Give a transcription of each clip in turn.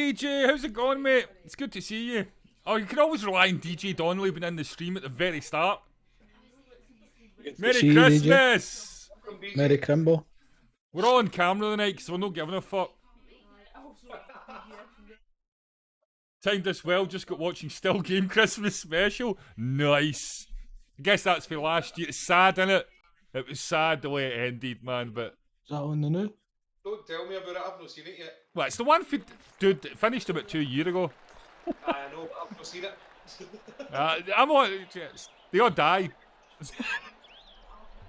DJ, how's it going, mate? It's good to see you. Oh, you can always rely on DJ Donnelly being in the stream at the very start. Merry see Christmas! You, Merry Crimble. We're all on camera tonight because we're not giving a fuck. Timed this well, just got watching Still Game Christmas special. Nice. I guess that's for last year. It's sad, innit? It was sad the way it ended, man, but... Is that on the new? Don't tell me about it, I've not seen it yet. Well, it's the one for... Dude, it finished about 2 years ago. I know, but I've not seen it. I'm on... They all die.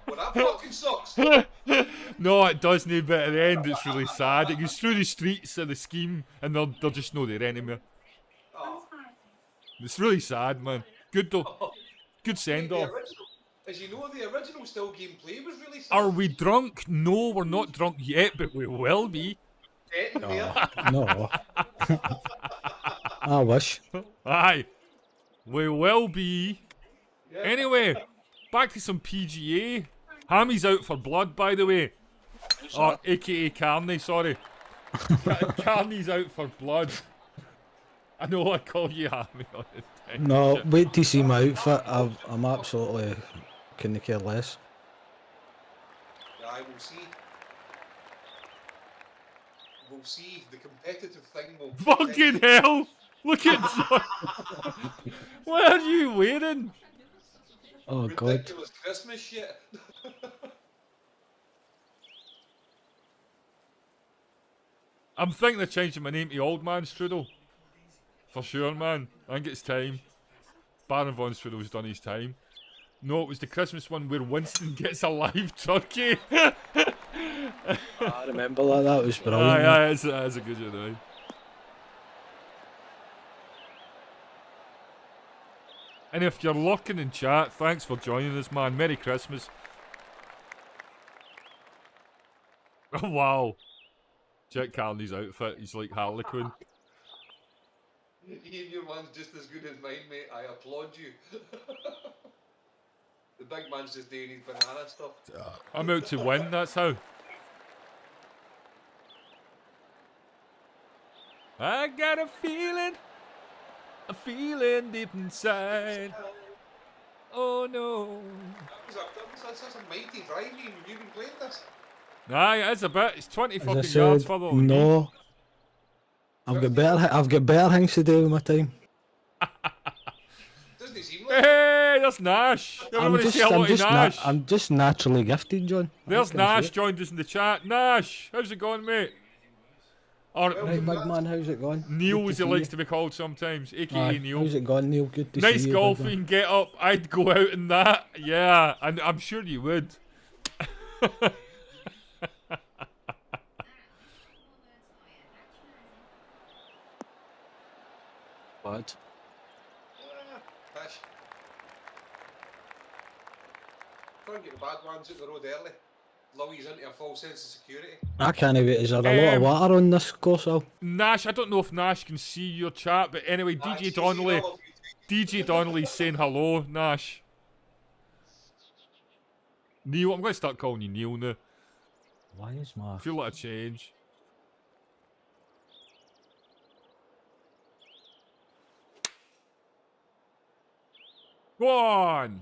Well, that fucking sucks. No, it doesn't, but at the end it's really sad. It goes through the streets of the scheme and they'll just know they're anymore. Oh. It's really sad, man. Good though. Good send-off. As you know, the original Still Gameplay was really sad. Are we drunk? No, we're not drunk yet, but we will be. No. I wish. Aye. We will be. Yeah. Anyway, back to some PGA. Hammy's out for blood, by the way. Or aka Carni, sorry. Carni's out for blood. I know I call you Hammy all the time. No, wait to see my outfit. I'm absolutely couldn't care less. Yeah, I will see. We'll see. The competitive thing will... Fucking hell! Look at John. What are you wearing? Oh God. Ridiculous Christmas shit. I'm thinking of changing my name to Old Man Strudel. For sure, man. I think it's time. Baron von Strudel's done his time. No, it was the Christmas one where Winston gets a live turkey. I remember that. That was brilliant. Yeah, it's a good one. And if you're lurking in chat, thanks for joining us, man. Merry Christmas. Oh, wow. Check Carney's outfit. He's like Harlequin. Your man's just as good as mine, mate. I applaud you. The big man's just doing his banana stuff. I'm out to win, that's how. I got a feeling deep inside. Oh no. That's a mighty driving. Have you been playing this? Aye, it is a bit. It's 20 As I fucking said, yards further than me. no. I've got better things to do with my time. Doesn't it seem like Hey, there's Nash. Everybody say hello to Nash. I'm just naturally gifted, John. There's Nash joined us in the chat. Nash, how's it going, mate? Or Right, big man, how's it going? Neil, Good as to he see likes you. to be called sometimes, aka Aye, Neil. how's it going, Neil? Good to see you. Nice big golfing get up. I'd go out in that. Yeah, and I'm sure you would. What? Fish. Try and get the bad ones out the road early. Lull you into a false sense of security. I can't wait. Is there a lot of water on this course, Al? Nash, I don't know if Nash can see your chat, but anyway, DJ Donnelly. DJ Donnelly's saying hello, Nash. Neil, I'm going to start calling you Neil now. Why is my... I feel like a change. Go on!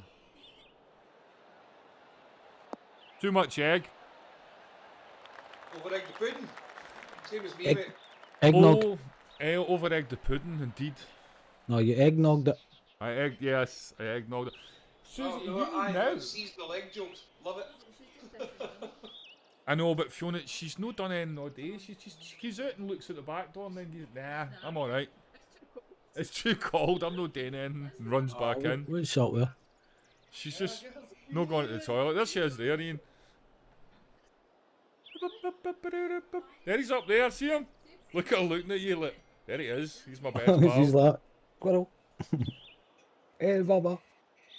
Too much egg. Over egg the pudding. Same as me, Egg. mate. Eggnog? Oh, over-egged the pudding, indeed. No, you eggnogged it. I eggnogged it. Susie, Oh, you no, I now? seasonal egg jokes. Love it. I know, but Fiona, she's not done anything all day. She goes out and looks at the back door and then goes, nah, I'm alright. It's too cold, I'm not doing anything, and runs back in. What's up there? She's just not going to the toilet. There she is there, Ian. There he's up there, see him? Look at her looking at you, look. There he is, he's my best She's pal. like, squirrel. Hey, Baba.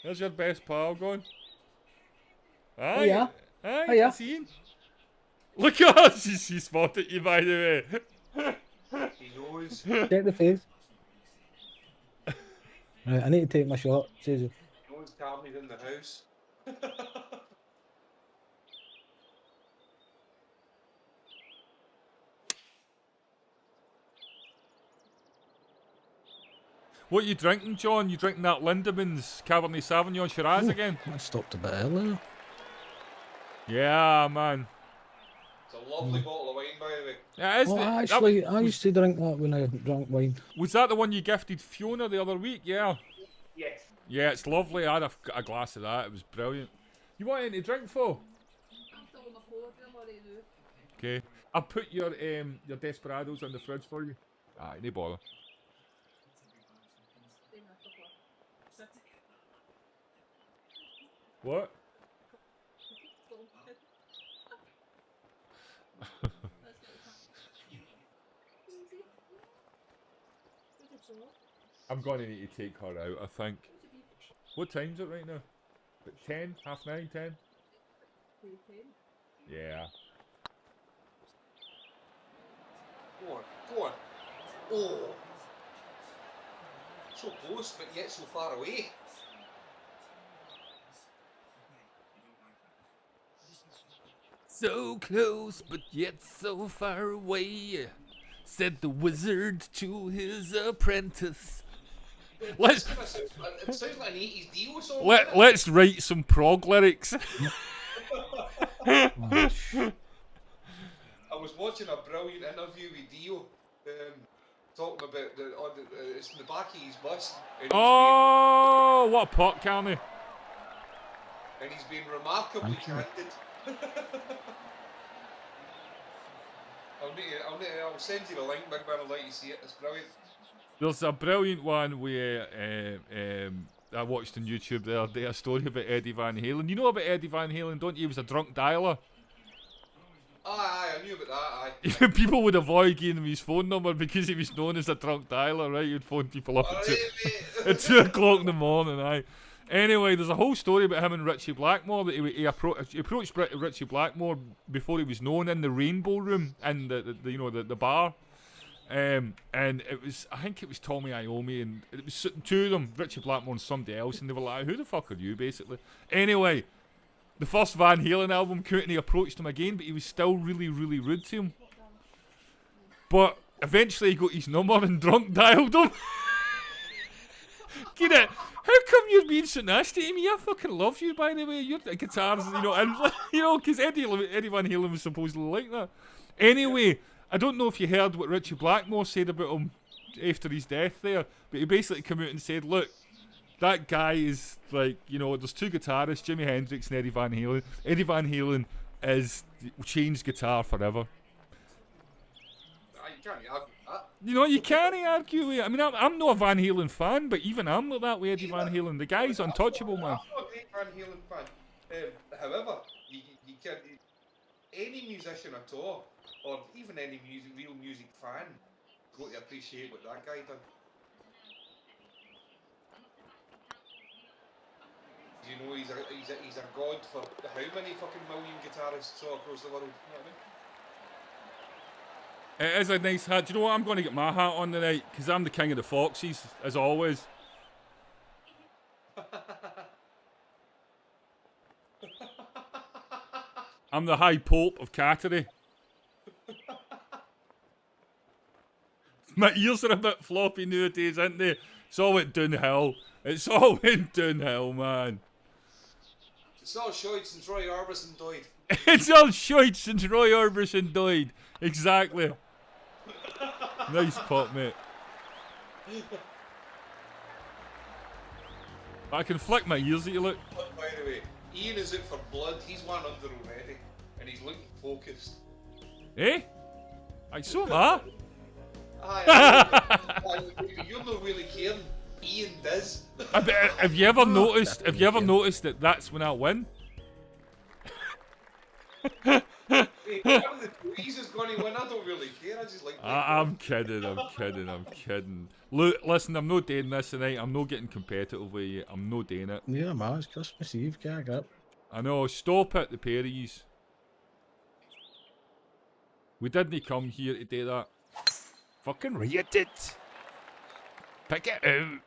There's your best pal going. Aye, yeah. aye, Oh, yeah. see him? Look at her, she spotted you by the way. He knows. Check the face. Right, I need to take my shot. Cheers. He knows Carni's in the house. What you drinking, John? You drinking that Lindemann's Cabernet Sauvignon Shiraz again? I stopped a bit earlier. Yeah, man. It's a lovely bottle of wine, by the way. Yeah, is Oh, it? actually, I used to drink that when I drank wine. Was that the one you gifted Fiona the other week? Yeah. Yes. Yeah, it's lovely. I had a glass of that. It was brilliant. You want anything to drink for? Okay. I'll put your Desperados in the fridge for you. Aye, no bother. What? I'm going to need to take her out, I think. What time's it right now? About 10? Half 9, 10? Yeah. Go on, go on. Oh. So close, but yet so far away. So close, but yet so far away, said the wizard to his apprentice. It sounds like an 80s Dio song. Let's write some prog lyrics. I was watching a brilliant interview with Dio, talking about it's in the back of his bus. And Oh, what a pot, Carni. And he's been remarkably candid. I'll send you the link, big man. I'll let you see it. It's brilliant. There's a brilliant one where I watched on YouTube the other day, a story about Eddie Van Halen. You know about Eddie Van Halen, don't you? He was a drunk dialer. Aye, I knew about that, aye. People would avoid giving him his phone number because he was known as a drunk dialer, right? He'd phone people up at 2 o'clock in the morning, aye. Anyway, there's a whole story about him and Richie Blackmore that he approached Richie Blackmore before he was known in the Rainbow Room in the bar. And it was, I think it was Tommy Iommi, and it was two of them, Richie Blackmore and somebody else, and they were like, who the fuck are you, basically? Anyway, the first Van Halen album came out and he approached him again, but he was still really, really rude to him. But eventually he got his number and drunk dialed him. Get it? How come you're being so nasty to me? I fucking love you, by the way. Your guitars, and because Eddie Van Halen was supposedly like that. Anyway, I don't know if you heard what Richie Blackmore said about him after his death there, but he basically came out and said, look, that guy is like, there's two guitarists, Jimi Hendrix and Eddie Van Halen. Eddie Van Halen is changed guitar forever. You can't argue that. You can't argue with it. I mean, I'm not a Van Halen fan, but even I'm not that way, Eddie Van Halen. The guy's untouchable, man. I'm not a great Van Halen fan. However, you can't, any musician at all, or even any real music fan, got to appreciate what that guy done. He's a god for how many fucking million guitarists all across the world. You know what I mean? It is a nice hat. Do you know what? I'm going to get my hat on tonight because I'm the king of the Foxies, as always. I'm the High Pope of Cattery. My ears are a bit floppy nowadays, aren't they? It's all went downhill. It's all went downhill, man. It's all Shoids and Troy Orbison died. It's all Shoids and Troy Orbison died. Exactly. Nice pop, mate. I can flick my ears at you, look. By the way, Ian is out for blood. He's one under already, and he's looking focused. Eh? I saw that. Aye, you're not really caring. Ian does. Have you ever noticed? Have you ever noticed that that's when I win? Hey, one of the tweets is going to win. I don't really care. I just like. I'm kidding. Look, listen, I'm not doing this tonight. I'm not getting competitive with you. I'm not doing it. Yeah, man, it's Christmas Eve, gag up. I know. Stop it, the pair of yous. We didn't come here to do that. Fucking read it. Pick it out.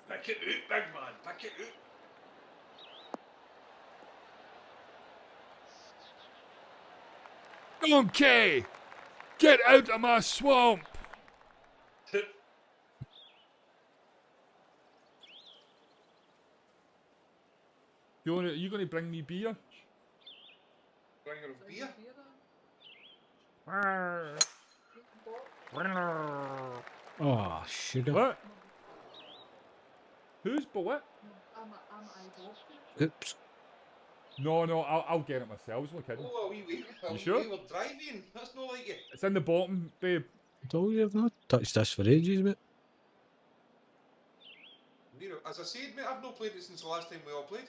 Pick it out, big man. Pick it out. Okay, get out of my swamp. Are you going to bring me beer? Bringer of beer? Oh, sugar. What? Who's but what? Oops. No, I'll get it myself. I was only kidding. Oh, You sure? we were driving. That's not like you. It's in the bottom, babe. I told you I've not touched this for ages, mate. As I said, mate, I've not played it since the last time we all played.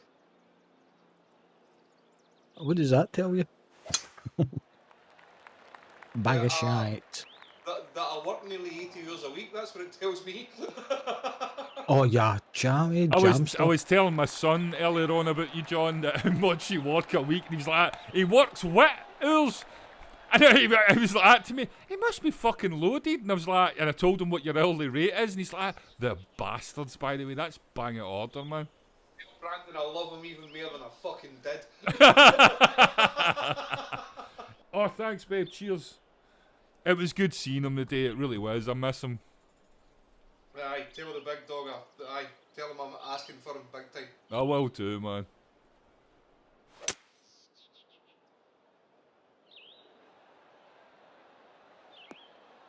What does that tell you? Bag of Yeah, shite. That I work nearly 80 hours a week, that's what it tells me. Oh, yeah, jammy, I jamster. was telling my son earlier on about you, John, that how much you work a week, and he was like, he works what hours? And he was like that to me, he must be fucking loaded. And I was like, and I told him what your hourly rate is, and he's like, the bastards, by the way, that's bang out order, man. Brandon, I love him even more than I fucking did. Oh, thanks, babe, cheers. It was good seeing him today, it really was, I miss him. Aye, tell the big dog, tell him I'm asking for him big time. I will too, man.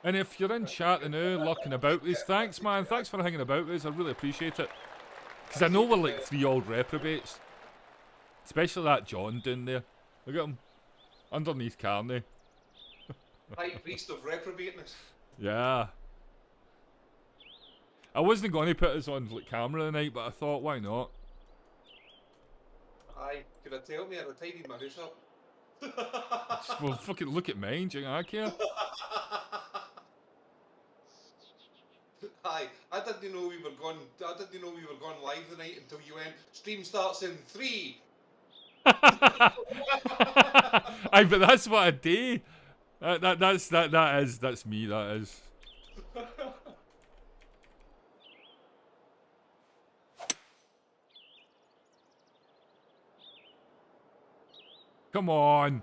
And if you're in chat now, lurking about with us, thanks, man. Thanks for hanging about with us. I really appreciate it. Because I know we're like 3 old reprobates. Especially that John down there. Look at him. Underneath Carni. High priest of reprobateness. Yeah. I wasn't going to put us on like camera tonight, but I thought, why not? Aye, could I tell me I'd have tidied my house up? Well, fucking look at mine, do you think I care? Aye, I didn't know we were going live tonight until you went. Stream starts in 3. Aye, but that's what I do. That's me. That is. Come on.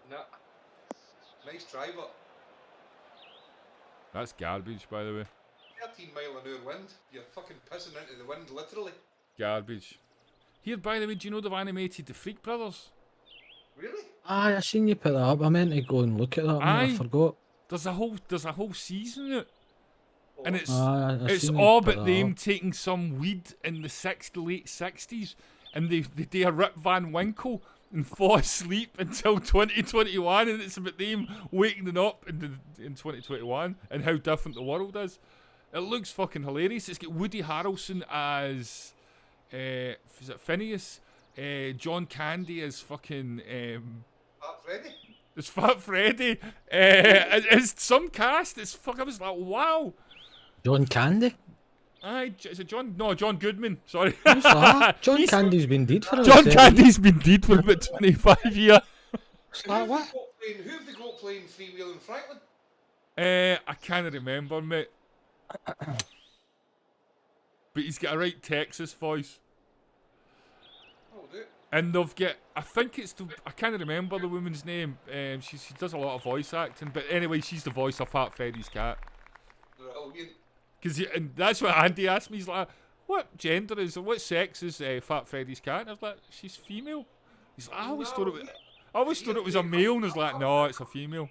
Nah. Nice try, but That's garbage, by the way. 13-mile-an-hour wind. You're fucking pissing into the wind, literally. Garbage. Here, by the way, do you know they've animated the Freak Brothers? Really? Aye, I seen you put that up. I meant to go and look at that, mate. I Aye. forgot. There's a whole season in it. Oh, And it's Aye, I it's seen you all put about that them up. taking some weed in the late 60s, and they do a Rip Van Winkle and fall asleep until 2021, and it's about them waking up in 2021 and how different the world is. It looks fucking hilarious. It's got Woody Harrelson as is it Phineas? John Candy as fucking Freddy? it's Fat Freddy. It's some cast. It's fuck. I was like, wow. John Candy? Aye, is it John? No, John Goodman. Sorry. Who's that? John He's- Candy's been dead for John 30 Candy's been dead for about 25 years. What's that, what? Who have they got playing Freewheeling Franklin? I can't remember, mate. But he's got a right Texas voice. Oh, dude. And they've got, I think it's I can't remember the woman's name. She does a lot of voice acting. But anyway, she's the voice of Fat Freddy's cat. Brilliant. And that's what Andy asked me. He's like, what gender is, what sex is Fat Freddy's cat? And I was like, she's female. He's like, I always thought it was a male. And I was like, no, it's a female.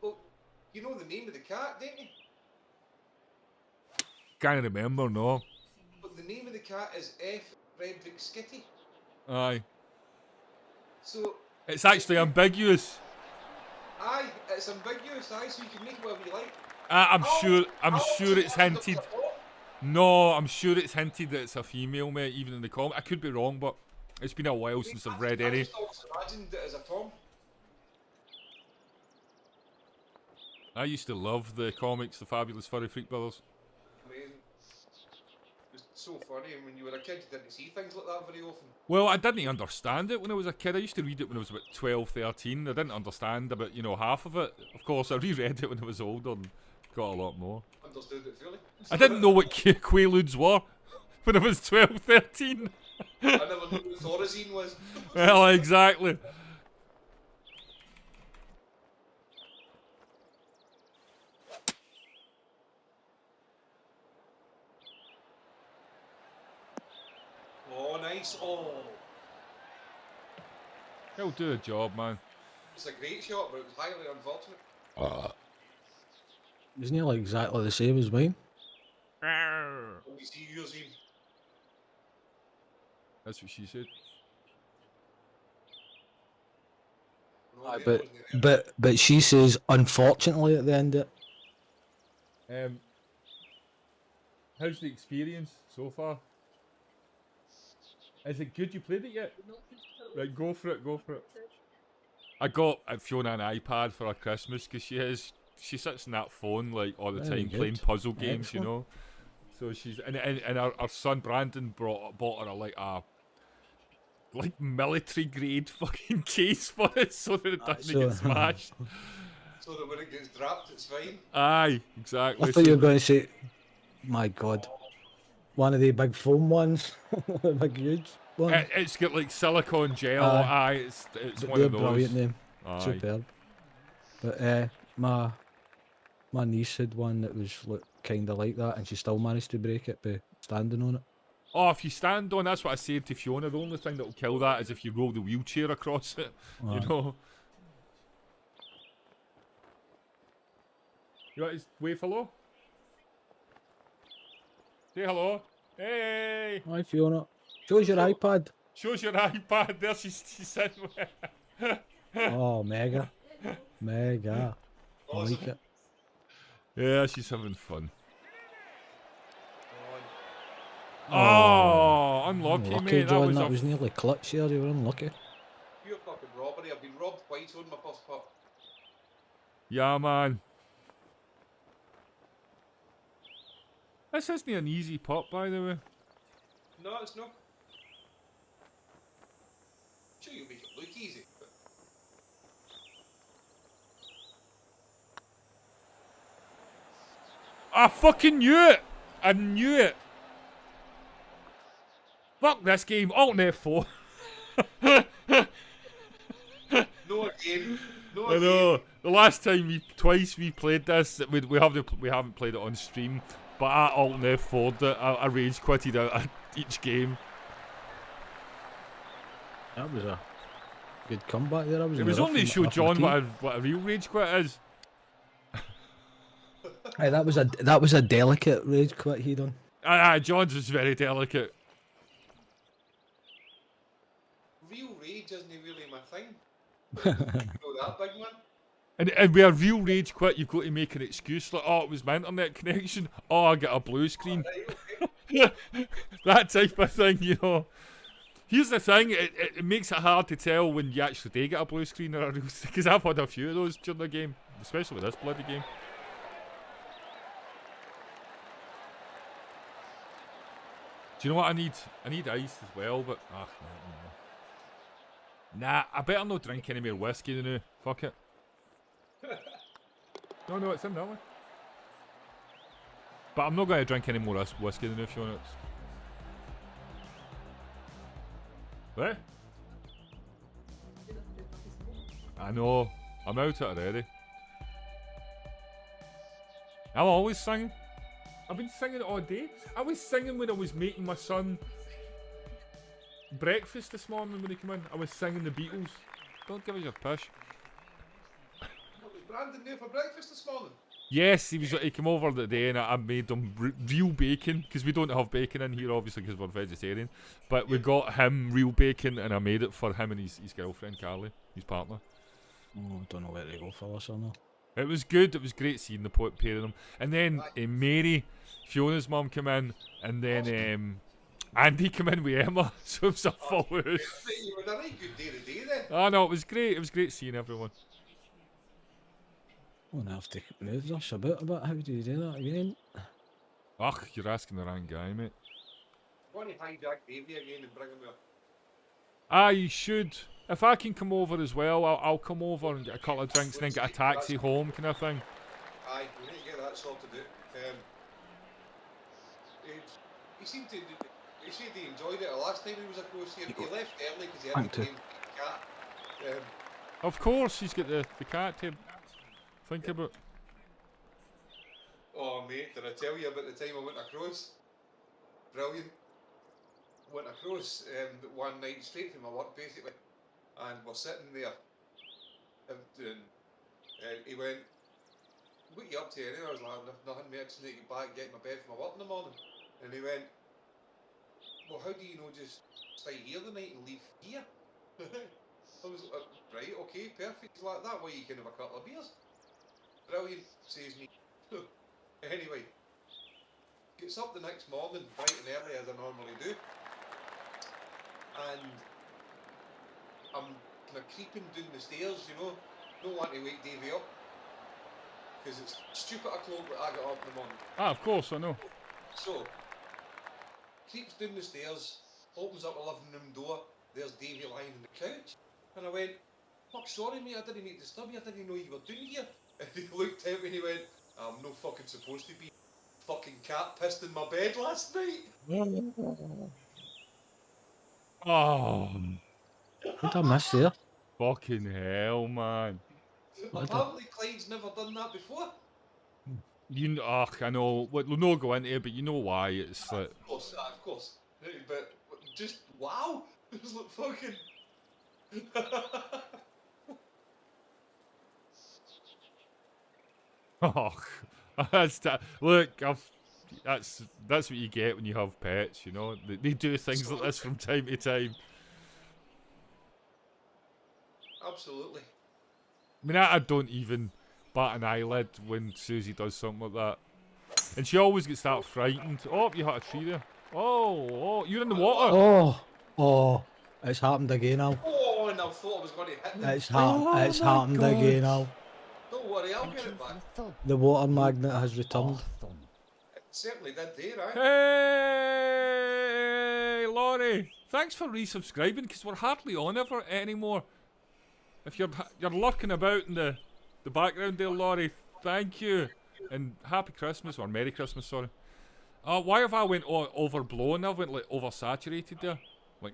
Well, you know the name of the cat, don't you? Can't remember, no. But the name of the cat is F. Frederick Skitty. Aye. So, It's actually ambiguous. aye, it's ambiguous, aye, so you can make it whatever you like. I'm sure I'll it's also hinted. add the top. No, I'm sure it's hinted that it's a female, mate, even in the comic. I could be wrong, but it's been a while since I've read I any. just always imagined it as a Tom. I used to love the comics, the Fabulous Furry Freak Brothers. Amazing. It was so funny, and when you were a kid, you didn't see things like that very often. Well, I didn't understand it when I was a kid. I used to read it when I was about 12, 13. I didn't understand about, half of it. Of course, I reread it when I was older and got a lot more. Understood it fully. I didn't know what Quaaludes were when I was 12, 13. I never knew what Thorazine was. Well, exactly. Oh, nice. Oh. He'll do a job, man. It's a great shot, but it was highly unfortunate. Isn't he like exactly the same as mine? We see yours in. That's what she said. No, Aye, mate, I wasn't there. but she says unfortunately at the end of it. How's the experience so far? Is it good? You played it yet? Right, go for it. Go for it. I got Fiona an iPad for her Christmas because she sits in that phone like all the Very time playing good. puzzle games, you Excellent. know. So she's and our son Brandon bought her like military grade fucking case for it so that it doesn't so- get smashed. So that when it gets dropped, it's fine. Aye, I exactly. thought So you were going to say, my God, one of the big foam ones, the big huge one. it's got like silicone gel. Aye. It's But one they're of those. brilliant name, Aye. superb. But my niece had one that was kind of like that, and she still managed to break it by standing on it. Oh, if you stand on, that's what I said to Fiona. The only thing that will kill that is if you roll the wheelchair across it. You Aye. know. You want to wave hello? Say hello. Hey! Hi Fiona, shows your iPad. Shows your iPad. There she's sitting with. Oh, mega, mega. I Awesome. like it. Yeah, she's having fun. Oh, Oh, unlucky, Unlucky, mate. John. That That was nearly clutch there. You were unlucky. Pure fucking robbery. I've been robbed twice on my first putt. Yeah, man. This isn't an easy putt, by the way. No, it's not. Sure, you make it look easy. But I fucking knew it! I knew it! Fuck this game. Alt F4. no again. No I again. know. The last time twice we played this, we haven't played it on stream, but I Alt F4'd it. I rage quitted out at each game. That was a good comeback there. I was. It was only to show John what a real rage quit is. Aye, that was a delicate rage quit he done. Aye, John's was very delicate. Real rage isn't really my thing. You know that big one? And with a real rage quit, you've got to make an excuse like, oh, it was my internet connection. Oh, I got a blue screen. Right, okay. That type of thing, you know. Here's the thing, it makes it hard to tell when you actually do get a blue screen or a real, because I've had a few of those during the game, especially with this bloody game. Do you know what I need? I need ice as well, but nah, I better not drink any more whiskey now. Fuck it. No, it's in that one. But I'm not going to drink any more whiskey than if you want it. What? I know. I'm out it already. I'm always singing. I've been singing all day. I was singing when I was making my son breakfast this morning when he came in. I was singing the Beatles. Don't give us your push. What was Brandon there for breakfast this morning? Yes, he came over the day and I made him real bacon because we don't have bacon in here obviously because we're vegetarian. But we got him real bacon and I made it for him and his girlfriend Carly, his partner. Oh, I don't know where to go for this or no. It was good. It was great seeing the pair of them. And then Mary, Fiona's mum, came in, and then Andy came in with Emma. So it was a full house. You were a right good day today then. Oh no, it was great. It was great seeing everyone. I'm gonna have to move this about a bit. How do you do that again? Ugh, you're asking the wrong guy, mate. Why don't you hijack Davey again and bring him here? Ah, you should. If I can come over as well, I'll come over and get a couple of drinks and then get a taxi home, kind of thing. Aye, we need to get that sorted out. He seemed to. He said he enjoyed it the last time he was across here. He left early because he had to go and get the cat. Of course, he's got the cat to think about. Oh mate, did I tell you about the time I went across? Brilliant. Went across one night straight from my work basically. and we're sitting there, and he went, "What are you up to anyway?" I was like, "Nothing, mate, just need to get back, get in my bed for my work in the morning." And he went, "Well, how do you know just stay here the night and leave here?" I was like, "Right, okay, perfect." He's like, "That way you can have a couple of beers." Brilliant, says me. Anyway, gets up the next morning, bright and early as I normally do, and I'm kind of creeping down the stairs, you know, don't want to wake Davey up, because it's stupid o'clock that I get up in the morning. Ah, of course, I know. So, creeps down the stairs, opens up the living room door, there's Davey lying on the couch, and I went, "Fuck, sorry mate, I didn't mean to disturb you, I didn't know you were down here." And he looked at me and he went, "I'm no fucking supposed to be. Fucking cat pissed in my bed last night." Oh, What did I miss there? fucking hell, man. Apparently Clyde's never done that before. I know. We'll not go into it, but you know why. It's like, Of course. But just, wow. It was like fucking... oh, that's what you get when you have pets, you know. They do things like this from time to time. Absolutely. I mean, I don't even bat an eyelid when Susie does something like that. And she always gets that frightened. Oh, you hit a tree there. Oh, you're in the water. Oh, it's happened again now. Oh, and I thought I was going to hit them. It's Oh happened my again God. now. Don't worry, I'll get it back. The water magnet has returned. It certainly did there, eh? Hey, Laurie. Thanks for resubscribing, because we're hardly on ever anymore. If you're lurking about in the background there, Laurie, thank you. And happy Christmas, or Merry Christmas, sorry. Why have I went overblown? I went like oversaturated there. Like,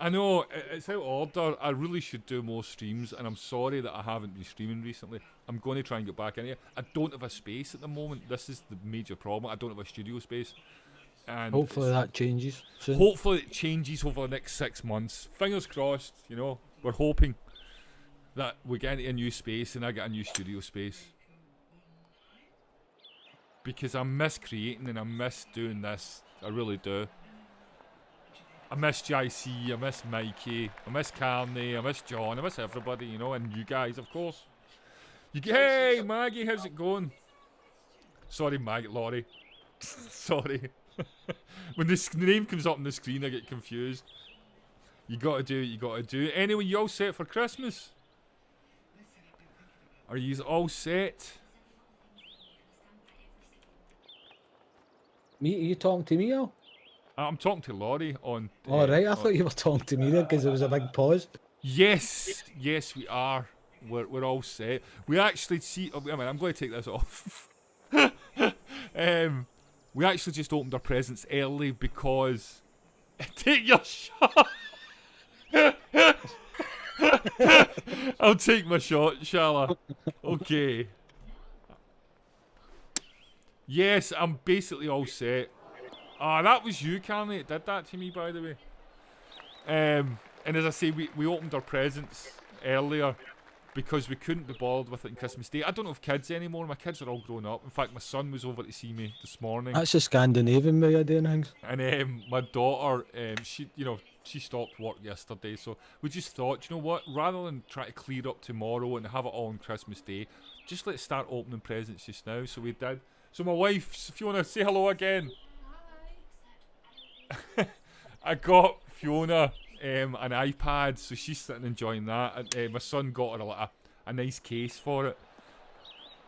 I know, it's out of order. I really should do more streams, and I'm sorry that I haven't been streaming recently. I'm going to try and get back in here. I don't have a space at the moment. This is the major problem. I don't have a studio space. And Hopefully that changes soon. hopefully it changes over the next 6 months. Fingers crossed, you know. We're hoping that we get into a new space and I get a new studio space. Because I miss creating and I miss doing this. I really do. I miss JC, I miss Mikey, I miss Carni, I miss John, I miss everybody, you know, and you guys, of course. Hey, Maggie, how's it going? Sorry, Laurie. Sorry. When the name comes up on the screen, I get confused. You gotta do what you gotta do. Anyway, you all set for Christmas? Are you all set? Me? Are you talking to me, Al? I'm talking to Laurie on... Oh, right, I thought you were talking to me there because there was a big pause. Yes, we are. We're all set. We actually see... Oh, wait a minute, I'm going to take this off. We actually just opened our presents early because... Take your shot! I'll take my shot, shall I? Okay. Yes, I'm basically all set. Ah, that was you, Carney, that did that to me, by the way. And as I say, we opened our presents earlier because we couldn't be bothered with it on Christmas Day. I don't have kids anymore. My kids are all grown up. In fact, my son was over to see me this morning. That's a Scandinavian way of doing things. And my daughter, she stopped work yesterday, so we just thought, you know what, rather than try to clear up tomorrow and have it all on Christmas Day, just let's start opening presents just now. So we did. So my wife, Fiona, say hello again. I got Fiona an iPad, so she's sitting enjoying that. And my son got her a nice case for it.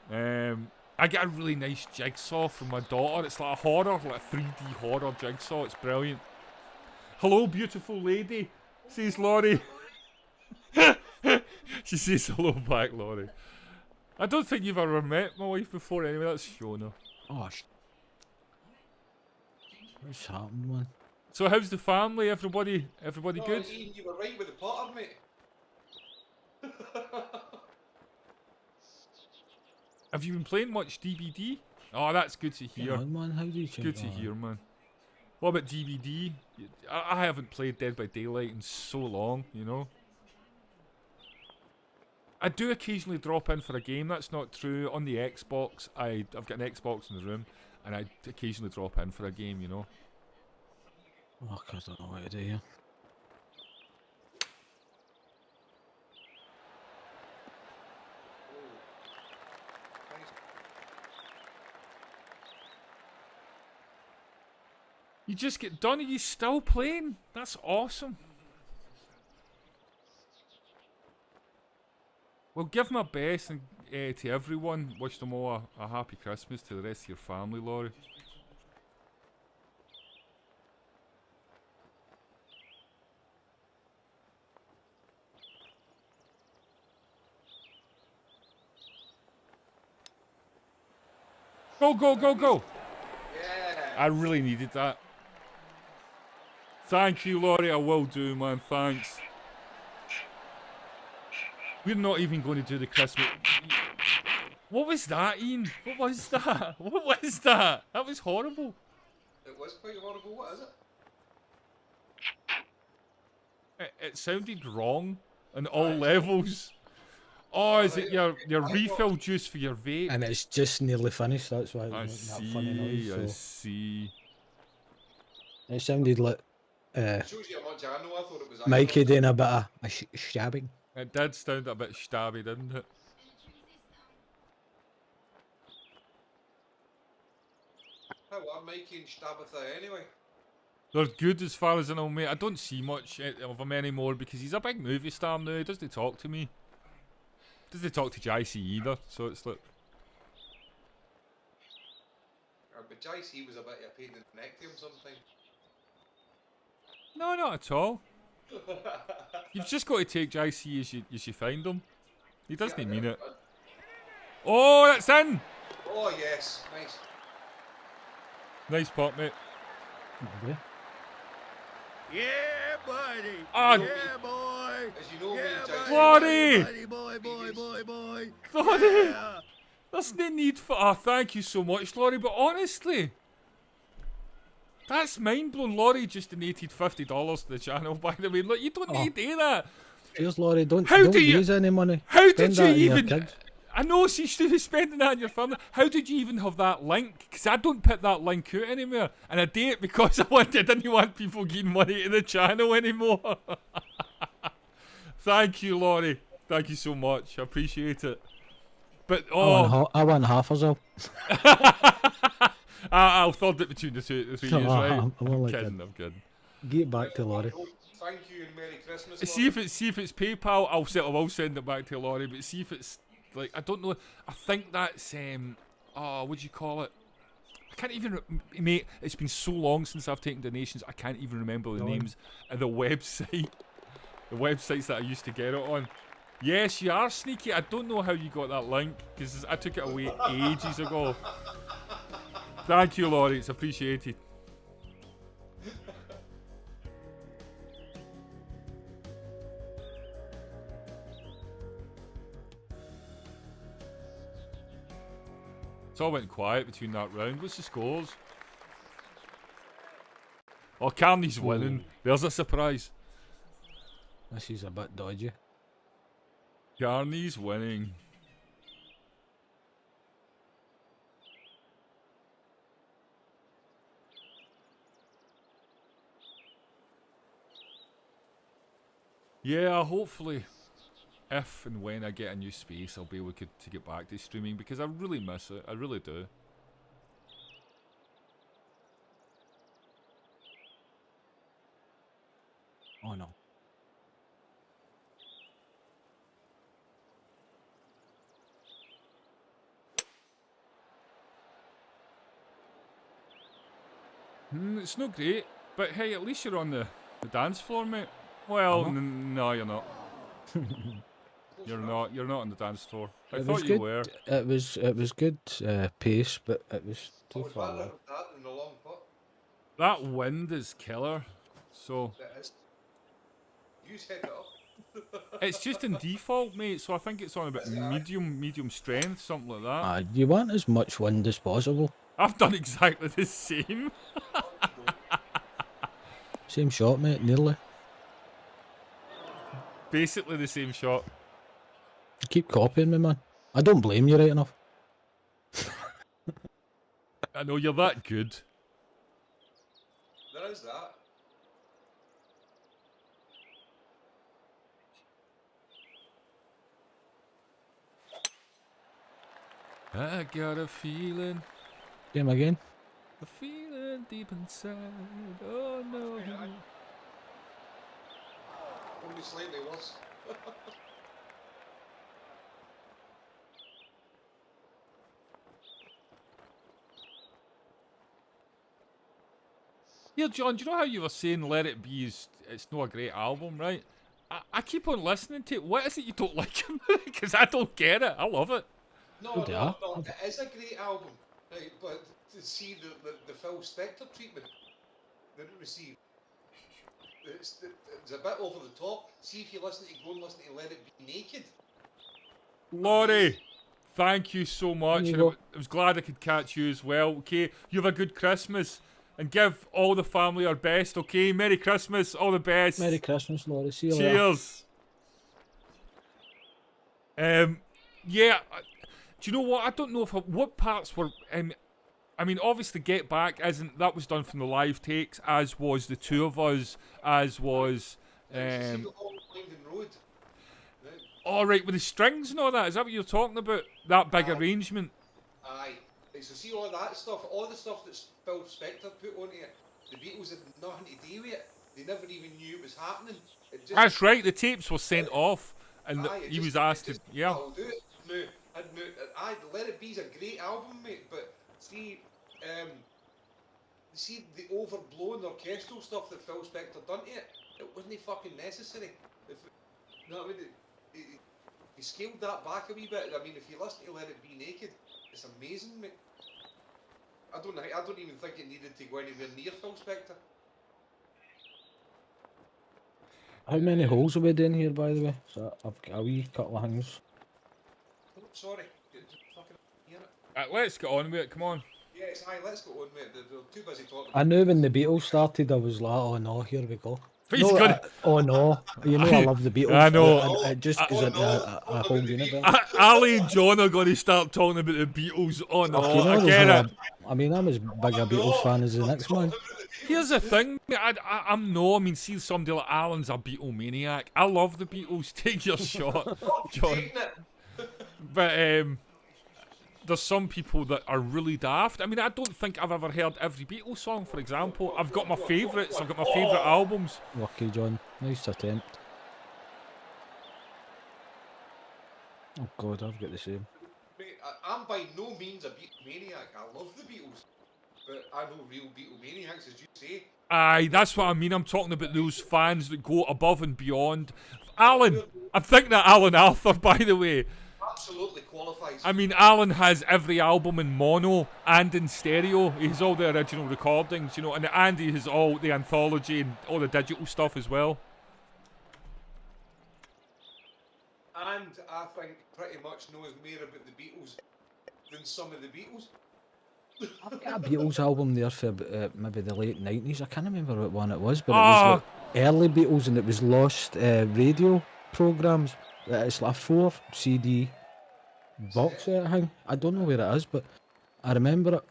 I get a really nice jigsaw from my daughter. It's like a 3D horror jigsaw. It's brilliant. Hello, beautiful lady, says Laurie. She says hello back, Laurie. I don't think you've ever met my wife before anyway. That's Fiona. Oh, what's happened, man? So how's the family? Everybody good? Ian, you were right with the potter, mate. Have you been playing much DBD? Oh, that's good to hear. Come on, man, how do you change Good to that? hear, man. What about DVD? I haven't played Dead by Daylight in so long, you know. I do occasionally drop in for a game. That's not true. On the Xbox, I've got an Xbox in the room, and I occasionally drop in for a game, you know. Oh, I don't know what to do here. You just get done and you still playing? That's awesome. Well, give my best and, to everyone. Wish them all a happy Christmas, to the rest of your family, Laurie. Go, go, go, go! Yeah. I really needed that. Thank you, Laurie. I will do, man. Thanks. We're not even going to do the Christmas. What was that, Ian? What was that? What was that? That was horrible. It was quite horrible. What is it? It sounded wrong on all levels. Oh, is it your refill juice for your vape? And it's just nearly finished, that's why it I was making that funny noise. I So see. it sounded like Shows you how much I know. I thought it was. Mikey doing a bit of a stabbing. It did sound a bit stabby, didn't it? How are Mikey and Stabitha anyway? They're good as far as I know, mate. I don't see much of him anymore because he's a big movie star now. He doesn't talk to me. Doesn't talk to JC either, so it's like... But JC was a bit of a pain in the neck to him sometimes. No, not at all. You've just got to take JC as you find him. He doesn't mean it. Oh, that's in! Oh yes, nice. Nice pop, mate. Yeah. Yeah, buddy. Ah, Yeah, boy. As you know, me and JC. Claudia! Buddy, boy. Claudia! Yeah. There's no need for... Oh, thank you so much, Laurie, but honestly... That's mind-blowing. Laurie just donated $50 to the channel, by the way. Look, you don't need to do that. Cheers, Laurie. Don't How do you- use any money. How Spend did that you on your even... kids. I know she should be spending that on your family. How did you even have that link? Because I don't put that link out anywhere. And I did it because I didn't want people getting money to the channel anymore. Thank you, Laurie. Thank you so much. I appreciate it. But, oh... I want half as well. I'll third it between the three years, right? I'm only kidding, I'm kidding. Get back to Laurie. Thank you and Merry Christmas. See if it's PayPal, I will send it back to Laurie, but see if it's like, I don't know, I think that's what do you call it? I can't even mate, it's been so long since I've taken donations, I can't even remember the names of the website. The websites that I used to get it on. Yes, you are sneaky. I don't know how you got that link, because I took it away ages ago. Thank you, Laurie, it's appreciated. It's all went quiet between that round. What's the scores? Oh, Carni's winning. There's a surprise. This is a bit dodgy. Carni's winning. Yeah, hopefully, if and when I get a new space, I'll be able to get back to streaming because I really miss it. I really do. Oh no. It's not great, but hey, at least you're on the dance floor, mate. Well, no, you're not. You're not on the dance floor. I It thought was you good. were. It was good pace, but it was I too would far rather away. have that than the long putt. That wind is killer. So It is. You set it up. it's just in default, mate. So I think it's on a bit medium strength, something like that. You want as much wind as possible. I've done exactly the same. Same shot, mate, nearly. Basically the same shot. You keep copying me, man. I don't blame you, right enough. I know you're that good. There is that. I got a feeling. Game again. A feeling deep inside. Oh no. Only slightly worse. Here, John, do you know how you were saying Let It Be is it's not a great album, right? I keep on listening to it. What is it you don't like about it? Because I don't get it. I love it. No, Oh, dear. no, it is a great album, right? But to see the Phil Spector treatment that it received, it's a bit over the top. See if you listen to Go and listen to Let It Be Naked. Laurie, thank you so much. you And go. I was glad I could catch you as well. Okay, you have a good Christmas. And give all the family our best, okay? Merry Christmas, all the best. Merry Christmas, Laurie. See you later. Cheers. Yeah. Do you know what? I don't know if what parts were. I mean, obviously, Get Back isn't. That was done from the live takes, as was the two of us, as was. It's a single long winding road. Right? All right, with the strings and all that. Is that what you're talking about? That big Aye. arrangement. Aye. So see all that stuff, all the stuff that Phil Spector put onto it, the Beatles had nothing to do with it. They never even knew it was happening. It just, That's right. The tapes were sent off, and aye, he was asked to. Yeah. I'll do it. No, aye, Let It Be's a great album, mate. But see the overblown orchestral stuff that Phil Spector done to it. It wasn't fucking necessary. You know what I mean? He scaled that back a wee bit. I mean, if you listen to Let It Be Naked, it's amazing, mate. I don't even think it needed to go anywhere near Phil Spector. How many holes are we doing here, by the way? So I've got a wee couple of things. Oh, sorry. Just fucking hear it. Let's get on with it. Come on. Yes, aye, let's go on, mate. They're too busy talking. I knew when the Beatles started, I was like, oh no, here we go. But he's No, gonna- oh no, you know I love the Beatles. I know. It just goes into a whole universe. Ali and John are going to start talking about the Beatles. Oh no, Fuck, you know, I there's get no- it. I mean, I'm as big a Beatles fan as the next man. Here's the thing, mate, I mean, see somebody like Alan's a Beatlemaniac. I love the Beatles. Take your shot, John. Taking it. But there's some people that are really daft. I mean, I don't think I've ever heard every Beatles song, for example. I've got my favourites. I've got my favourite albums. Lucky John, nice attempt. Oh God, I've got the same. Mate, I'm by no means a Beatlemaniac. I love the Beatles. But I know real Beatlemaniacs, as you say. Aye, that's what I mean. I'm talking about those fans that go above and beyond. Alan, I'm thinking of Alan Arthur, by the way. Absolutely qualifies. I mean, Alan has every album in mono and in stereo. He has all the original recordings, you know, and Andy has all the anthology and all the digital stuff as well. And I think pretty much knows more about the Beatles than some of the Beatles. I've got a Beatles album there for maybe the late 90s. I can't remember what one it was, but it was like early Beatles and it was lost radio programs. It's like a 4 CD box set thing. I don't know where it is, but I remember it.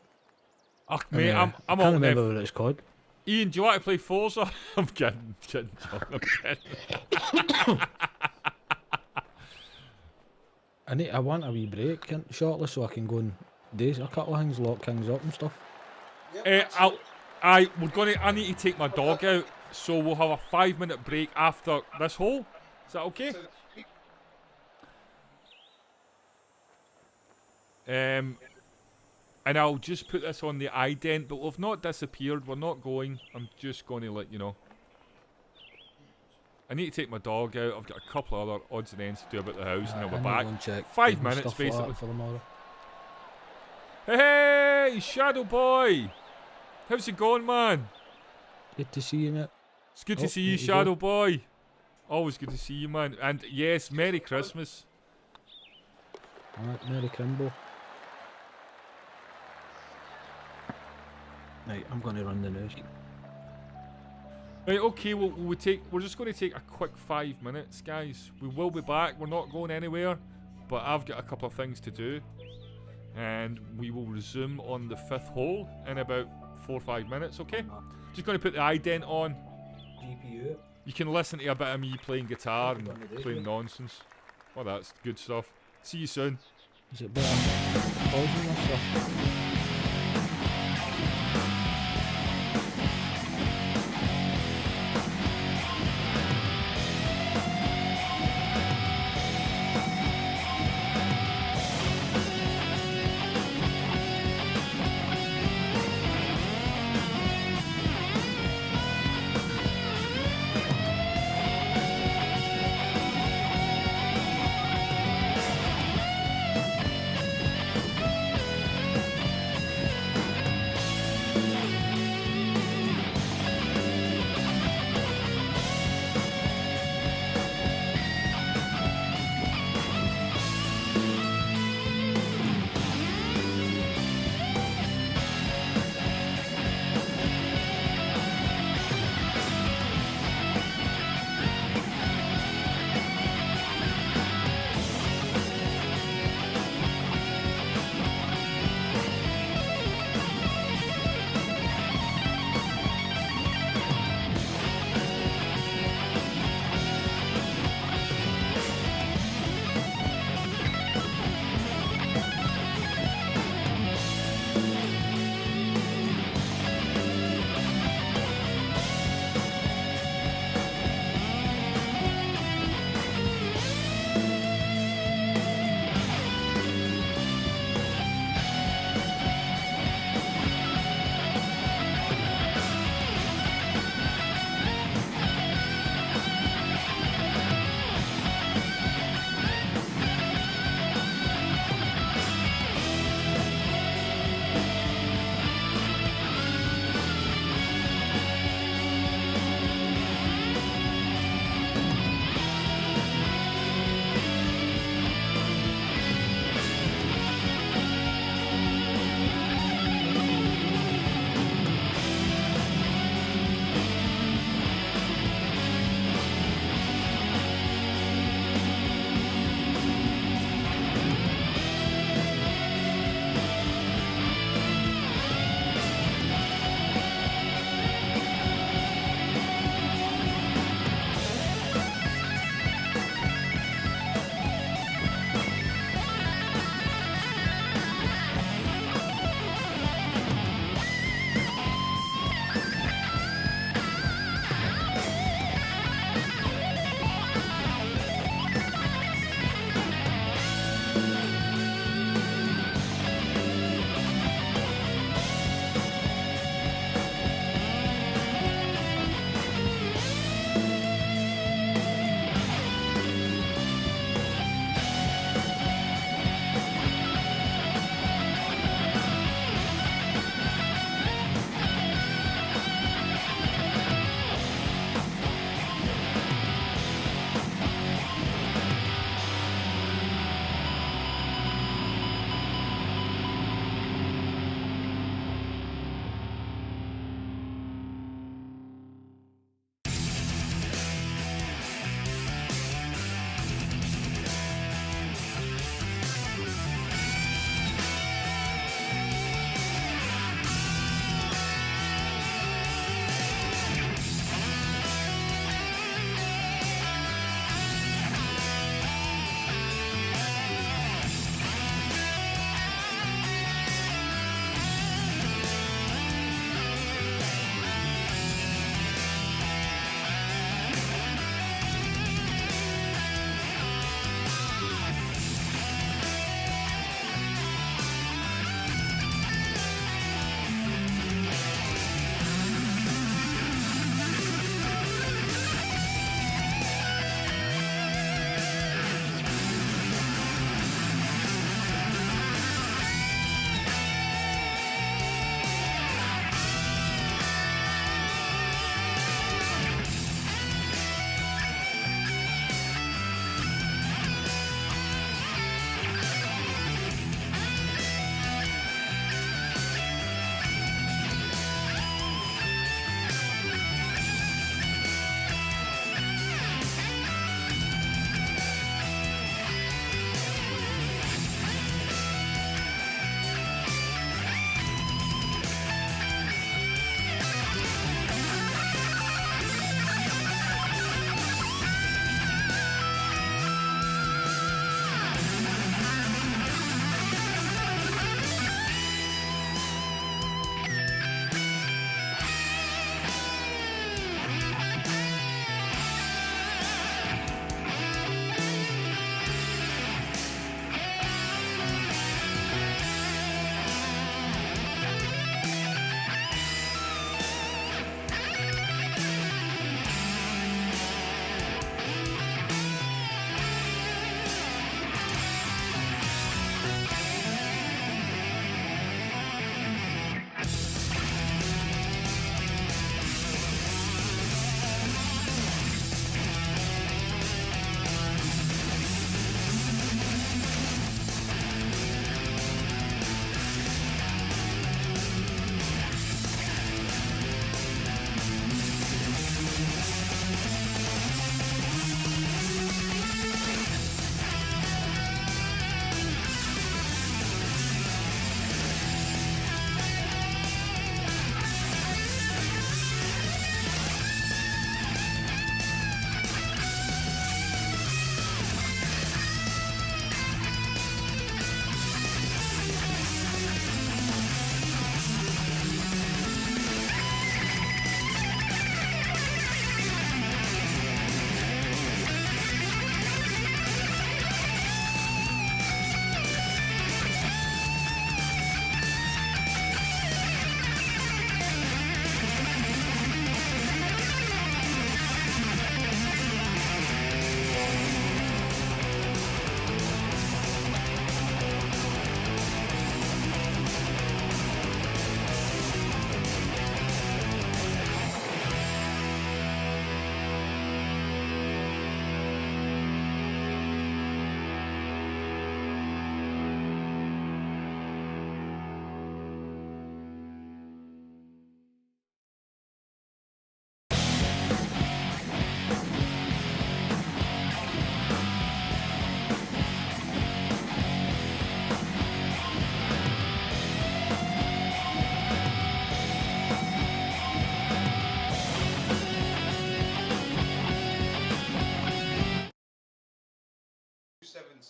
Ugh, mate, I'm I all can't remember what it's called. Ian, do you want to play Forza? I'm kidding, John, I'm kidding. I want a wee break shortly so I can go and do a couple of things, lock things up and stuff. Yep, I need to take my dog out, so we'll have a 5-minute break after this hole. Is that okay? And I'll just put this on the ident, but we've not disappeared. We're not going. I'm just going to let you know. I need to take my dog out. I've got a couple of other odds and ends to do about the house, and then we're back. 5 minutes, basically. For tomorrow. Hey, Shadow Boy! How's it going, man? Good to see you, mate. It's good to Oh, see you, there you go. Shadow Boy. Always good to see you, man. And yes, Merry Christmas. Alright, Merry Crimble. Right, I'm going to run the news. Right, okay, we're just going to take a quick 5 minutes, guys. We will be back. We're not going anywhere, but I've got a couple of things to do, and we will resume on the 5th hole in about 4 or 5 minutes. Okay, just going to put the ident on. GPU. You can listen to a bit of me playing guitar and playing nonsense. Well, that's good stuff. See you soon. Is it better pausing or stuff?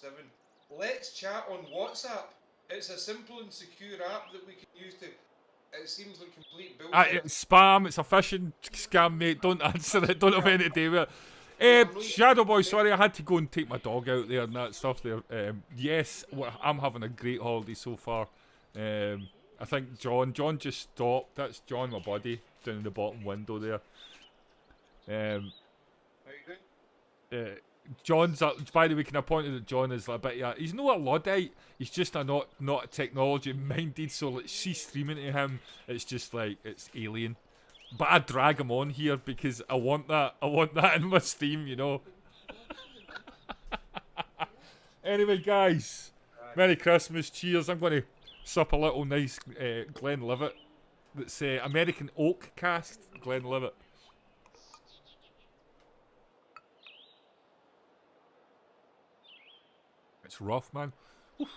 007. Let's chat on WhatsApp. It's a simple and secure app that we can use to. It seems like complete bullshit. It's spam, it's a phishing scam, mate. Don't answer it, don't have anything to do with it. Shadow Boy, sorry, I had to go and take my dog out there and that stuff there. Yes, I'm having a great holiday so far. I think John just stopped. That's John, my buddy, down in the bottom window there. How you doing? John's, by the way, can I point out that John is a bit, he's not a Luddite, he's just not technology minded, so like, see streaming to him, it's just like, it's alien. But I drag him on here because I want that in my stream, you know. Anyway, guys, Merry Christmas, cheers. I'm going to sup a little nice Glenlivet, that's American Oak Cast Glenlivet. It's rough, man. Oof.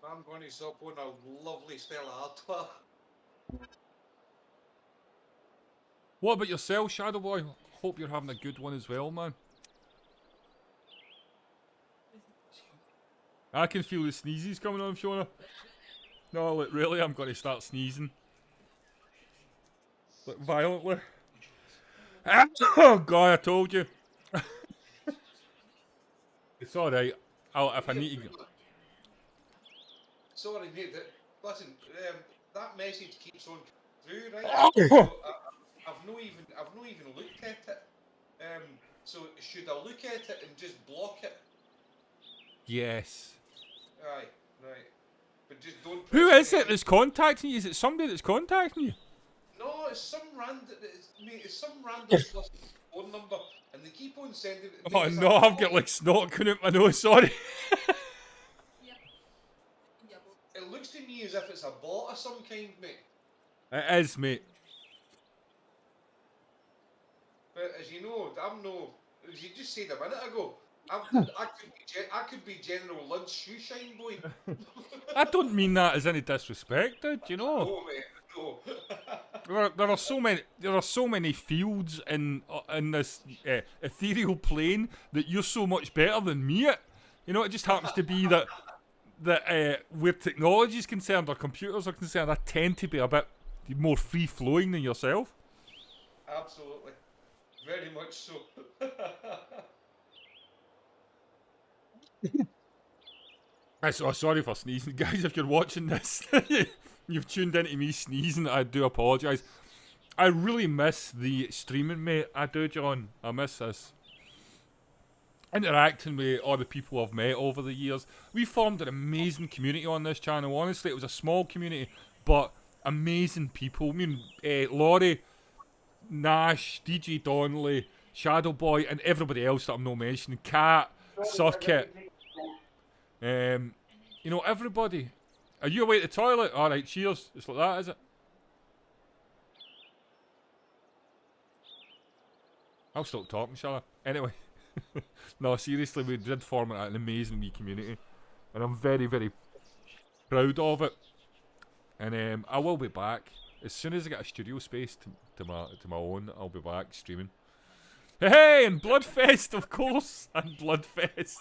I'm going to sup on a lovely Stella Artois. What about yourself, Shadow Boy? Hope you're having a good one as well, man. I can feel the sneezes coming on, Fiona. No, look, really, I'm going to start sneezing. Like, violently. Oh, God, I told you. It's alright. If I need to... Sorry, mate. Listen, that message keeps on through, right? So, I've not even looked at it. So should I look at it and just block it? Yes. Aye, right. But just don't. Who is it that's contacting you? Is it somebody that's contacting you? No, it's some random. It's some random phone number, and they keep on sending it. Oh no, I've got like snot coming out my nose. Sorry. It looks to me as if it's a bot of some kind, mate. It is, mate. But as you know, I'm no. As you just said a minute ago, I could be General Lund's shoe shine boy. I don't mean that as any disrespect, dude. You know. No, mate. No. There are so many fields in this ethereal plane that you're so much better than me at. You know, it just happens to be that where technology is concerned or computers are concerned, I tend to be a bit more free flowing than yourself. Absolutely, very much so. Sorry for sneezing, guys. If you're watching this, you've tuned into me sneezing. I do apologise. I really miss the streaming, mate. I do, John. I miss this. Interacting with all the people I've met over the years. We formed an amazing community on this channel. Honestly, it was a small community, but amazing people. I mean, Laurie, Nash, DJ Donnelly, Shadow Boy, and everybody else that I'm not mentioning. Kat, Circuit. You know, everybody. Are you away at the toilet? Alright, cheers. It's like that, is it? I'll stop talking, shall I? Anyway. No, seriously, we did form an amazing wee community. And I'm very, very proud of it. And I will be back. As soon as I get a studio space to my own, I'll be back streaming. Hey, and Bloodfest, of course! And Bloodfest.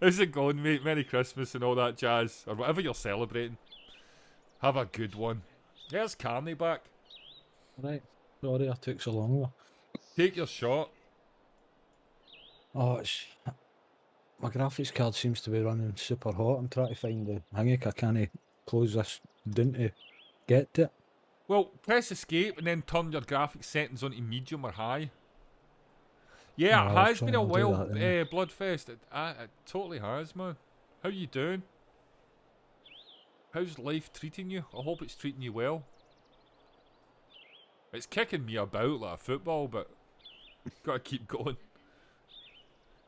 How's it going, mate? Merry Christmas and all that jazz. Or whatever you're celebrating. Have a good one. There's Carni back. Right. Sorry I took so long. Take your shot. Oh, it's... My graphics card seems to be running super hot. I'm trying to find the hanging. I can't close this down to get to it. Well, press escape and then turn your graphics settings onto medium or high. Yeah, No, it I'll has try been a and do while, that then. Bloodfest. It totally has, man. How you doing? How's life treating you? I hope it's treating you well. It's kicking me about like a football, but gotta keep going.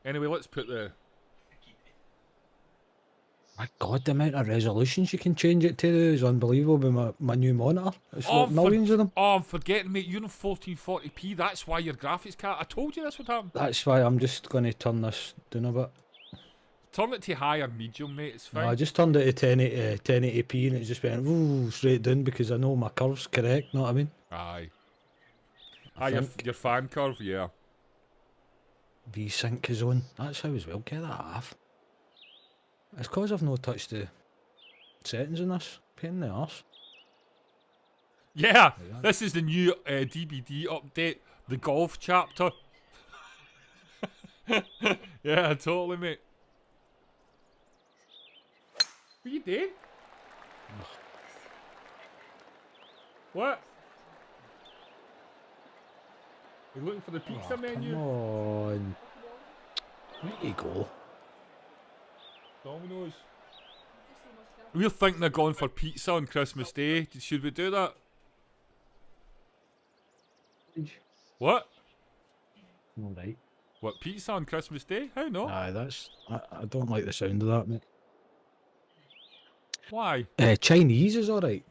Anyway, let's put the... My God, the amount of resolutions you can change it to is unbelievable with my new monitor. It's like millions of them. Oh, I'm forgetting, mate. You're on 1440p. That's why your graphics card... I told you this would happen. That's why I'm just going to turn this down a bit. turn it to high or medium, mate. It's No, fine. I just turned it to 1080p and it just went ooh, straight down because I know my curve's correct, know what I mean? Aye. I Your think fan curve, yeah. V-Sync is on. That's how as well, get that off. It's cause I've not touched the settings in this. Pain in the arse. Yeah, Like that. this is the new DBD update, the golf chapter. Yeah, totally, mate. What are you doing? What? You're looking for the pizza menu? Come on. Where you go? Domino's. We're thinking of going for pizza on Christmas Day. Should we do that? What? Alright. What, pizza on Christmas Day? How not? Aye, that's... I don't like the sound of that, mate. Why? Chinese is alright.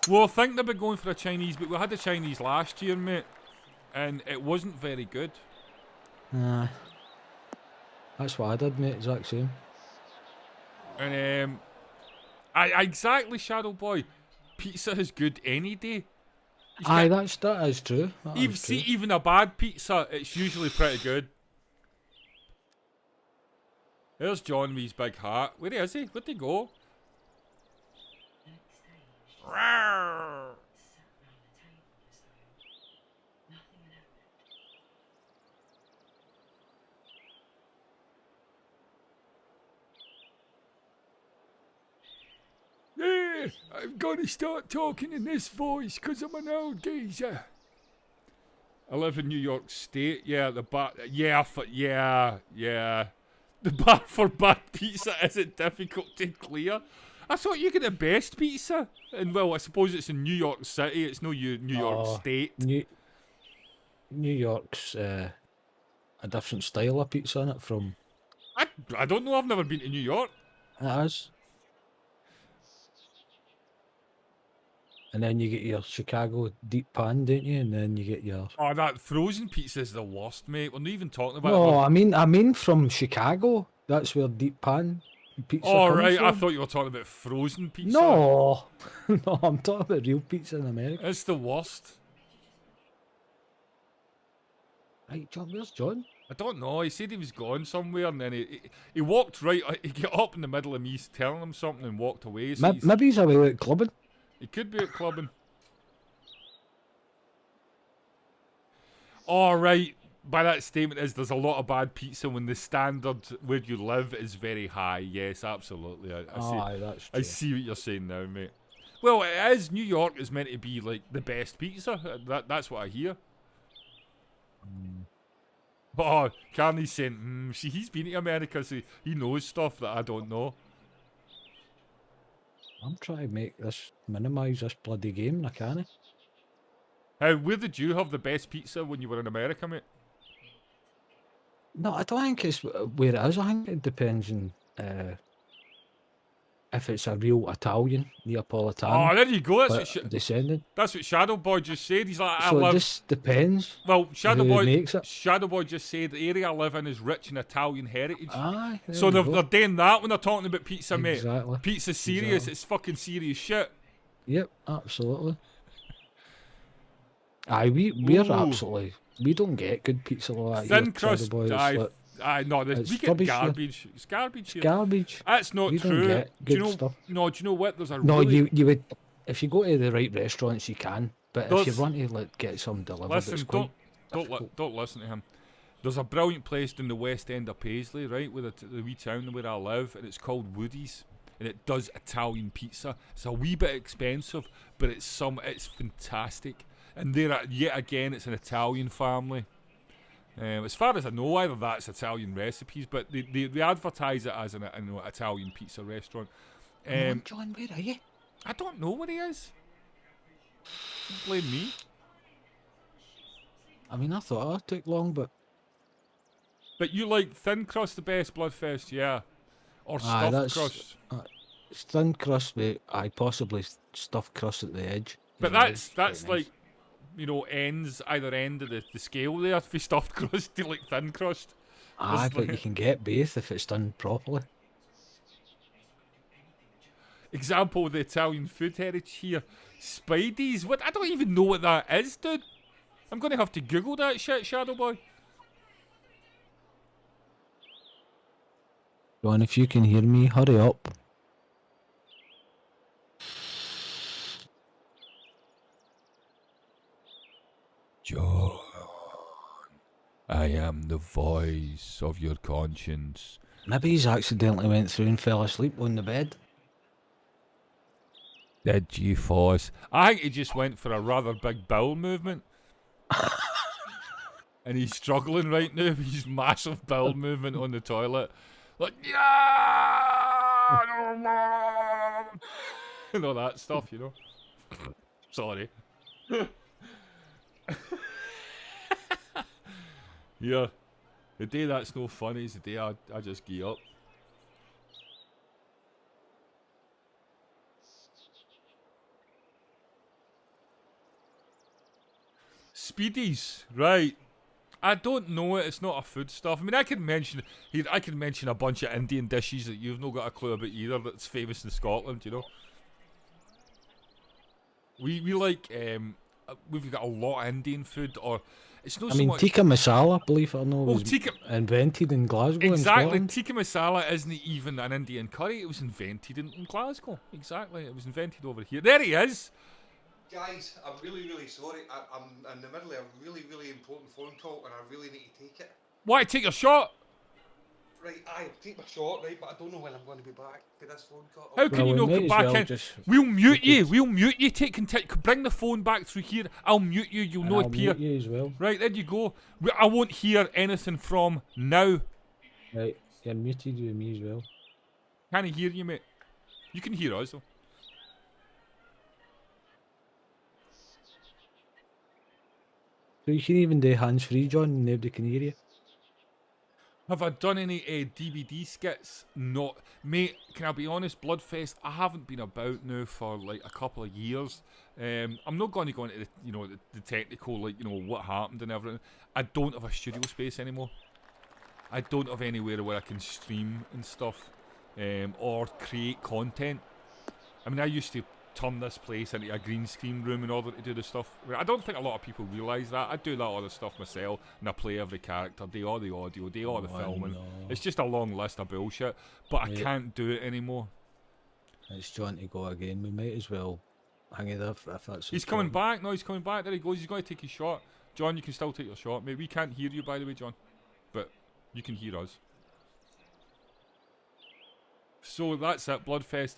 Well, I think they've been going for a Chinese, but we had a Chinese last year, mate. And it wasn't very good. That's what I did, mate, exact same. And I exactly, Shadow Boy. Pizza is good any day. You Aye, can't- that is true. That even is see, true. even a bad pizza, it's usually pretty good. There's John with his big hat. Where is he? Where'd he go? Rawr. Yeah, I've got to start talking in this voice because I'm an old geezer. I live in New York State. Yeah, the bar. Yeah, yeah. The bar for bad pizza isn't difficult to clear. I thought you get the best pizza, and well, I suppose it's in New York City. It's no New York Oh, State. New York's a different style of pizza in it from... I don't know. I've never been to New York. It is. And then you get your Chicago deep pan, don't you? And then you get your... Oh, that frozen pizza is the worst, mate. We're not even talking about No, it. I mean from Chicago. That's where deep pan pizza Oh, comes right. I from. thought you were talking about frozen pizza. No, no, I'm talking about real pizza in America. It's the worst. Right, John, where's John? I don't know. He said he was going somewhere, and then he walked right. He got up in the middle of me telling him something and walked away. So Maybe he's away out clubbing. he could be out clubbing. All right. By that statement is there's a lot of bad pizza when the standard where you live is very high. Yes, absolutely. I see. Aye, that's true. I see what you're saying now, mate. Well, it is. New York is meant to be like the best pizza. That's what I hear. But oh, Carney's saying, see, he's been to America, so he knows stuff that I don't know. I'm trying to make this minimise this bloody game, and I can't. Where did you have the best pizza when you were in America, mate? No, I don't think it's where it is. I think it depends on if it's a real Italian Neapolitan. Oh, there you go. That's but descendant. that's what Shadow Boy just said. He's like, I So it live. just depends. Well, Shadow who Boy makes it. Shadow Boy just said the area I live in is rich in Italian heritage. Aye. there So we they're go. doing that when they're talking about pizza, mate. Exactly. Pizza's serious. Exactly. It's fucking serious shit. Yep, absolutely. Aye, we're Ooh. absolutely. We don't get good pizza like that. Thin here, crust. Shadow Boy. It's Aye, no, it's we get rubbish here. garbage. It's garbage here. garbage. That's not We don't true. get Do you good know? stuff. No, do you know what? There's a No, really you would if you go to the right restaurants, you can. But if you Those- want to like get some delivered, listen. it's quite Don't listen to him. There's a brilliant place in the West End of Paisley, right, where the wee town where I live, and it's called Woody's, and it does Italian pizza. It's a wee bit expensive, but it's fantastic. And there, yet again, it's an Italian family. As far as I know, either that's Italian recipes, but they advertise it as an Italian pizza restaurant. Come on, John, where are you? I don't know what he is. Don't blame me. I mean, I thought it took long, but But you like thin crust the best, Bloodfest, yeah? Or Aye, stuffed that's- crust? it's thin crust with possibly stuffed crust at the edge. But Yeah, that's it's quite that's nice. like, either end of the scale there for stuffed crust to like thin crust. Ah, but you can get both if it's done properly. Example of the Italian food heritage here. Spideys. What? I don't even know what that is, dude. I'm going to have to Google that shit, Shadow Boy. John, if you can hear me, hurry up. John, I am the voice of your conscience. Maybe he's accidentally went through and fell asleep on the bed. Did you fall asleep? I think he just went for a rather big bowel movement. And he's struggling right now. He's massive bowel movement on the toilet. Like, yeah! And all that stuff, you know. Sorry. Yeah. The day that's no funny is the day I just give up. Speedies, right. I don't know it, it's not a food stuff. I mean, I could mention a bunch of Indian dishes that you've not got a clue about either that's famous in Scotland, you know. We like, we've got a lot of Indian food, or it's not I so mean, much... tikka masala, believe it or not, Well, was tikka... invented in Glasgow, in Exactly, Scotland. tikka masala isn't even an Indian curry, it was invented in Glasgow. Exactly, it was invented over here. There he is! Guys, I'm really sorry. I'm in the middle of a really important phone call and I really need to take it. Why, take your shot? Right, take my shot, right, but I don't know when I'm going to be back for this phone call. How can Well, you we not might come as back well in? just- We'll mute you. We'll mute you. Bring the phone back through here. I'll mute you. You'll And not I'll appear. mute you as well. Right, there you go. I won't hear anything from now. Right, you're muted with me as well. Can I hear you, mate? You can hear us, though. So you can even do hands-free, John, and nobody can hear you. Have I done any DVD skits? Not. Mate, can I be honest? Bloodfest, I haven't been about now for like a couple of years. I'm not going to go into the technical, like, what happened and everything. I don't have a studio space anymore. I don't have anywhere where I can stream and stuff, or create content. I mean, I used to turn this place into a green screen room in order to do the stuff. I don't think a lot of people realise that. I do that other stuff myself, and I play every character, do all the audio, do all the filming. No. It's just a long list of bullshit, but I Yeah. can't do it anymore. It's John to go again. We might as well hang it up if that's. He's coming back. No, he's coming back. There he goes. He's going to take his shot. John, you can still take your shot, mate. We can't hear you, by the way, John, but you can hear us. So that's it, Bloodfest.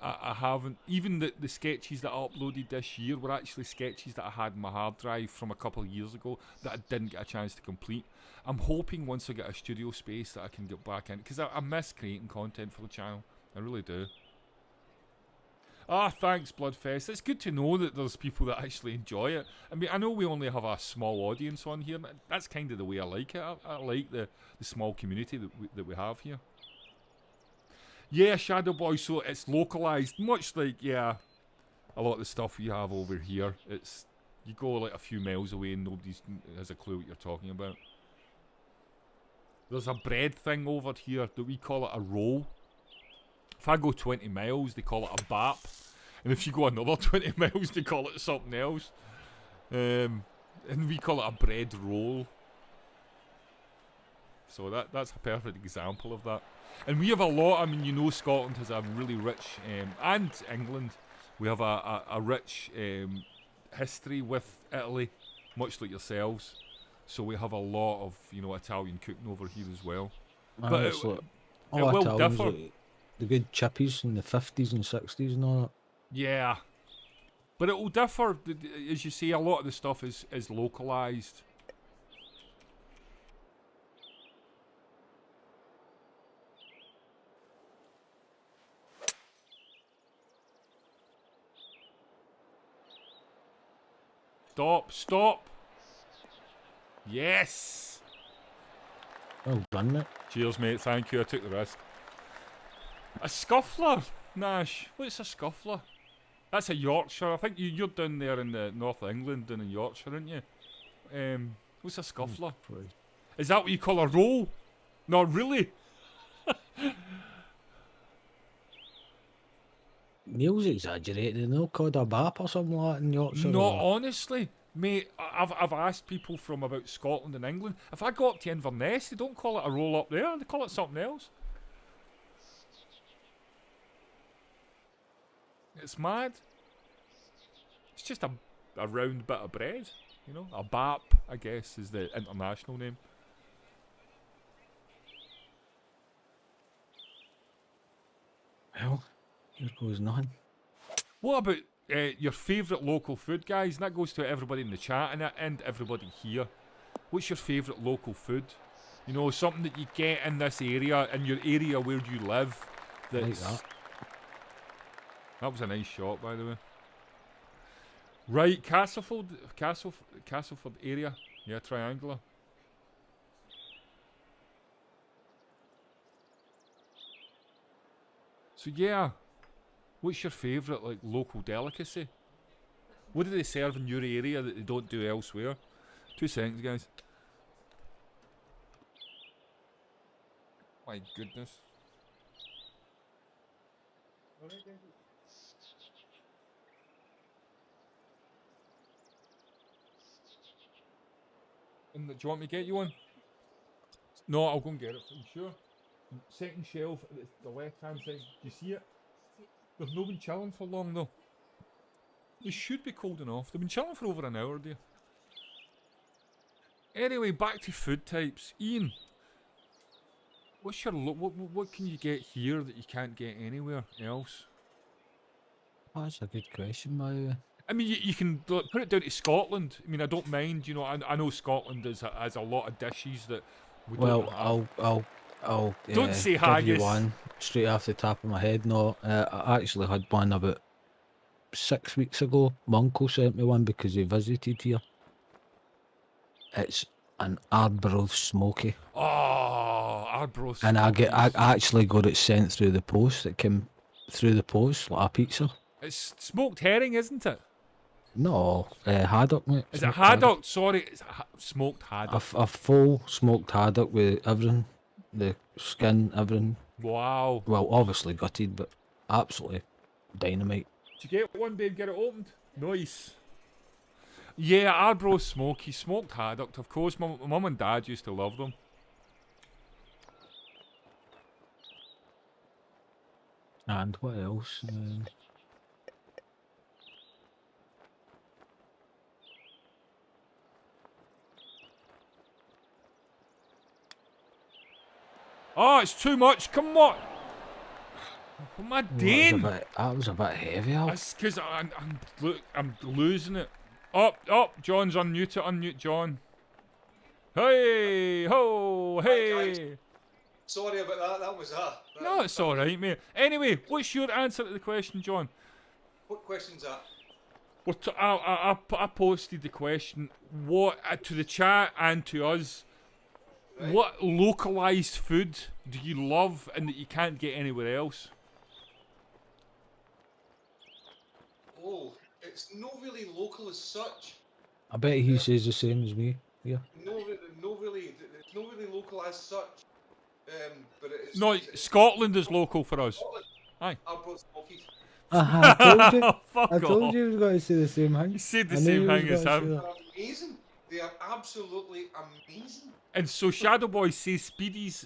I haven't, even the sketches that I uploaded this year were actually sketches that I had in my hard drive from a couple of years ago that I didn't get a chance to complete. I'm hoping once I get a studio space that I can get back in, because I miss creating content for the channel. I really do. Ah, thanks, Bloodfest. It's good to know that there's people that actually enjoy it. I mean, I know we only have a small audience on here. That's kind of the way I like it. I like the small community that we have here. Yeah, Shadow Boy, so it's localised, much like, yeah, a lot of the stuff we have over here. It's, you go like a few miles away and nobody has a clue what you're talking about. There's a bread thing over here that we call it a roll. If I go 20 miles, they call it a bap. And if you go another 20 miles, they call it something else. And we call it a bread roll. So that's a perfect example of that. And we have a lot, I mean, Scotland has a really rich, and England, we have a rich history with Italy, much like yourselves. So we have a lot of, Italian cooking over here as well. But it will differ. Like the good chippies in the 50s and 60s and all that. Yeah. But it will differ, as you say, a lot of the stuff is localised. Stop. Yes. Well done, mate. Cheers, mate. Thank you. I took the risk. A scuffler, Nash. What's a scuffler? That's a Yorkshire. I think you're down there in the north of England, down in Yorkshire, aren't you? What's a scuffler? Is that what you call a roll? No, really? Neil's exaggerating. No called a bap or something like that in Yorkshire. No, or- honestly, mate. I've asked people from about Scotland and England. If I go up to Inverness, they don't call it a roll up there. They call it something else. It's mad. It's just a round bit of bread, you know. A bap, I guess, is the international name. Well, here goes nothing. What about your favourite local food, guys? And that goes to everybody in the chat and everybody here. What's your favourite local food? You know, something that you get in this area, in your area where you live. Like That's, that. that was a nice shot, by the way. Right, Castleford area. Yeah, triangular. So yeah, what's your favourite like local delicacy? What do they serve in your area that they don't do elsewhere? 2 seconds, guys. My goodness. And do you want me to get you one? No, I'll go and get it. Are you sure? Second shelf at the left hand side. Do you see it? They've not been chilling for long though. They should be cold enough. They've been chilling for over an hour, dear. Anyway, back to food types. Ian, what's your what can you get here that you can't get anywhere else? That's a good question, by the way. I mean, you can put it down to Scotland. I mean, I don't mind. You know, I know Scotland has a lot of dishes that we don't have. I'll Don't say give haggis. you one straight off the top of my head. No, I actually had one about 6 weeks ago. My uncle sent me one because he visited here. It's an Arbroath smoky, Oh, Arbroath. and I Smokies. actually got it sent through the post. It came through the post like a pizza. It's smoked herring, isn't it? No, haddock, mate. Is it Smoked haddock? Sorry, it's smoked A, haddock. a full smoked haddock with everything, the skin, everything. Wow. Well, obviously gutted, but absolutely dynamite. Did you get one, babe? Get it opened? Nice. Yeah, Arbroath smoky, smoked haddock. Of course, my mum and dad used to love them. And what else? Oh, it's too much. Come on. What am I doing? That was a bit heavy. Al. That's because I'm losing it. Up, John's unmute John. Hey, ho, hey. Sorry about that. That was No, it's all right, mate. Anyway, what's your answer to the question, John? What question's that? Well, I posted the question to the chat and to us. Right. What localized food do you love and that you can't get anywhere else? Oh, it's not really local as such. I bet he says the same as me. Yeah. No, really, it's not really local as such. But it's No, Scotland is local for us. Scotland. Aye. Arbroath smokies. I told you. Fuck I told off. you he was going to say the same thing. You said the I knew same he was thing as gonna say him. that. They're amazing. They are absolutely amazing. And so Shadow Boy says Speedies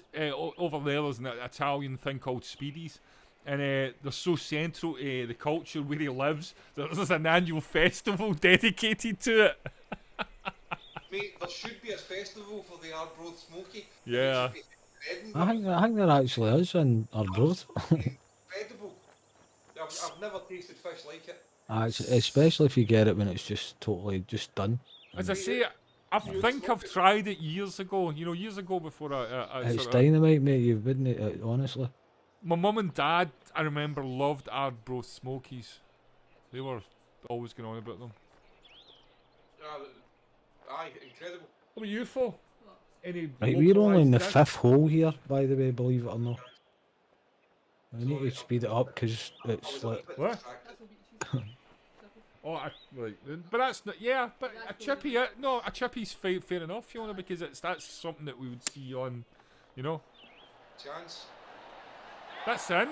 over there. There's an Italian thing called Speedies, and they're so central to the culture where he lives. There's an annual festival dedicated to it. Mate, there should be a festival for the Arbroath smoky. Yeah. It should be in Edinburgh. I think there actually is in Arbroath. Incredible. I've never tasted fish like it. Especially if you get it when it's just totally just done. As I say, I think I've tried it years ago. You know, years ago before I It's sort of, dynamite, mate. You wouldn't, honestly. my mum and dad, I remember, loved Arbroath Smokies. They were always going on about them. Aye, incredible. What about you, for? Any Right, we're only in the localised dish? 5th hole here, by the way, believe it or not. I need to speed it up because it's like. What? Oh, right. But that's not. Yeah, but a chippy. No, a chippy's fair enough, Fiona, because that's something that we would see on You know? Chance. That's in.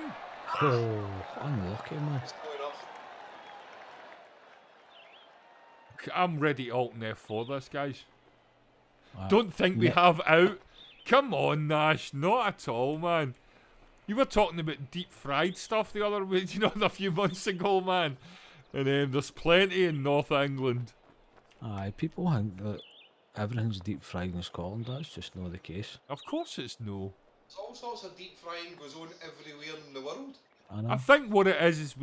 Oh, unlucky, man. It's not enough. I'm ready to alt and F4 this, guys. Right. Don't think we Ne- have out. Come on, Nash. Not at all, man. You were talking about deep fried stuff the other week, you know, a few months ago, man. And there's plenty in North England. Aye, people think that everything's deep fried in Scotland. That's just not the case. Of course it's no. So all sorts of deep frying goes on everywhere in the world. I know. I think what it is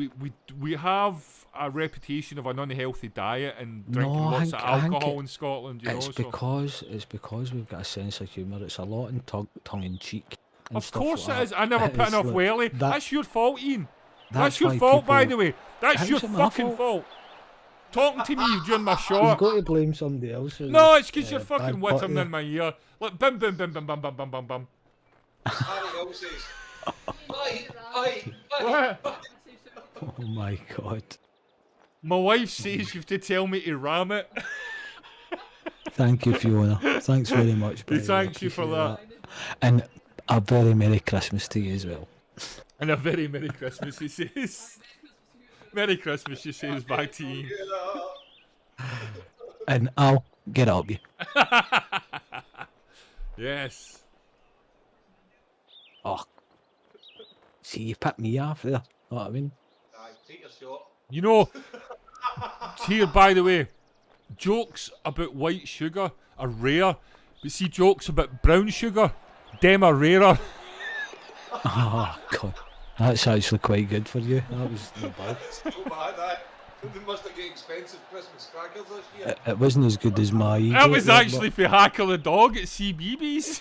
we have a reputation of an unhealthy diet and drinking No, I lots think- of I think alcohol in Scotland, you know. It's because we've got a sense of humour. It's a lot in tongue in cheek. And Of stuff course like it is. that. I never It put is enough like- welly. that- That's your fault, Ian. That's that's your why fault, by the people- way. That's your How's it my fucking fault? fault. Talking to me during my You've shot. got to blame somebody else. for No, this, it's because you're bad fucking pot whittling there. in my ear. Like, bum, bum, bum, bum, bum, bum, bum, bum, bum. Harry Hill says, Aye. What? Oh my god. My wife says you have to tell me to ram it. Thank you, Fiona. Thanks very much. by the way, Thanks you for appreciate that. And a very Merry Christmas to you as well. And a very Merry Christmas, he says. Merry Christmas, she says, back to you. And I'll get up you. Yes. Oh. See, you picked me off there. Know what I mean? Aye, take your shot. You know, here, by the way, jokes about white sugar are rare, but see, jokes about brown sugar, them are rarer. Oh, God. That's actually quite good for you. That was not bad. It's so bad, aye. They must have got expensive Christmas crackers this year. It wasn't as good as my That was joke, actually for Hacker the dog at CBeebies.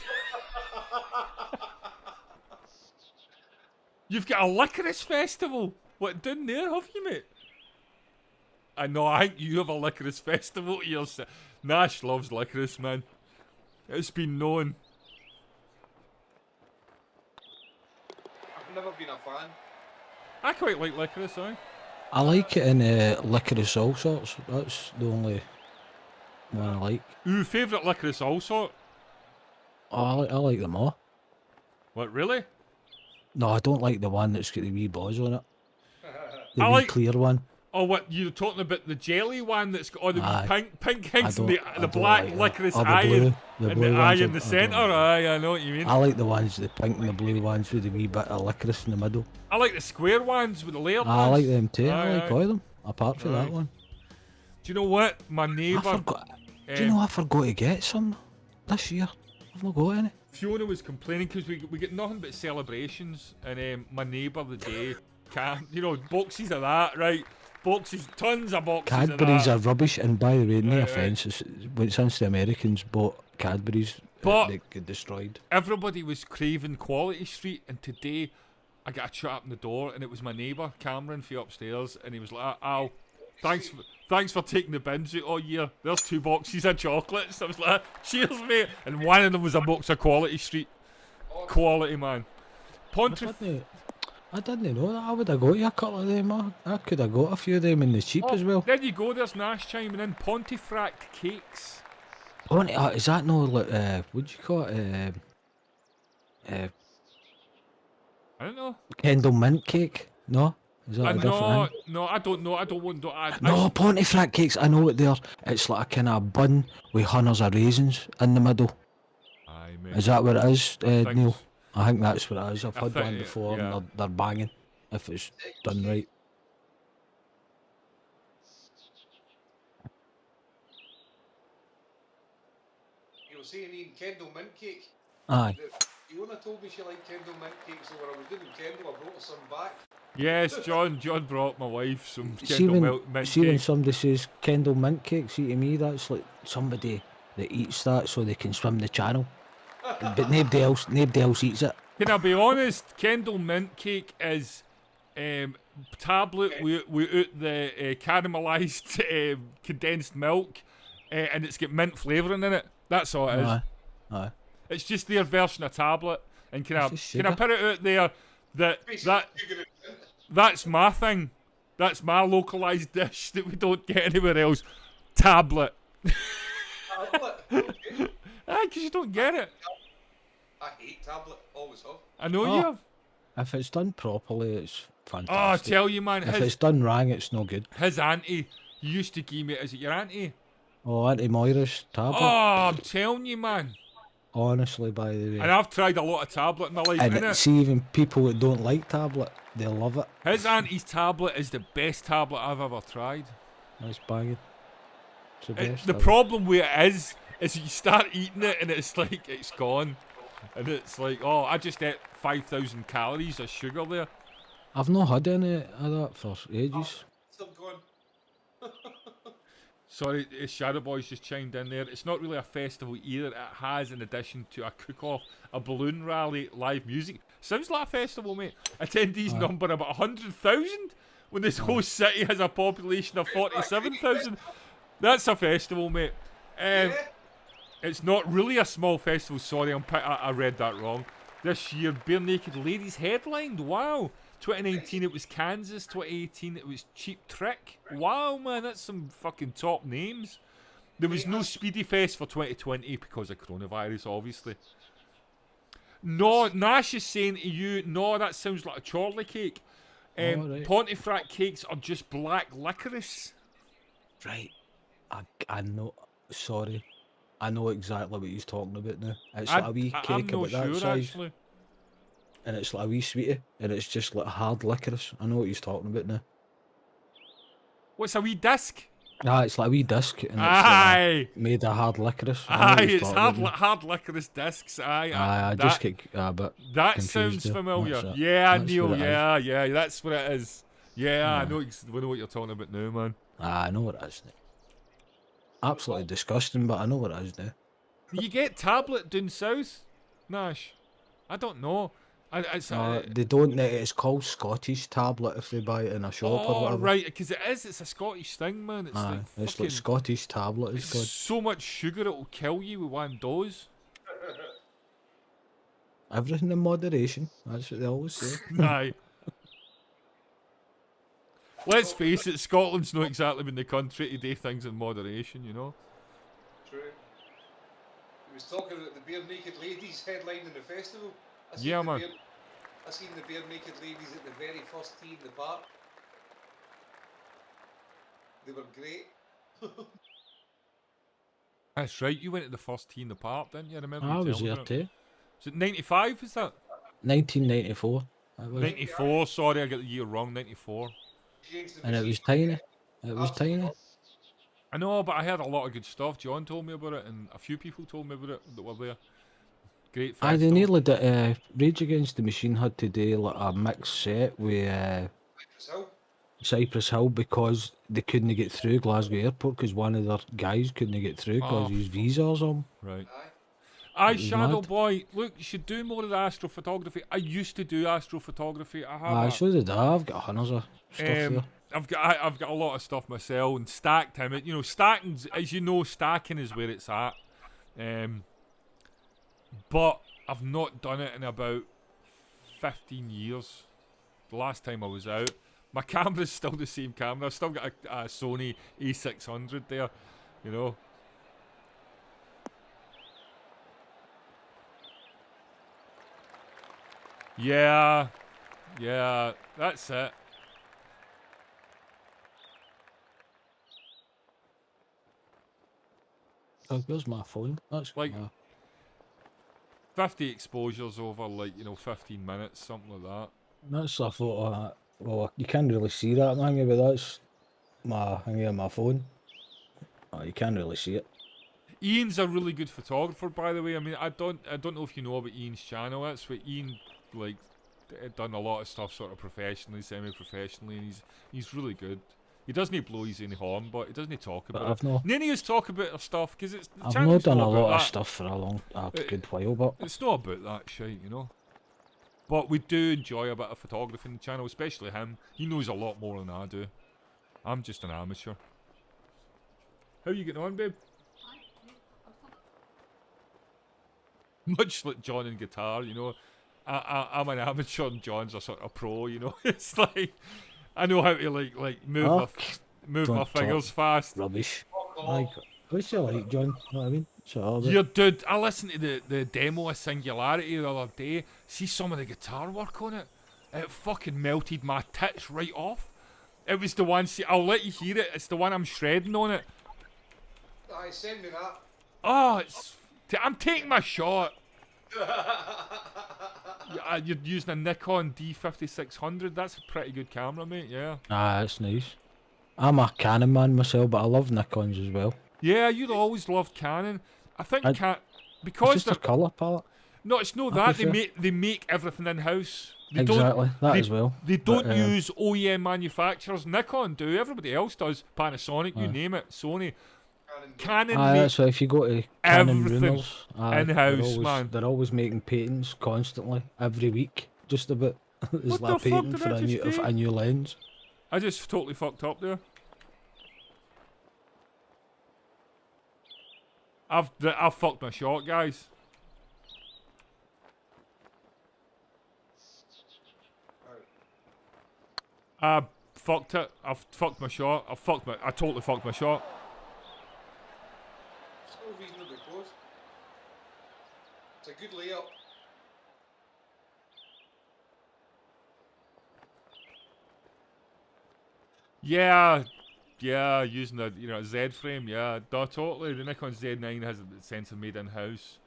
You've got a licorice festival. What, down there, have you, mate? I know, I think you have a licorice festival to yourself. Nash loves licorice, man. It's been known. I've never been a fan. I quite like licorice, aye. I like it in licorice all sorts. That's the only one I like. Ooh, favourite licorice also? Oh, I like them all. What, really? No, I don't like the one that's got the wee balls on it. The I wee like- clear one. Oh, what, you're talking about the jelly one that's got all the wee Aye. pink hints and I the don't black like that. licorice Oh, the eye blue- and the the blue eye ones, in I the don't centre. like that. Aye, I know what you mean. I like the ones, the pink and the blue ones with the wee bit of licorice in the middle. I like the square ones with the layered I ones. like them too. I Aye, like aye. all of them, apart from Aye. that one. Do you know what? My I neighbour, forgot. Do you know I forgot to get some this year? I've not got any. Fiona was complaining because we get nothing but celebrations, and my neighbour the day can't, you know, boxes of that, right? Boxes, tons of boxes Cadbury's of are that. rubbish, and by the way, no Right, right. offence, since the Americans bought Cadbury's, But- they get destroyed. Everybody was craving Quality Street, and today I got a chat on the door, and it was my neighbour Cameron from upstairs, and he was like, "Al, thanks for taking the bins out all year. There's 2 boxes of chocolates." I was like, "Cheers, mate!" And one of them was a box of Quality Street. Quality, man. I didn't know that. I would have got you a couple of them. I could have got a few of them in the cheap as well. There you go. There's Nash chiming in. Pontefract cakes. Is that no, like, what do you call it? I don't know. Kendall mint cake? No? Is that a different thing? No, I don't know. I don't want to. No, Pontefract cakes, I know what they are. It's like a kind of bun with hundreds of raisins in the middle. Aye, mate. Is that what it is, think Neil? s- I think that's what it is. I've I had think one it- before yeah. and they're banging if it's done right. You were saying eating Kendall mint cake. Aye. Fiona told me she liked Kendall mint cake, so when I was doing Kendall, I brought her some back. Yes, John brought my wife some See Kendall when, mint see when cake. somebody says Kendall mint cake, see to me that's like somebody that eats that so they can swim the channel. But nobody else eats it. Can I be honest? Kendall mint cake is tablet with out the caramelized condensed milk, and it's got mint flavouring in it. That's all it is. Aye. It's just their version of tablet. And can I It's just can I sugar. put it out there that Sugar and mint. that's my thing. That's my localized dish that we don't get anywhere else. Tablet. Tablet. Okay. Aye, because you don't get it. I hate tablet. Always have. I know Oh. you have. If it's done properly, it's Oh, I fantastic. tell you, man, If it's done wrong, it's no good. his auntie used to give me. Is it your auntie? Oh, Auntie Moira's tablet. Oh, I'm telling you, man. Honestly, by the way. And I've tried a lot of tablet in my life. And innit? see, even people that don't like tablet, they love it. His auntie's tablet is the best tablet I've ever tried. It's banging. It's the best. The ever. problem with it is you start eating it and it's like it's gone, and it's like, oh, I just ate 5,000 calories of sugar there. I've not had any of that for ages. Still going. Sorry, Shadow Boys just chimed in there. It's not really a festival either. It has, in addition to a cook-off, a balloon rally, live music. Sounds like a festival, mate. Attendees number about 100,000 when this whole city has a population of 47,000. That's a festival, mate. Yeah. It's not really a small festival. Sorry, I read that wrong. This year, Bare Naked Ladies headlined. Wow. 2019 it was Kansas. 2018 it was Cheap Trick. Wow, man, that's some fucking top names. There was no Speedy Fest for 2020 because of coronavirus, obviously. No, Nash is saying to you, no, that sounds like a Chorley cake. Right. Pontefract cakes are just black licorice. Right. I know. Sorry. I know exactly what he's talking about now. It's like a wee I'm cake not about that sure, size. actually. And it's like a wee sweetie. And it's just like hard licorice. I know what he's talking about now. What's a wee disc? Ah, it's like a wee disc. And it's Aye. like made of hard licorice. I know what Aye, he's it's talking about now. hard licorice discs. Aye, Aye, I that, just get a bit that confused sounds there. familiar. That's it. Yeah, That's Neil. what it is. Yeah, that's what it is. Yeah, I Aye. know. We know what you're talking about now, man. Ah, I know what it is now. Absolutely disgusting, but I know what it is now. Do you get tablet down south, Nash? I don't know. They don't. It's called Scottish tablet if they buy it in a shop or Oh, whatever. right, because it's a Scottish thing, man. It's Aye, like it's fucking, like Scottish tablet. It's good. so much sugar it'll kill you with one dose. Everything in moderation. That's what they always say. Aye. Let's face it, Scotland's not exactly been the country to do things in moderation, you know. True. He was talking about the Bare Naked Ladies headlining the festival. Yeah, man. I seen the Bare Naked Ladies at the very first tee in the park. They were great. That's right, you went to the first tee in the park, didn't you? I remember I you was telling me there about too. Is it 95, is that? 1994. It was. 94, sorry, I got the year wrong, 94. And it was tiny. It was tiny. I know, but I heard a lot of good stuff. John told me about it, and a few people told me about it that were there. Great Aye, they festival. nearly did. Rage Against the Machine had to do like a mixed set with Cypress Hill because they couldn't get through Glasgow Airport because one of their guys couldn't get through because Oh, his visa or something. Right. Aye. Aye, It was Shadow mad. Boy, look, you should do more of the astrophotography. I used to do astrophotography. I have Aye, a- so did I. I've got hundreds of stuff there. I've got a lot of stuff myself and stacked him. You know, stacking's, as you know, stacking is where it's at. But I've not done it in about 15 years. The last time I was out, my camera's still the same camera. I've still got a Sony A600 there. You know. Yeah, that's it. Oh, where's my phone? That's Like- my- 50 exposures over, like, 15 minutes, something like that. That's a photo of that. Well, you can't really see that thingy, but that's my thingy on my phone. Oh, you can't really see it. Ian's a really good photographer, by the way. I mean, I don't know if you know about Ian's channel. That's what Ian, like, done a lot of stuff sort of professionally, semi-professionally, and he's really good. He doesn't blow his own horn, but he doesn't talk But about I've it. no, None of us talk about our stuff because it's. The I've channel's not done a about lot of that. stuff for a good while, but It's not about that shit, you know. But we do enjoy a bit of photography in the channel, especially him. He knows a lot more than I do. I'm just an amateur. How you getting on, babe? Much like John and guitar, you know. I'm an amateur and John's a sort of pro, you know. It's like I know how to like move Oh, my don't fingers talk fast. rubbish. Fuck Aye, off. What's you like, John? You know what I mean? So all Yeah, dude, I listened to the demo of Singularity the other day. See some of the guitar work on it. It fucking melted my tits right off. It was the one, see, I'll let you hear it. It's the one I'm shredding on it. Aye, send me that. Oh, I'm taking my shot. You're using a Nikon D5600. That's a pretty good camera, mate. Yeah. that's nice. I'm a Canon man myself, but I love Nikons as well. Yeah, you'd always loved Canon. I think It's because just their colour palette. no, it's no I that prefer- they make everything in house. They Exactly, that they, as well. They don't But, use OEM manufacturers. Nikon do. Everybody else does. Panasonic, you Aye. name it. Sony, Canon. Canon Aye, make that's why if you go to Canon everything rumours, in-house, man. They're always making patents constantly, every week, just about. There's What like a the fuck patent did for I a new just do? a new lens. I just totally fucked up there. I've fucked my shot, guys. I fucked it. I've fucked my shot. I totally fucked my shot. Still reasonably close. It's a good layup. Yeah, using a Z frame. Yeah, no, totally. The Nikon Z9 has a sensor made in house.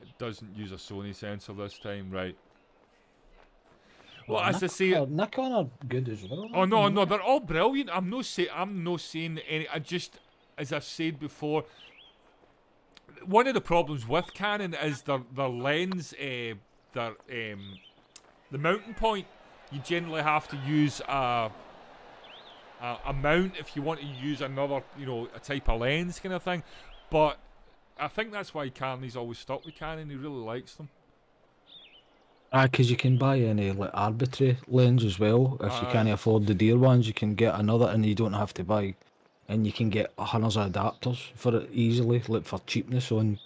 It doesn't use a Sony sensor this time, right? Well, as I say, Nikon are good as well. oh no, they're all brilliant. I'm no saying any. I just, as I've said before, one of the problems with Canon is their lens, the mounting point. You generally have to use a mount if you want to use another, a type of lens kind of thing. But I think that's why Carney's always stuck with Canon. He really likes them. Because you can buy any like arbitrary lens as well. If you can't Aye. afford the dear ones, you can get another, and you don't have to buy. And you can get hundreds of adapters for it easily, like for cheapness on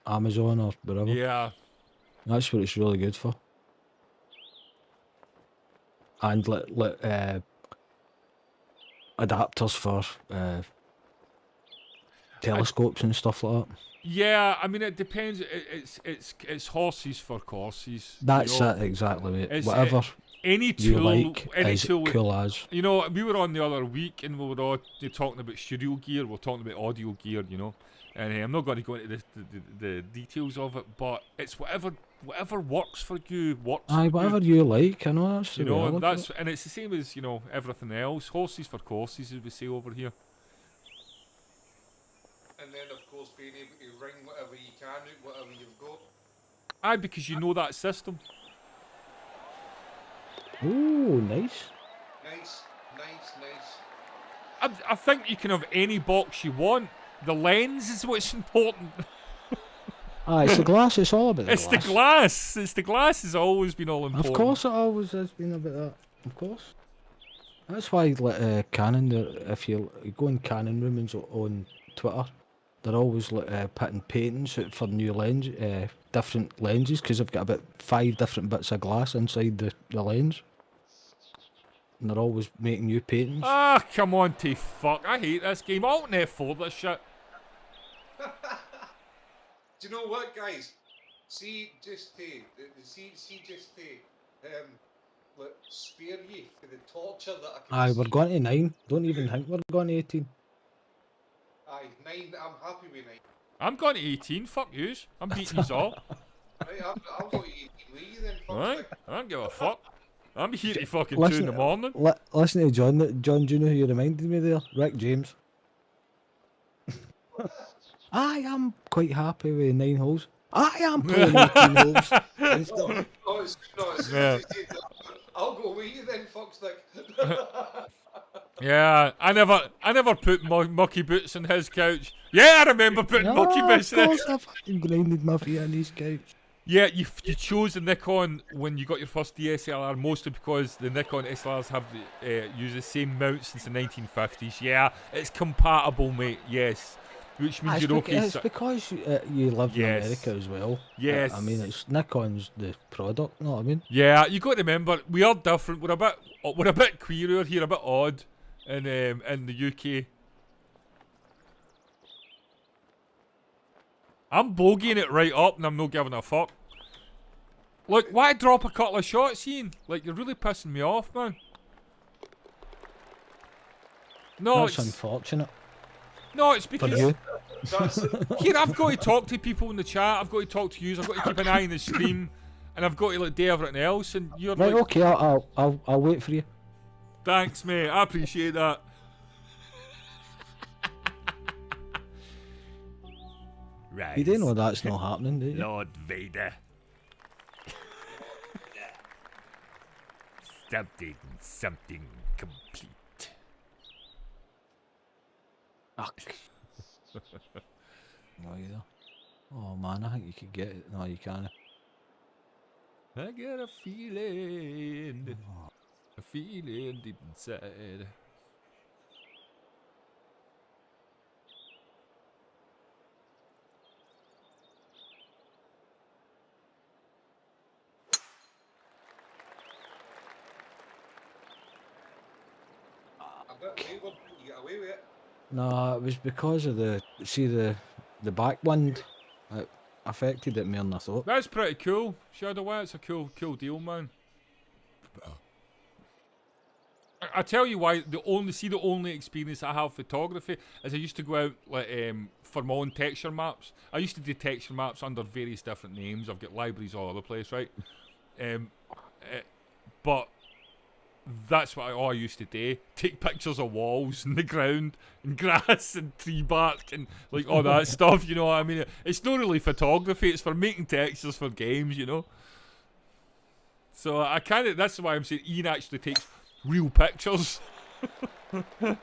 Amazon or wherever. Yeah. That's what it's really good for. And adapters for telescopes and stuff like that. Yeah, I mean it depends. It's horses for courses. That's it exactly, mate. It's, Whatever any you tool, like any is tool. cool as. We were on the other week and we were all talking about studio gear. We're talking about audio gear, And I'm not going to go into the details of it, but it's whatever works for you. Aye, whatever you like. I know that's the way I look at it. And it's the same as everything else. Horses for courses, as we say over here. And then, of course, being able to ring whatever you can out, whatever you've got. Aye, because you know that system. Ooh, nice. Nice. I think you can have any box you want. The lens is what's important. It's the glass. It's all about the It's glass. the glass. It's the glass has always been all important. Of course, it always has been about that. Of course. That's why, like Canon, if you go in Canon rooms on Twitter, they're always putting patents out for new different lenses, because they've got about 5 different bits of glass inside the lens. And they're always making new patents. Ah, come on, fuck. I hate this game. Alt and F4 this shit. Do you know what, guys? See, just to spare you for the torture that I can Aye, see. we're going to 9. Don't even think we're going to 18. Aye, 9. I'm happy with 9. I'm going to 18. Fuck yous. I'm beating yous all. Right, I'll go to 18 with you then. Fuck Right? it. I don't give a fuck. I'm here to fucking 2 Listen- in the morning. Listen to John. John, do you know who you reminded me there? Rick James. I am quite happy with 9 holes. I am playing 18 holes. And stuff. No, it's Yeah. I'll go with you then, fuckstick. Yeah, I never put mucky boots on his couch. Yeah, I remember putting mucky boots of in course it. I fucking grinded my feet on his couch. Yeah, you chose the Nikon when you got your first DSLR, mostly because the Nikon SLRs have use the same mount since the 1950s. Yeah, it's compatible, mate. Yes, which means you're okay. It's because you live in Yes. America as well. Yes. I mean, it's Nikon's the product. You know what I mean? Yeah, you got to remember we are different. We're a bit queerer here, a bit odd in the UK. I'm bogeying it right up and I'm not giving a fuck. Look, why drop a couple of shots, Ian? Like, you're really pissing me off, man. No, That's unfortunate. No, it's For because... you. Here, I've got to talk to people in the chat, I've got to talk to you, I've got to keep an eye on the stream, and I've got to like, do everything else, and you're Right, like... okay, I'll wait for you. Thanks, mate, I appreciate that. Right. You do know that's not happening, do you? Lord Vader. Something complete. Fuck. No, either. Oh man, I think you could get it. No, you can't. I get a feeling deep inside. You get away with it. No, it was because of the backwind. It affected it more than I thought. That's pretty cool, Shadow. That's a cool deal, man. I tell you why. The only experience I have with photography is I used to go out like for my own texture maps. I used to do texture maps under various different names. I've got libraries all over the place, right? But that's what I used to do. Take pictures of walls and the ground and grass and tree bark and like all that stuff, you know what I mean? It's not really photography, it's for making textures for games, you know? So I kind of, that's why I'm saying Ian actually takes real pictures. But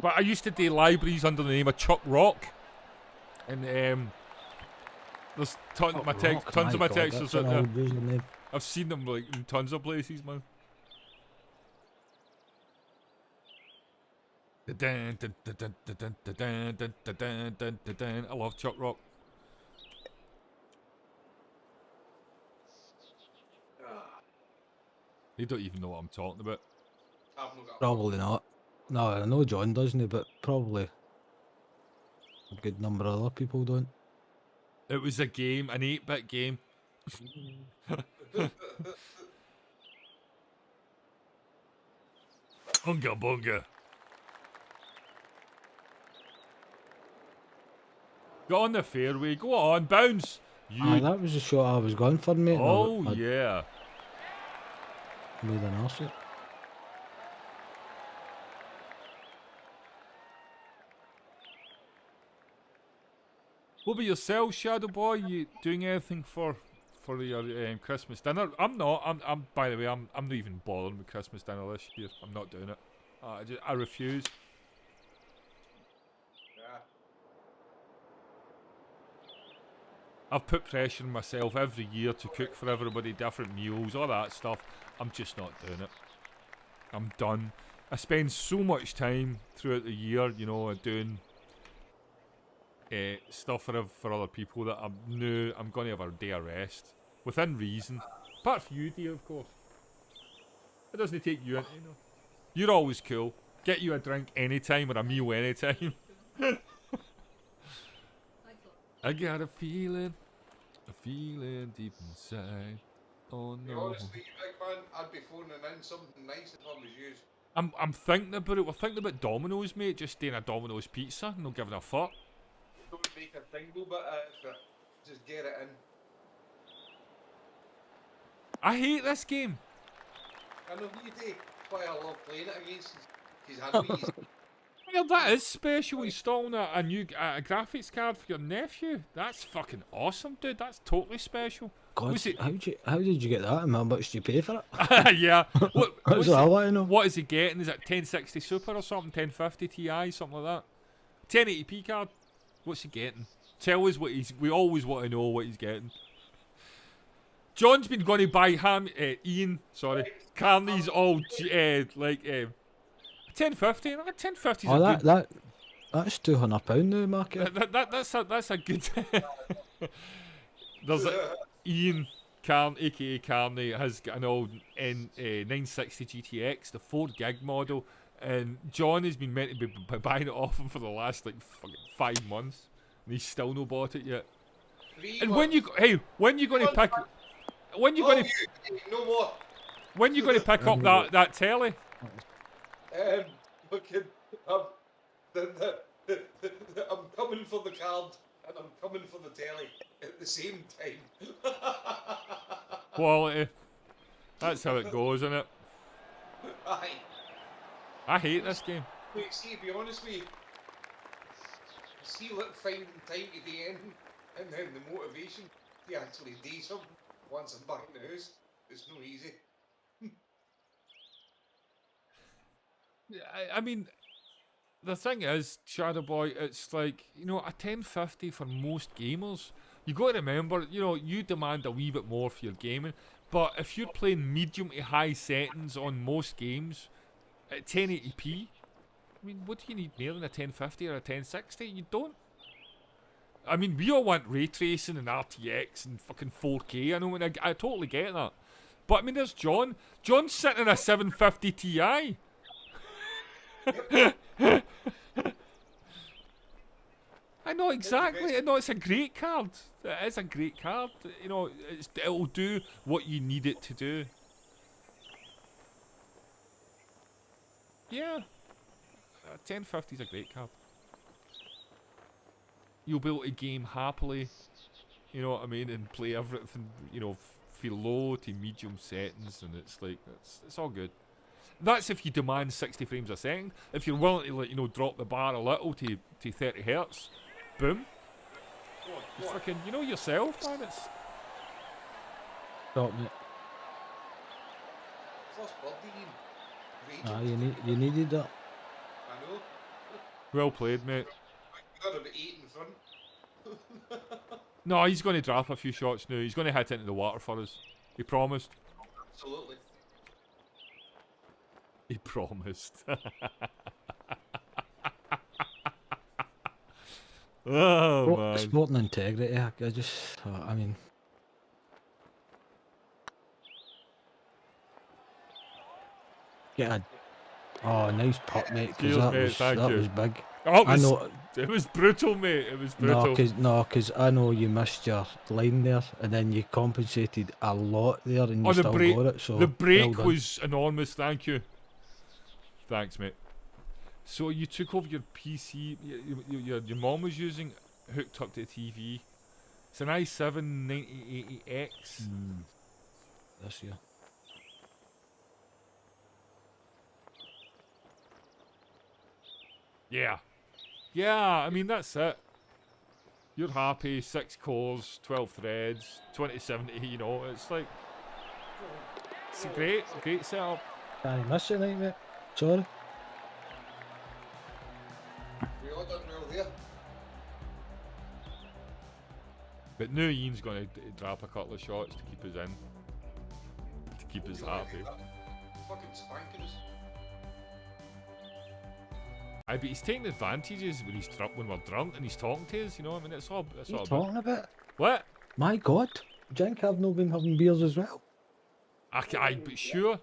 I used to do libraries under the name of Chuck Rock. And there's tons of my textures out there. I've seen them like in tons of places, man. I love Chuck Rock. You don't even know what I'm talking about. Probably not. No, I know John doesn't, but probably a good number of other people don't. It was a game, an 8-bit game. Unga bunga. Go on the fairway, go on, bounce. You. That was the shot I was going for, mate. Oh, I yeah. made an arse it. What about yourself, Shadow Boy? You doing anything for your Christmas dinner? I'm not. I'm. By the way, I'm not even bothering with Christmas dinner this year. I'm not doing it. I refuse. Yeah. I've put pressure on myself every year to cook for everybody different meals, all that stuff. I'm just not doing it. I'm done. I spend so much time throughout the year, you know, doing stuff for other people that I'm going to have a day of rest. Within reason. Apart from you, dear, of course. It doesn't take you, you know. You're always cool. Get you a drink anytime or a meal anytime. I got a feeling deep inside. Oh no. Honestly, big man, I'd be phoning in something nice if I was you. I'm thinking about it. We're thinking about Domino's, mate. Just doing a Domino's pizza. Not giving a fuck. Don't make a tingle bit out of it. Just get it in. I hate this game. I know you do. That's why I love playing it against you. Because I know you. Well, that is special. Installing a new graphics card for your nephew. That's fucking awesome, dude. That's totally special. God, Was it- how did you get that and how much did you pay for it? Yeah. What, That's what I want to know. what is he getting? Is it 1060 Super or something? 1050 Ti, something like that? 1080p card. What's he getting? Tell us what he's. We always want to know what he's getting. John's been going to buy Carni's old 1050. 1050 is Oh, a good. that's £200 now, market. That's a good. There's Ian Carn, aka Carney, has got an old 960 GTX, the 4 gig model. And John has been meant to be buying it off him for the last like fucking 5 months, and he's still not bought it yet. 3 And months. when you going to pick? When you going to? No more. When you going to pick up that telly? Fucking, I'm coming for the card and I'm coming for the telly at the same time. Quality. That's how it goes, isn't it? Aye. I hate this game. Wait, see, to be honest with you, see, like finding time to the end and then the motivation to actually do something once I'm back in the house, it's no easy. I mean, the thing is, Shadow Boy, it's like, you know, a 1050 for most gamers. You got to remember, you know, you demand a wee bit more for your gaming, but if you're playing medium to high settings on most games at 1080p, I mean, what do you need more than a 1050 or a 1060? You don't. I mean, we all want ray tracing and RTX and fucking 4K. I know, and I totally get that. But I mean, there's John. John's sitting in a 750 Ti. I know exactly. I know it's a great card. It is a great card. You know, it'll do what you need it to do. Yeah. 1050 is a great card. You'll be able to game happily, you know what I mean, and play everything, you know, from low to medium settings, and it's like, it's all good. That's if you demand 60 frames a second. If you're willing to, like, you know, drop the bar a little to 30 hertz, boom. You fucking, you know yourself, man, it's... Stop, mate. First birthday game. You needed that. I know. Well played, mate. You got about 8 in front. No, he's going to drop a few shots now. He's going to hit into the water for us. He promised. Absolutely. He promised. Oh, man. Sporting integrity, I just, I mean... Get a... Oh, nice putt, mate, because that was big. Oh, I know... It was brutal, mate. It was brutal. No, because I know you missed your line there, and then you compensated a lot there, and you still got it. So the break was enormous. Thank you. Thanks, mate. So you took over your PC. Your mom was using, hooked up to the TV. It's an i7 9080X. This year. Yeah. Yeah, I mean, that's it. You're happy, 6 cores, 12 threads, 2070, you know, it's like... It's a great setup. Can't miss it, mate. Sorry. We all done well there. But now Ian's going to drop a couple of shots to keep us in. To keep us happy. Fucking spanking us. Aye, but he's taking advantages when when we're drunk and he's talking to us, you know. I mean, it's all. What are you talking about? What? My God, Jink, I've not been having beers as well. Aye, but sure.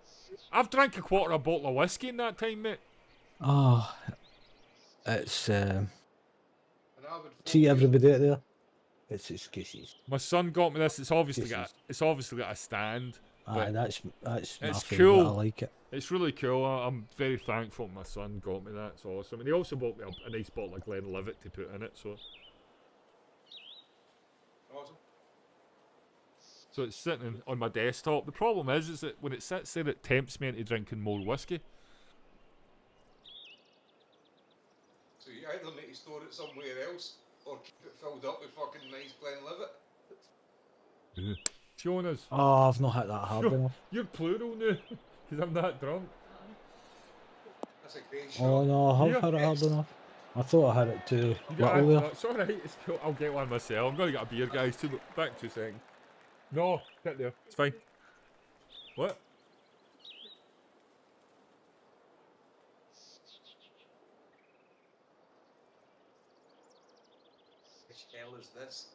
I've drank a quarter of a bottle of whiskey in that time, mate. Oh, it's And I would see everybody out there. It's excuses. My son got me this. It's obviously got a stand. Aye, that's my it's favourite. cool. I like it. It's really cool. I'm very thankful my son got me that. It's awesome. And he also bought me a nice bottle of Glenlivet to put in it. So it's sitting on my desktop. The problem is that when it sits there, it tempts me into drinking more whiskey. So you either need to store it somewhere else or keep it filled up with fucking nice Glenlivet. Jonas. Oh, I've not hit that hard enough. You're plural now, because I'm that drunk. That's a great shot. Oh no, I have hit it hard enough. I thought I had it too little there. It's alright, it's cool. I'll get one myself. I'm going to get a beer, guys. Back 2 seconds. No, get there. It's fine. What? Which hell is this?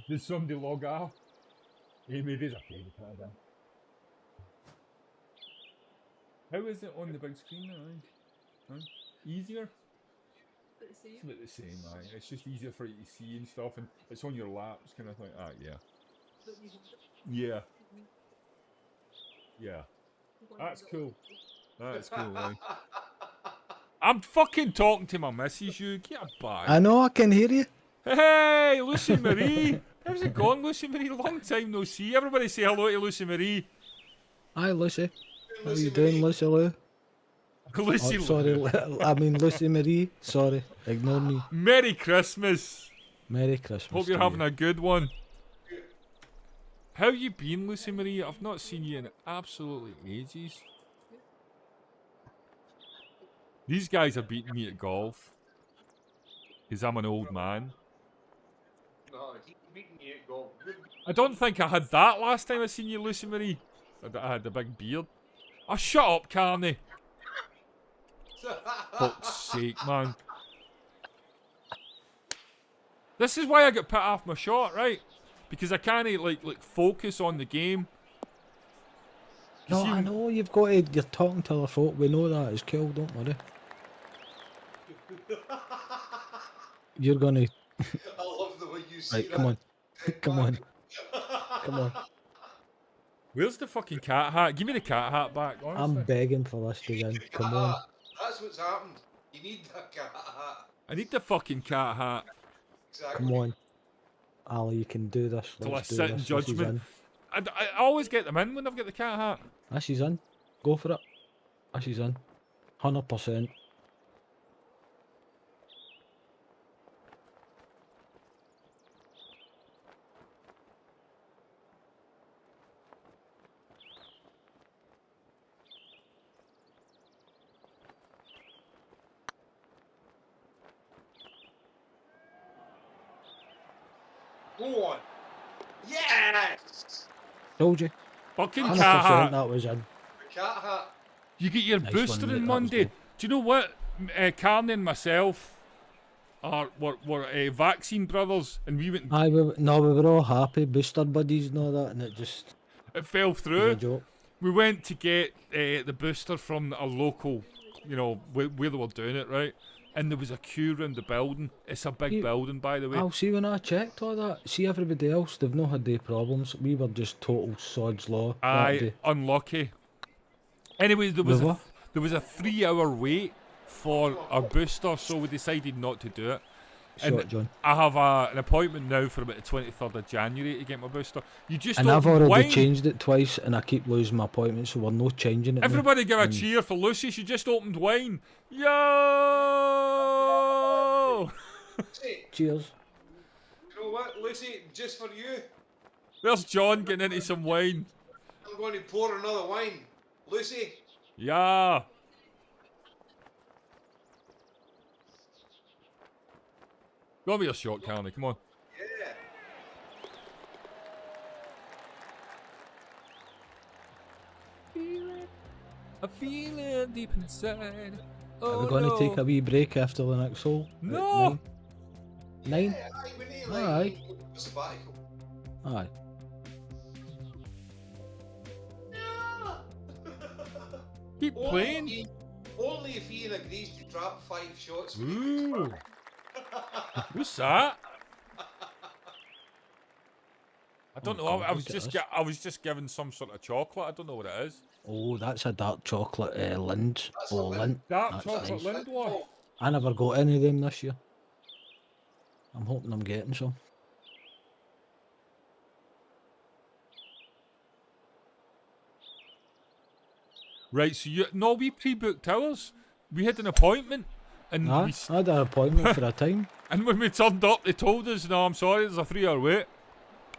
Did somebody log off? Hey, maybe it's okay to put it in. How is it on the big screen now? Huh? Easier? It's about the same, aye. It's just easier for you to see and stuff, and it's on your lap. It's kind of like, yeah. Yeah. Yeah. That's cool. That's cool, aye. I'm fucking talking to my missus, you. Get a bag. I know, I can hear you. Hey, Lucy Marie! How's it going, Lucy Marie? Long time no see. Everybody say hello to Lucy Marie. Hi, Lucy. How Lucy you doing, Marie. Lucy Lou? Lucy Oh, sorry, I mean Lucy Marie. Sorry, ignore me. Merry Christmas. Merry Christmas. Hope you're to having you. a good one. How you been, Lucy Marie? I've not seen you in absolutely ages. These guys are beating me at golf. Because I'm an old man. No, he's beating you at golf. I don't think I had that last time I seen you, Lucy Marie. I had the big beard. Oh, shut up, Carney. Fuck's sake, man. This is why I got put off my shot, right? Because I can't like focus on the game. You No, see, I know you've got to. You're talking to other folk. We know that. It's cool. Don't worry. You're gonna. I love the way you see Right, that. come on. Come on. Come on. Where's the fucking cat hat? Give me the cat hat back, honestly. I'm begging for this to win. Come on. That's what's happened. You need that cat hat. I need the fucking cat hat. Exactly. Come on. Ali, you can do this. Till I Let's do sit in this. This is judgment. in. I always get them in when I've got the cat hat. This is in. Go for it. This is in. 100%. Go on. Yes! Told you. Fucking 100% cat hat. that was in. The cat hat. You get your Nice booster one, mate, on that was Monday. good. Do you know what? Carney and myself were vaccine brothers, and we went. Aye, we were all happy, booster buddies and all that, and it just It fell was a through. joke. We went to get the booster from a local, you know, where they were doing it, right? And there was a queue around the building. It's a big You- building, by the way. I'll see when I checked all that. See everybody else, they've not had their problems. We were just total sod's law that Aye, day. unlucky. Anyway, there was We a, were? there was a 3-hour wait for our booster, so we decided not to do it. And Shot, John. I have an appointment now for about the 23rd of January to get my booster. You just And I've opened already wine. changed it twice, and I keep losing my appointment, so we're not changing it. now. Everybody give a And cheer for Lucy. She just opened wine. Yo! Lucy, Cheers. you know what, Lucy? Just for you, There's John getting into some wine. I'm going to pour another wine. Lucy, Yeah. Go me a shot, Carney. Come on. yeah. I feel it deep inside. Are we going to take a wee break after the next hole? At No. 9? Yeah, aye, we need like Aye. a sabbatical. Aye. Keep playing. Only if Ian agrees to drop 5 shots. Ooh. What's that? I don't know. God, I was look at just this. I was just given some sort of chocolate. I don't know what it is. Oh, that's a dark chocolate Lind. That's a Oh, Lind. Lind. Dark That's chocolate nice. Lindor. I never got any of them this year. I'm hoping I'm getting some. Right. So we pre-booked ours. We had an appointment, and Aye, I had an appointment for a time and when we turned up, they told us, "No, I'm sorry, there's a 3-hour wait."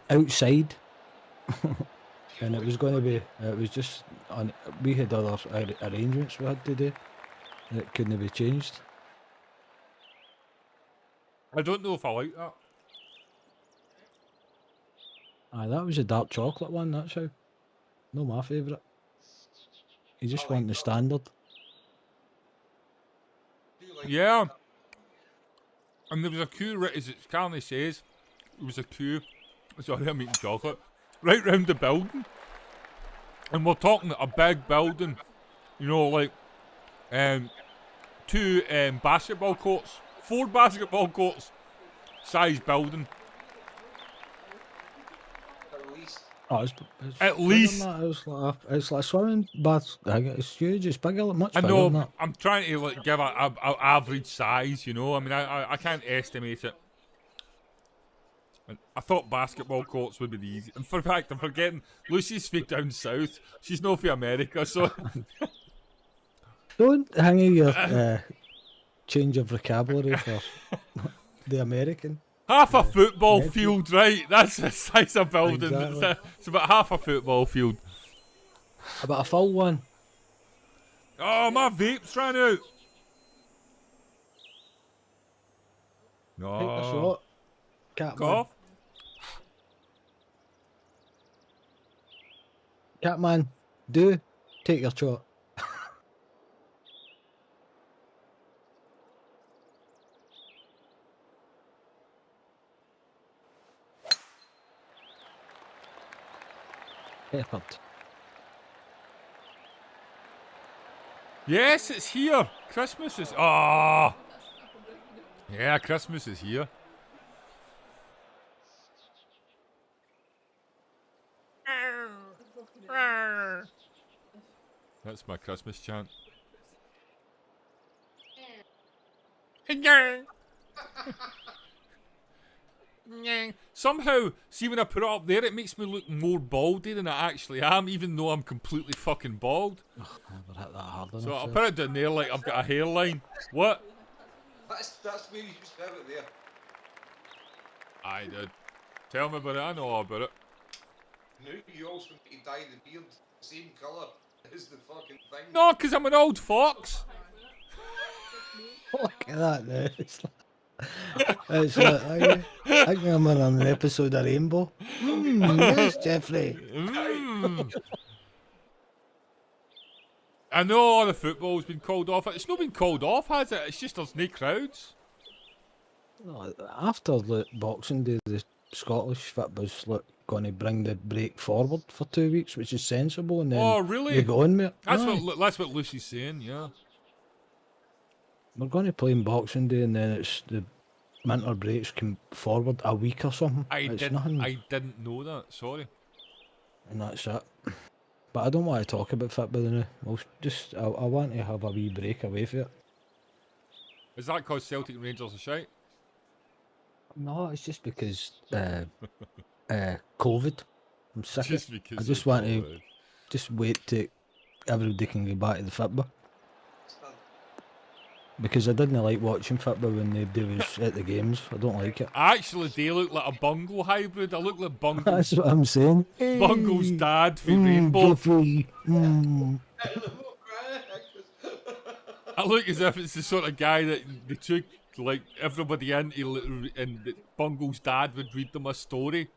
outside, and it was going to be. It was just we had other arrangements we had to do. And it couldn't be changed. I don't know if I like that. Aye, that was a dark chocolate one. That's how. No, my favourite. You just want the standard. Do you like Yeah. And there was a queue, right as Carney says, there was a queue Sorry, I'm eating chocolate. Right round the building. And we're talking a big building. You know, like 2 basketball courts. 4 basketball courts. Size building. At least. Oh, it's At bigger than least. that. It's like a swimming bath. It's huge. It's bigger, much I bigger than know, that. I'm trying to like give a average size, you know. I mean, I can't estimate it. And I thought basketball courts would be the easy. And for fact, I'm forgetting Lucy's from down south. She's not from America, so Don't hang in your change of vocabulary for the American. half a football metric. field, right? That's the size of building. Exactly. It's about half a football field. About a full one. Oh, my vape's ran out. Take a No. shot. Catman. Cough. Catman, do take your shot. Peppered. Yes, it's here. Christmas is. Oh. Yeah, Christmas is here. That's my Christmas chant. Somehow, see when I put it up there, it makes me look more baldy than I actually am, even though I'm completely fucking bald. Never hit that hard enough. So I'll there. put it down there like I've got a hairline. What? That's where you used to have it there. I did. Tell me about it, I know all about it. Now you also need to dye the beard the same colour as the fucking thing. No, because I'm an old fox. Look at that now. It's like I think I'm on an episode of Rainbow. Yes, Jeffrey. Mm. I know all the football's been called off. It's not been called off, has it? It's just there's no crowds. No, after the Boxing Day, the Scottish football's going to bring the break forward for 2 weeks, which is sensible, and then Oh, really? we go on with it. That's Aye. that's what Lucy's saying, yeah. We're going to play on Boxing Day, and then it's the winter breaks come forward a week or something. It's nothing, I didn't know that, sorry. and that's it. But I don't want to talk about football now. I want to have a wee break away from it. Is that because Celtic and Rangers are shite? No, it's just because COVID. I'm sick Just of it. because I just of want to COVID. just wait till everybody can get back to the football. Because I didn't like watching football when nobody was at the games. I don't like it. I actually do look like a bungle hybrid. I look like Bungle, That's what I'm saying. Bungle's dad from Rainbow. Jeffrey. I look as if it's the sort of guy that they took like everybody in and Bungle's dad would read them a story.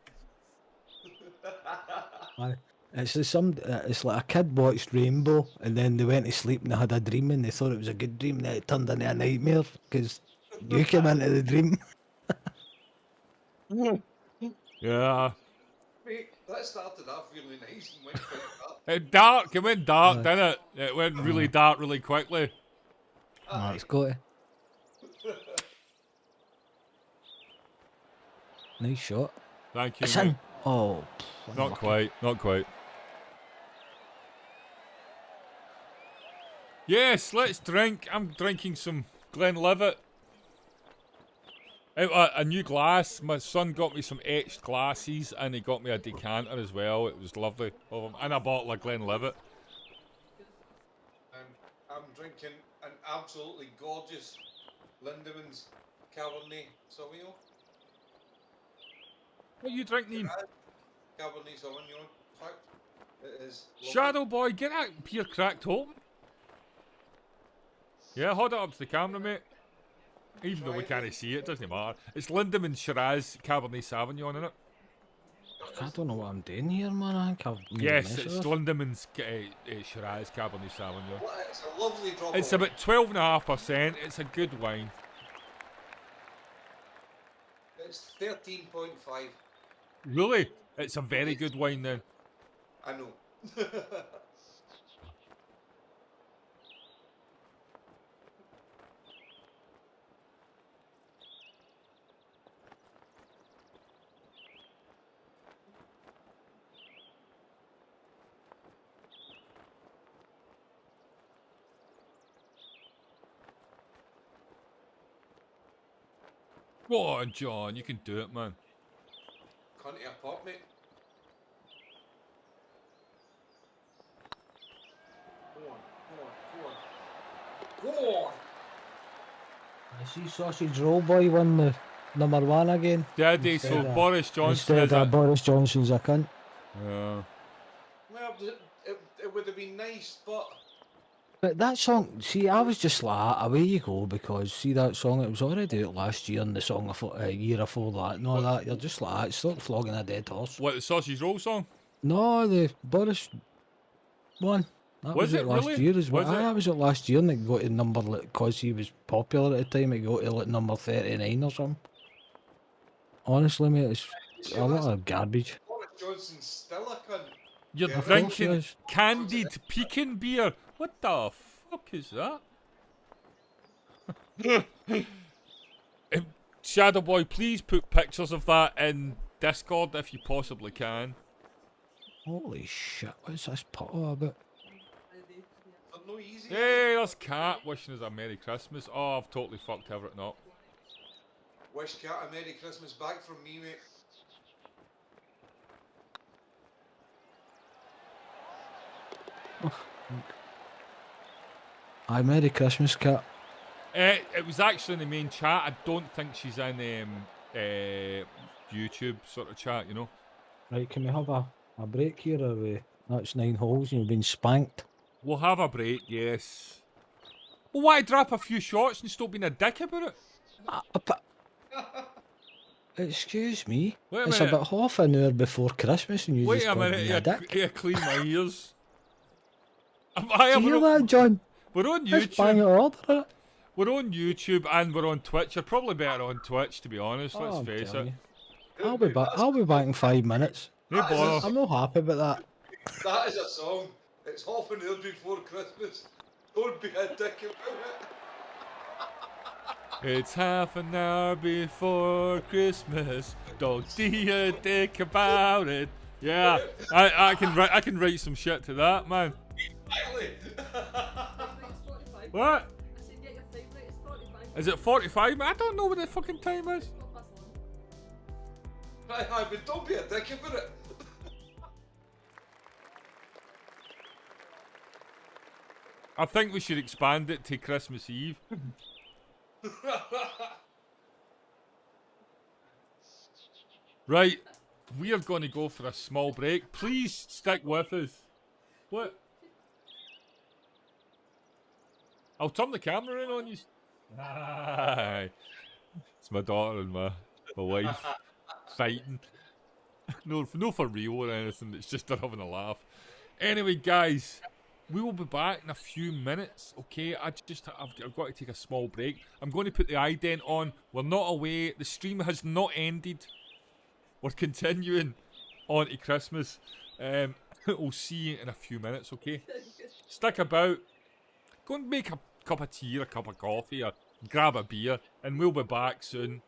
Aye. It's like a kid watched Rainbow and then they went to sleep and they had a dream and they thought it was a good dream and then it turned into a nightmare because you came into the dream. Yeah. Wait, that started off really nice and went quite dark. It went dark, didn't it? It went really dark really quickly. No, it's got to. Nice shot. Thank you. It's mate. in. Oh, Not quite, not quite. Yes, let's drink. I'm drinking some Glenlivet. Out a new glass. My son got me some etched glasses and he got me a decanter as well. It was lovely of him. And a bottle of Glenlivet. And I'm drinking an absolutely gorgeous Lindemann's Cabernet Sauvignon. What are you drinking? Cabernet Sauvignon, in fact. It is lovely. Shadow Boy, get that beer cracked open. Yeah, hold it up to the camera, mate. Even though we can't see it, doesn't matter. It's Lindemann Shiraz Cabernet Sauvignon, isn't it? I don't know what I'm doing here, man. I think I've made a Yes, mess of it's this. Lindemann's Shiraz Cabernet Sauvignon. Well, it's a lovely drop It's of about 12.5%. It's a good wine. It's 13.5. Really? It's a very good wine then. I know. Go on, John. You can do it, man. Can't eat a pop, mate. Go on, go on, go on. Go on! I see Sausage Roll Boy won the number 1 again. Daddy, so Instead of- Boris Johnson Instead is of a... Boris Johnson's a cunt. Yeah. Well, it would have been nice, but... But that song, see, I was just like, away you go, because see that song, it was already out last year, and the song a year before that, and all that. You're just like, it's like flogging a dead horse. What, the Sausage Roll song? No, the Boris one. That Was was it it last really? year as well. Was it? That was it last year, and it got to number, because he was popular at the time, it got to like number 39 or something. Honestly, mate, it's a lot of garbage. Boris Johnson's still a cunt. You're Yeah. Of course he drinking is. candied pecan beer. What the fuck is that? Shadow Boy, please put pictures of that in Discord if you possibly can. Holy shit, what's this putter about? They're no easy. Hey, there's Cat wishing us a Merry Christmas. Oh, I've totally fucked everything up. Wish Cat a Merry Christmas back from me, mate. Aye, Merry Christmas, Cat. It was actually in the main chat. I don't think she's in YouTube sort of chat, you know. Right, can we have a break here, or that's 9 holes and you've been spanked? We'll have a break, yes. Well, why drop a few shots and stop being a dick about it? Excuse me, Wait a it's minute. about half an hour before Christmas and you Wait just a called minute, me a dick. you clean my ears. Do you hear we're, that, John? we're on Let's bang it YouTube. order it. We're on YouTube and we're on Twitch. You're probably better on Twitch, to be honest. Oh, Let's I'm face telling it. you. I'll be back. I'll be back in 5 minutes. No bother. I'm not happy about that. That is a song. It's half an hour before Christmas. Don't be a dick about it. It's half an hour before Christmas. Don't be a dick about it. Yeah, I can write some shit to that, man. Exactly. What? Is it 45? I don't know what the fucking time is. Aye, but don't be a dick about it. I think we should expand it to Christmas Eve. Right, we are going to go for a small break. Please stick with us. What? I'll turn the camera in on you. Aye. It's my daughter and my wife fighting. No, for real or anything. It's just they're having a laugh. Anyway, guys, we will be back in a few minutes. Okay, I've got to take a small break. I'm going to put the ident on. We're not away. The stream has not ended. We're continuing on to Christmas. We'll see you in a few minutes. Okay, stick about. Go and make a cup of tea or a cup of coffee or grab a beer, and we'll be back soon.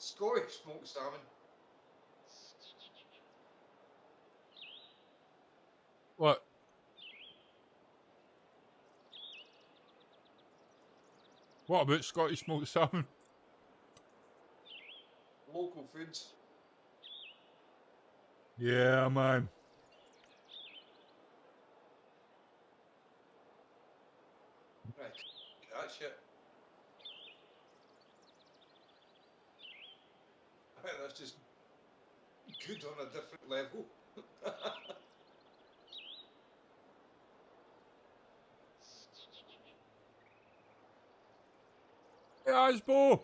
Scottish smoked salmon. What? What about Scottish smoked salmon? Local foods. Yeah, man. Right. That shit. I think that's just good on a different level. Hey, Asbo!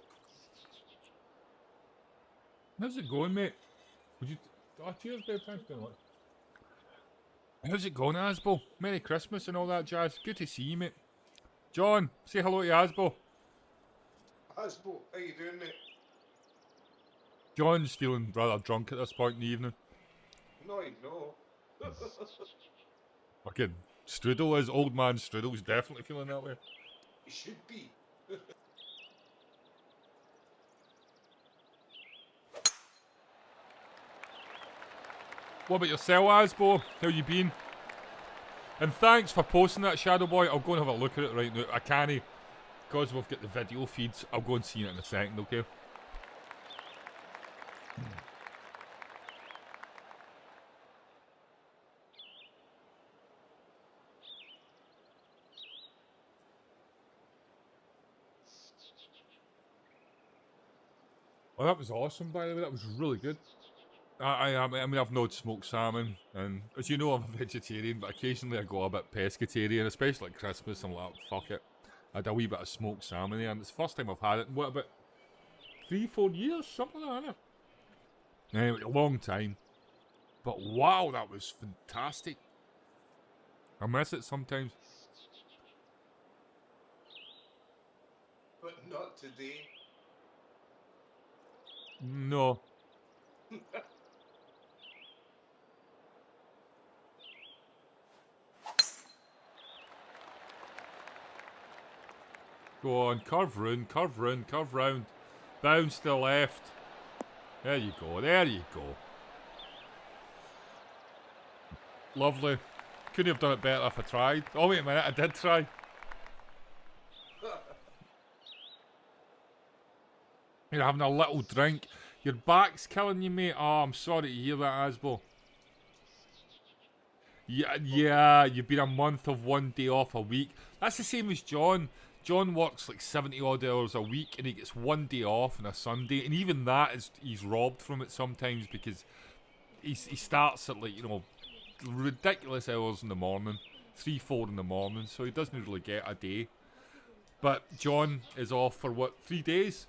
How's it going, mate? Would you... Oh, cheers, babe. Thanks very much. How's it going, Asbo? Merry Christmas and all that jazz. Good to see you, mate. John, say hello to Asbo. Hasbo, how you doing, mate? John's feeling rather drunk at this point in the evening. No, you know. Fucking Strudel is. Old man Strudel's definitely feeling that way. He should be. What about yourself, Asbo? How you been? And thanks for posting that, Shadow Boy. I'll go and have a look at it right now. I can't, because we've got the video feeds. I'll go and see it in a second, okay? Oh, that was awesome, by the way. That was really good. I mean, I've not smoked salmon, and as you know, I'm a vegetarian, but occasionally I go a bit pescatarian, especially at Christmas. I'm like, fuck it. I had a wee bit of smoked salmon there, and it's the first time I've had it in, what, about 3-4 years? Something like that, isn't it? Anyway, a long time. But wow, that was fantastic. I miss it sometimes. But not today. No. Go on, curve round, curve round, curve round. Bounce to the left. There you go, there you go. Lovely. Couldn't have done it better if I tried. Oh, wait a minute, I did try. You're having a little drink. Your back's killing you, mate. Oh, I'm sorry to hear that, Asbo. Yeah, you've been a month of 1 day off a week. That's the same as John. John works like 70 odd hours a week and he gets 1 day off on a Sunday. And even that, he's robbed from it sometimes because he starts at like, you know, ridiculous hours in the morning. 3-4 in the morning. So he doesn't really get a day. But John is off for what, 3 days?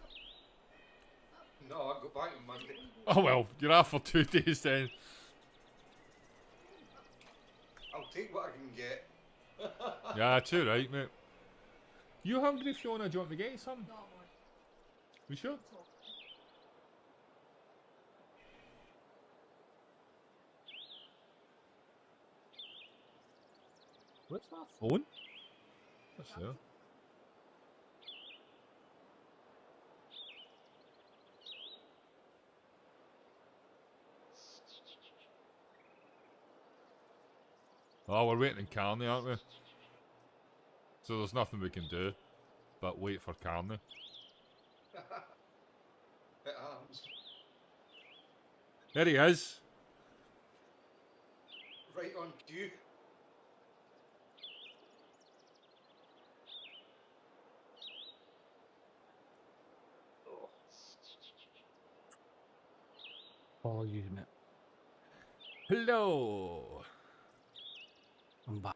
No, I go back on Monday. Oh well, you're off for 2 days then. I'll take what I can get. Yeah, that's all right, mate. You hungry, Fiona? Do you want me to get you some? You sure? What's that phone? What's there? Oh, we're waiting in Carni, aren't we? So there's nothing we can do but wait for Carni. It happens. There he is. Right on cue. Oh, you mate. Hello. I'm back.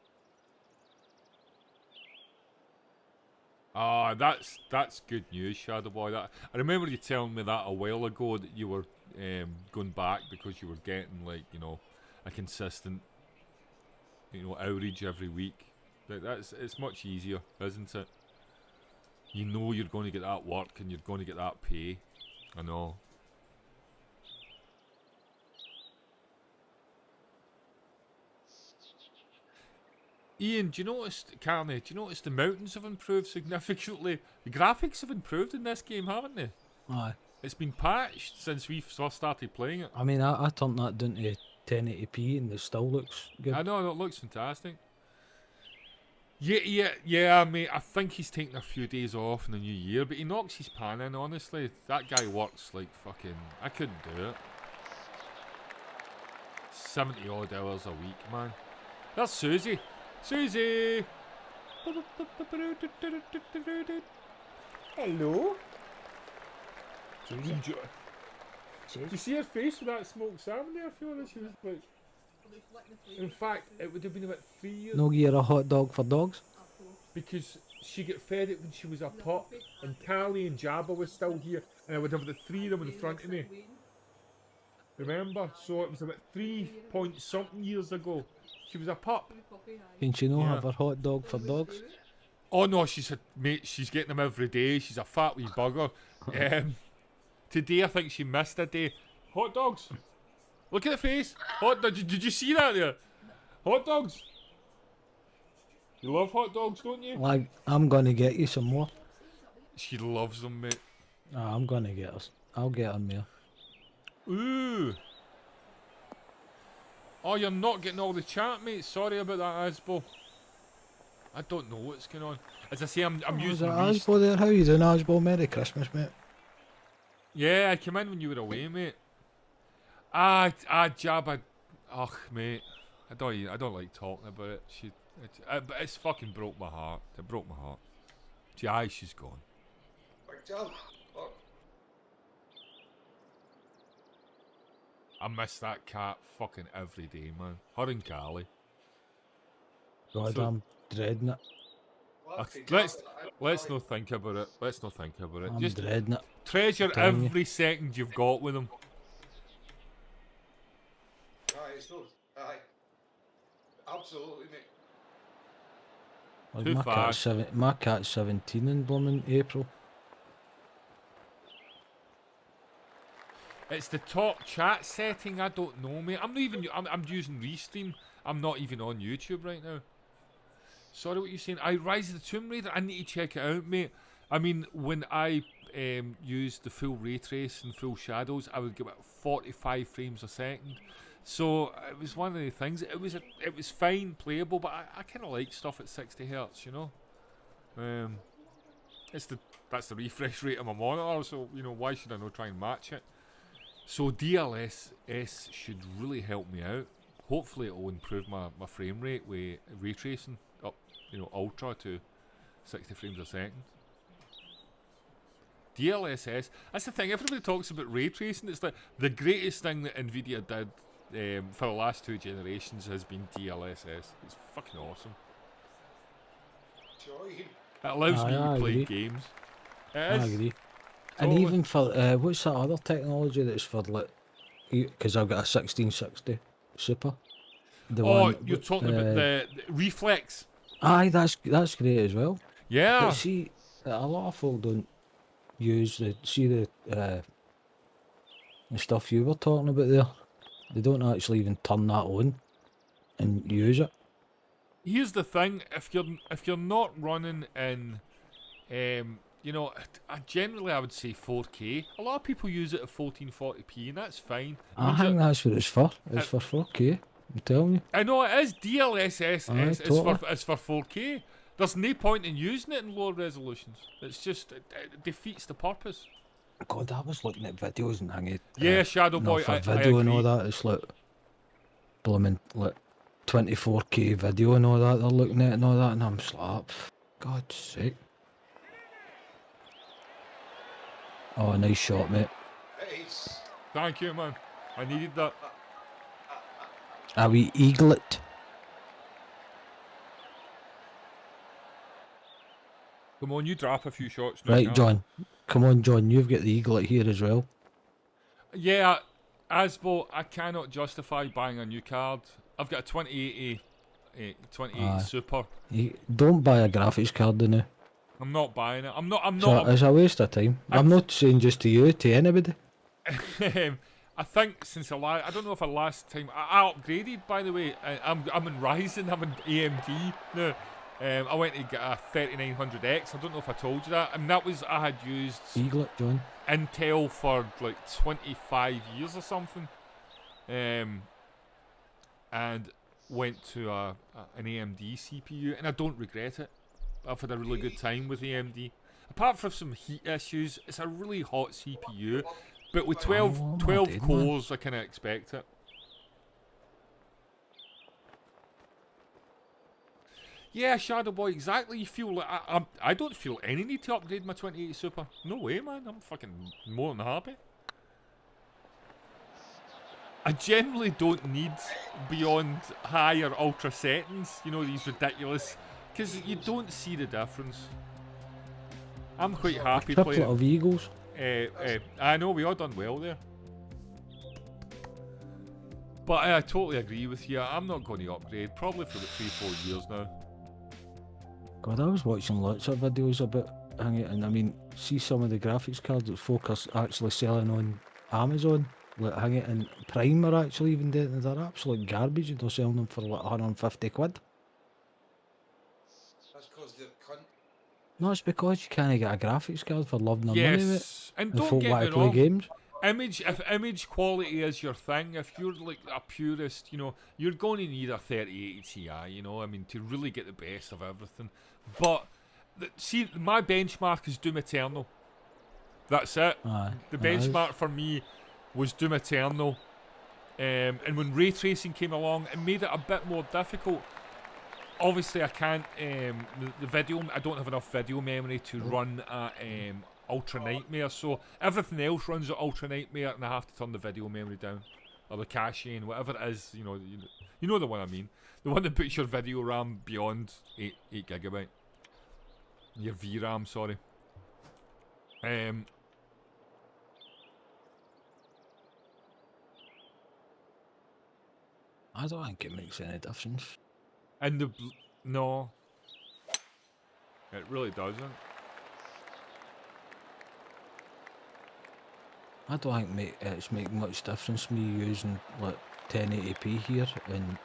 Ah, that's good news, Shadow Boy. That I remember you telling me that a while ago that you were going back because you were getting like, you know, a consistent, you know, outreach every week. It's much easier, isn't it? You know you're going to get that work and you're going to get that pay. I know. Ian, do you notice, Carney, do you notice the mountains have improved significantly? The graphics have improved in this game, haven't they? Aye. It's been patched since we first started playing it. I mean, I turned that down to 1080p and it still looks good. I know, it looks fantastic. Yeah, mate. I think he's taking a few days off in the new year, but he knocks his pan in, honestly. That guy works like fucking... I couldn't do it. 70 odd hours a week, man. That's Susie. Susie! Hello? Did you see her face with that smoked salmon there, Fiona? She was like... In fact, it would have been about 3 years... No gear a hot dog for dogs? Because she got fed it when she was a pup, and Carni and Jai was still here, and I would have the three of them in front of me. Remember? So it was about 3 point something years ago. She was a pup. Can she not Yeah. have her hot dog for dogs? Oh no, she said, mate, she's getting them every day. She's a fat wee bugger. Today I think she missed a day. Hot dogs. Look at the face. Hot dogs. Did you see that there? Hot dogs. You love hot dogs, don't you? Like, I'm gonna get you some more. She loves them, mate. I'm gonna get us. I'll get her more. Ooh. Oh, you're not getting all the chat, mate. Sorry about that, Asbo. I don't know what's going on. As I say, I'm using these. Asbo there? How you doing, Asbo? Merry Christmas, mate. Yeah, I came in when you were away, mate. Jabba. Ugh, mate. I don't like talking about it. But it's fucking broke my heart. It broke my heart. Jai, she's gone. Big job. Fuck. I miss that cat fucking every day, man. Her and Carly. God, So- I'm dreading it. Let's not think about it. Let's not think about it. I'm Just dreading it. treasure telling you. every second you've got with them. Aye, it's no. Aye. Absolutely, mate. Like, Too my cat's 17 in blooming April. It's the top chat setting. I don't know, mate. I'm not even. I'm using Restream. I'm not even on YouTube right now. Sorry, what you're saying? Rise of the Tomb Raider. I need to check it out, mate. I mean, when I used the full ray trace and full shadows, I would get about 45 frames a second. So it was one of the things. It was fine, playable, but I kind of like stuff at 60 hertz, you know. That's the refresh rate of my monitor, so you know why should I not try and match it? So DLSS should really help me out. Hopefully it will improve my frame rate with ray tracing up, you know, ultra to 60 frames a second. DLSS, that's the thing, everybody talks about ray tracing. It's like the greatest thing that Nvidia did for the last 2 generations has been DLSS. It's fucking awesome. Joy. It allows me I to play agree. games. It I is. agree. And Totally. even for, what's that other technology that's for, like, because I've got a 1660 Super. The Oh, one, you're talking about the reflex. Aye, that's great as well. Yeah. But see, a lot of folk don't use the stuff you were talking about there. They don't actually even turn that on and use it. Here's the thing: if you're not running in, you know, I would say 4K. A lot of people use it at 1440p, and that's fine. I think that's what it's for. It's for 4K. I'm telling you. I know it is. DLSS Aye, is totally. for 4K. There's no point in using it in lower resolutions. It's just it defeats the purpose. God, I was looking at videos and hanging. Yeah, Shadow Boy, For I video and all agree. that, it's like blooming like 24K video and all that. They're looking at and all that, and I'm just like, God's sake. Oh, nice shot, mate. Nice. Thank you, man. I needed that. A wee eaglet. Come on, you drop a few shots. now, Right, can't John. Come on, John. You've got the eaglet here as well. Yeah, Asbo, I cannot justify buying a new card. I've got a 2080 Aye. Super. You don't buy a graphics card now. I'm not buying it. I'm not. It's a waste of time. I'm not saying just to you, to anybody. I think since I don't know if last time I upgraded. By the way, I'm in Ryzen. I'm in AMD now. I went to get a 3900X. I don't know if I told you that. And that was, I had used Eaglet, John. Intel for like 25 years or something. And went to an AMD CPU, and I don't regret it. I've had a really good time with AMD. Apart from some heat issues, it's a really hot CPU. But with 12 cores, I kind of expect it. Yeah, Shadow Boy, exactly. You feel like I don't feel any need to upgrade my 2080 Super. No way, man. I'm fucking more than happy. I generally don't need beyond high or ultra settings. You know, these ridiculous, because you don't see the difference. I'm quite happy Triplet playing. of Eagles. I know we all done well there. But I totally agree with you. I'm not going to upgrade, probably for about 3-4 years now. God, I was watching lots of videos about hanging, and I mean, see some of the graphics cards that folk are actually selling on Amazon, like hanging, and Prime are actually even doing it. They're absolute garbage, and they're selling them for like 150 quid. That's because they're cunt. No, it's because you can't get a graphics card for loving their money, mate. Yes, and And don't folk get want me to play wrong. games. If image quality is your thing, if you're like a purist, you know, you're going to need a 3080 Ti, you know, I mean, to really get the best of everything. But, see, my benchmark is Doom Eternal. That's it. Aye, The that is. benchmark for me was Doom Eternal. And when ray tracing came along, it made it a bit more difficult. Obviously, I can't, the video, I don't have enough video memory to run at Ultra Nightmare, so everything else runs at Ultra Nightmare, and I have to turn the video memory down, or the caching, whatever it is, you know the one I mean, the one that puts your video RAM beyond 8 gigabyte, your VRAM, sorry. I don't think it makes any difference. And no, it really doesn't. I don't think it's make much difference me using like 1080p here and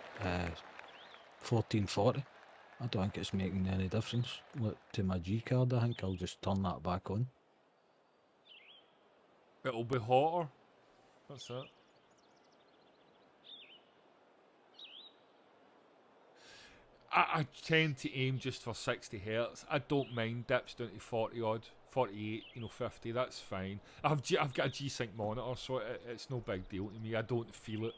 1440. I don't think it's making any difference. Like, to my G card, I think I'll just turn that back on. It'll be hotter. That's it. I tend to aim just for 60 hertz. I don't mind dips down to 40 odd, 48, 50. That's fine. I've got a G-Sync monitor, so it's no big deal to me. I don't feel it.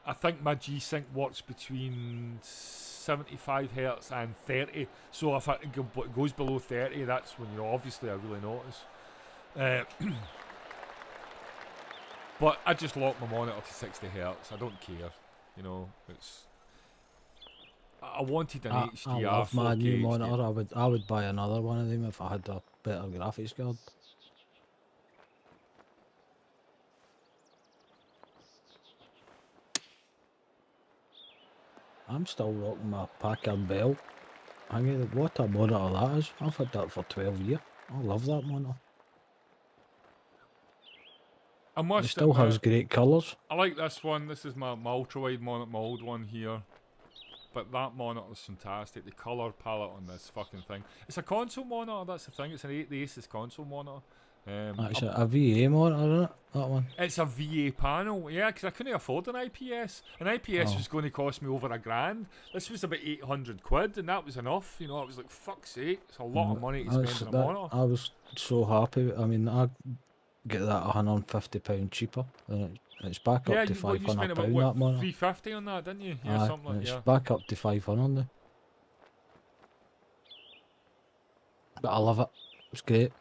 I think my G-Sync works between 75 hertz and 30. So if it goes below 30, that's when obviously I really notice. But I just lock my monitor to 60 hertz. I don't care. It's. I wanted an HDR. I love my 4K new HDR. monitor. I would buy another one of them if I had a better graphics card. I'm still rocking my Packard Bell. What a monitor that is. I've had that for 12 years. I love that monitor. I It must still admit, has great colours. I like this one. This is my ultra wide monitor, my old one here. But that monitor is fantastic. The colour palette on this fucking thing. It's a console monitor, that's the thing. It's the Asus console monitor. It's a VA monitor, isn't it? That one. It's a VA panel, yeah, because I couldn't afford an IPS. An IPS was going to cost me over $1,000. This was about 800 quid, and that was enough. I was like, fuck's sake, it's a lot of money to spend on a monitor. I was so happy. I mean, I get that £150 cheaper. And it's back up to you spent £500 about, that monitor. $350 on that, didn't you? Yeah, Aye, something like it's that. back up to 500 now. But I love it. It's great.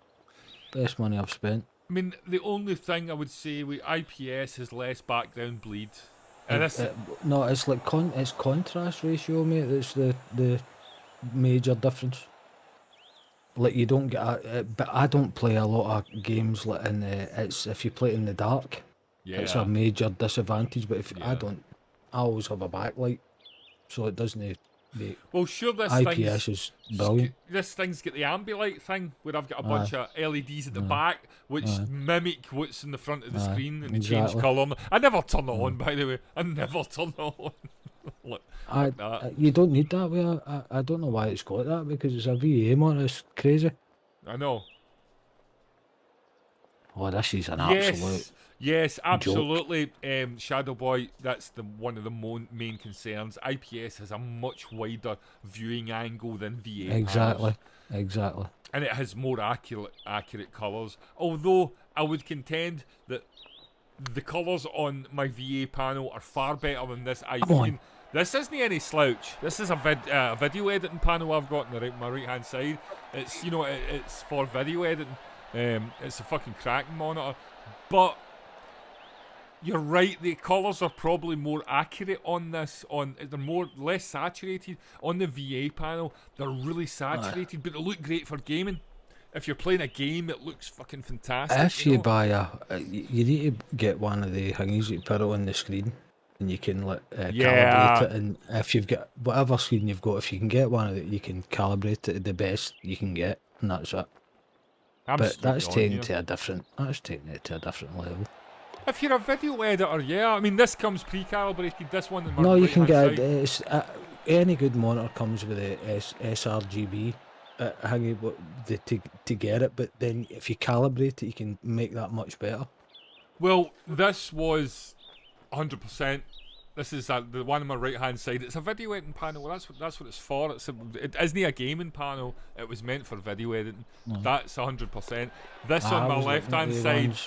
Best money I've spent. I mean, the only thing I would say with IPS is less background bleed. And No, it's like it's contrast ratio, mate. That's the major difference. Like, you don't get but I don't play a lot of games like in it's if you play it in the dark. yeah. It's a major disadvantage. But if Yeah. I always have a backlight, so it doesn't make Well, sure, this IPS is brilliant. This thing's got the ambilight thing where I've got a bunch of LEDs at the back which mimic what's in the front of the screen and they change exactly. colour. I never turn it on, by the way. I never turn it on. Look, I, you don't need that way. I don't know why it's got that, because it's a VA monitor. It's crazy. I know. Oh, this is an absolute Yes, joke. absolutely. Shadow Boy, that's one of the main concerns. IPS has a much wider viewing angle than VA Exactly, panels, exactly. and it has more accurate colours. Although I would contend that the colours on my VA panel are far better than this. I Come on. mean, this isn't any slouch. This is a video editing panel I've got on my right hand side. It's it's for video editing. It's a fucking cracking monitor, but you're right. The colours are probably more accurate on this. They're less saturated on the VA panel. They're really saturated, but they look great for gaming. If you're playing a game, it looks fucking fantastic. If you buy you need to get one of the thingies you put it on the screen, and you can calibrate it. And if you've got whatever screen you've got, if you can get one of it, you can calibrate it to the best you can get, and that's it. But that's taken to a different. That's taking it to a different level. If you're a video editor, yeah. I mean, this comes pre-calibrated. This one. No, you can get any good monitor comes with a sRGB. To get it, but then if you calibrate it, you can make that much better. Well, this was 100%. This is the one on my right hand side. It's a video editing panel. Well, that's what it's for. It isn't a gaming panel. It was meant for video editing. No. That's 100%. This on my left hand side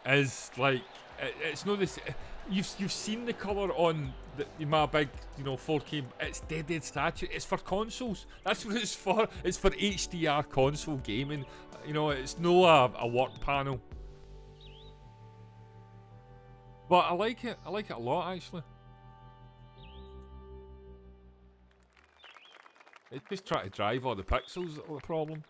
is like it's not this. You've seen the colour on my big 4K. It's dead saturated. It's for consoles. That's what it's for. It's for HDR console gaming. It's no a work panel. But I like it. I like it a lot, actually. It's just trying to drive all the pixels that are the problem.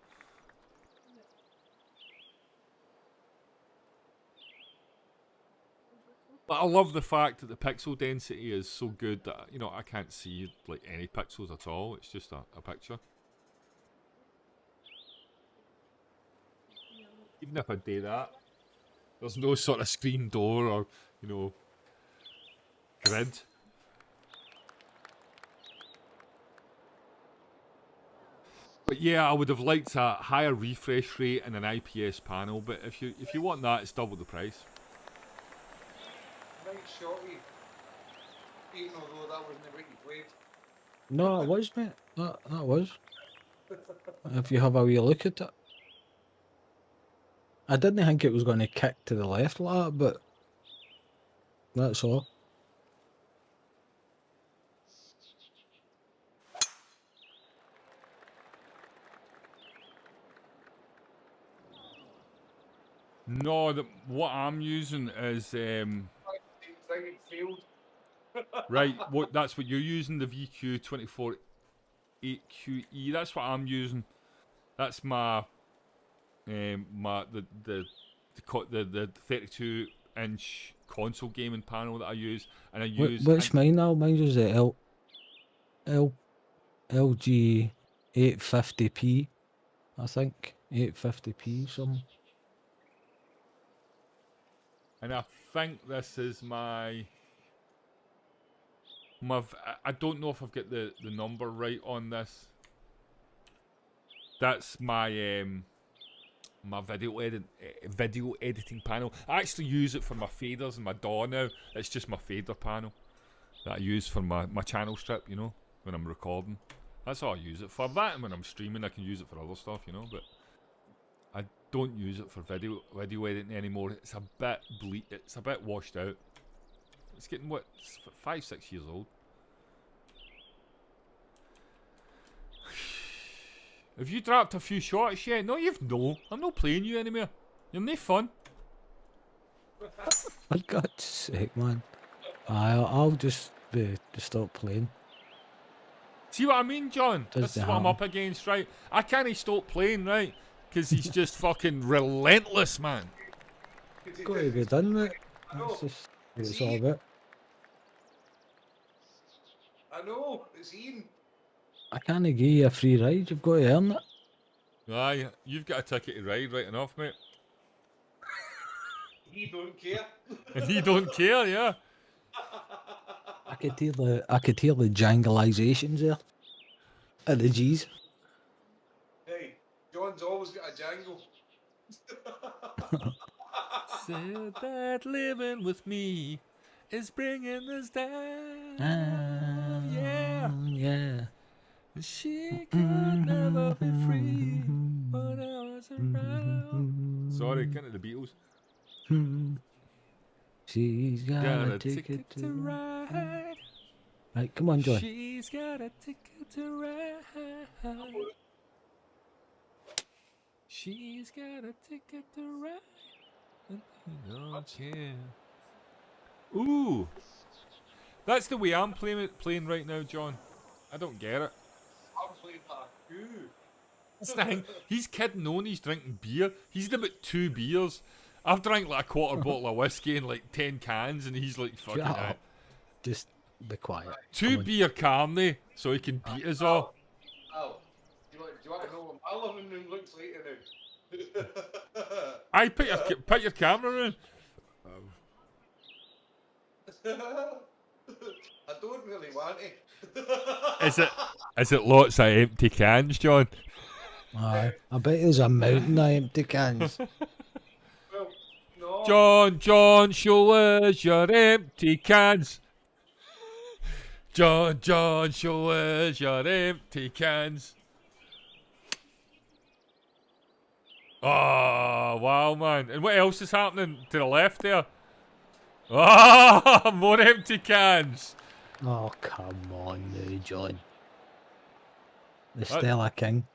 But I love the fact that the pixel density is so good that I can't see like any pixels at all. It's just a picture. Even if I do that, there's no sort of screen door or grid. But yeah, I would have liked a higher refresh rate and an IPS panel. But if you want that, it's double the price. Shorty, even although that wasn't the way you played. No, it was, mate. That was. If you have a wee look at it. I didn't think it was going to kick to the left like that, but that's all. No, what I'm using is right. That's what you're using, the VQ24 8QE. That's what I'm using. That's my the 32-inch console gaming panel that I use, and I use. What's mine now? Mine is the LG 850p, I think 850p something. And I think this is my. I don't know if I've got the number right on this. That's my my video editing panel. I actually use it for my faders and my DAW now. It's just my fader panel that I use for my channel strip, when I'm recording. That's all I use it for. That, and when I'm streaming, I can use it for other stuff, but I don't use it for video editing anymore. It's a bit it's a bit washed out. It's getting 5-6 years old. Have you dropped a few shots yet? No, you've no. I'm not playing you anymore. You're no fun. For God's sake, man. I'll just stop playing. See what I mean, John? This is what I'm up against, right? I can't stop playing, right? Because he's just fucking relentless, man. Got to be done with it. That's just what it's all about. I know, it's Ian. I can't give you a free ride, you've got to earn it. Aye, you've got a ticket to ride right enough, mate. He don't care. And he don't care, yeah. I I could hear the jangleizations there. And the G's. Hey, John's always got a jangle. Said that living with me is bringing us down. Yeah. Yeah. She could never be free when I was around. Sorry, kind of the Beatles. She's got Got a ticket to ride. Right, come on, Joy. She's got a ticket to ride. She's got a ticket to ride. And I don't care. Ooh. That's the way I'm playing right now, John. I don't get it. I'm playing Haku. That's the thing. He's kidding on, he's drinking beer. He's had about 2 beers. I've drank like a quarter bottle of whiskey and like 10 cans, and he's like, fucking Shut it. up. Just be quiet. 2 beer Carni, so he can beat us all. Oh, do you want to know what my living room looks like now? I put your camera in. I don't really want to. Is it lots of empty cans, John? Aye. I bet there's a mountain of empty cans. Well, no. John, show us your empty cans. John, show us your empty cans. Oh, wow, man. And what else is happening to the left there? Ah, more empty cans. Oh, come on now, John. The Stella King.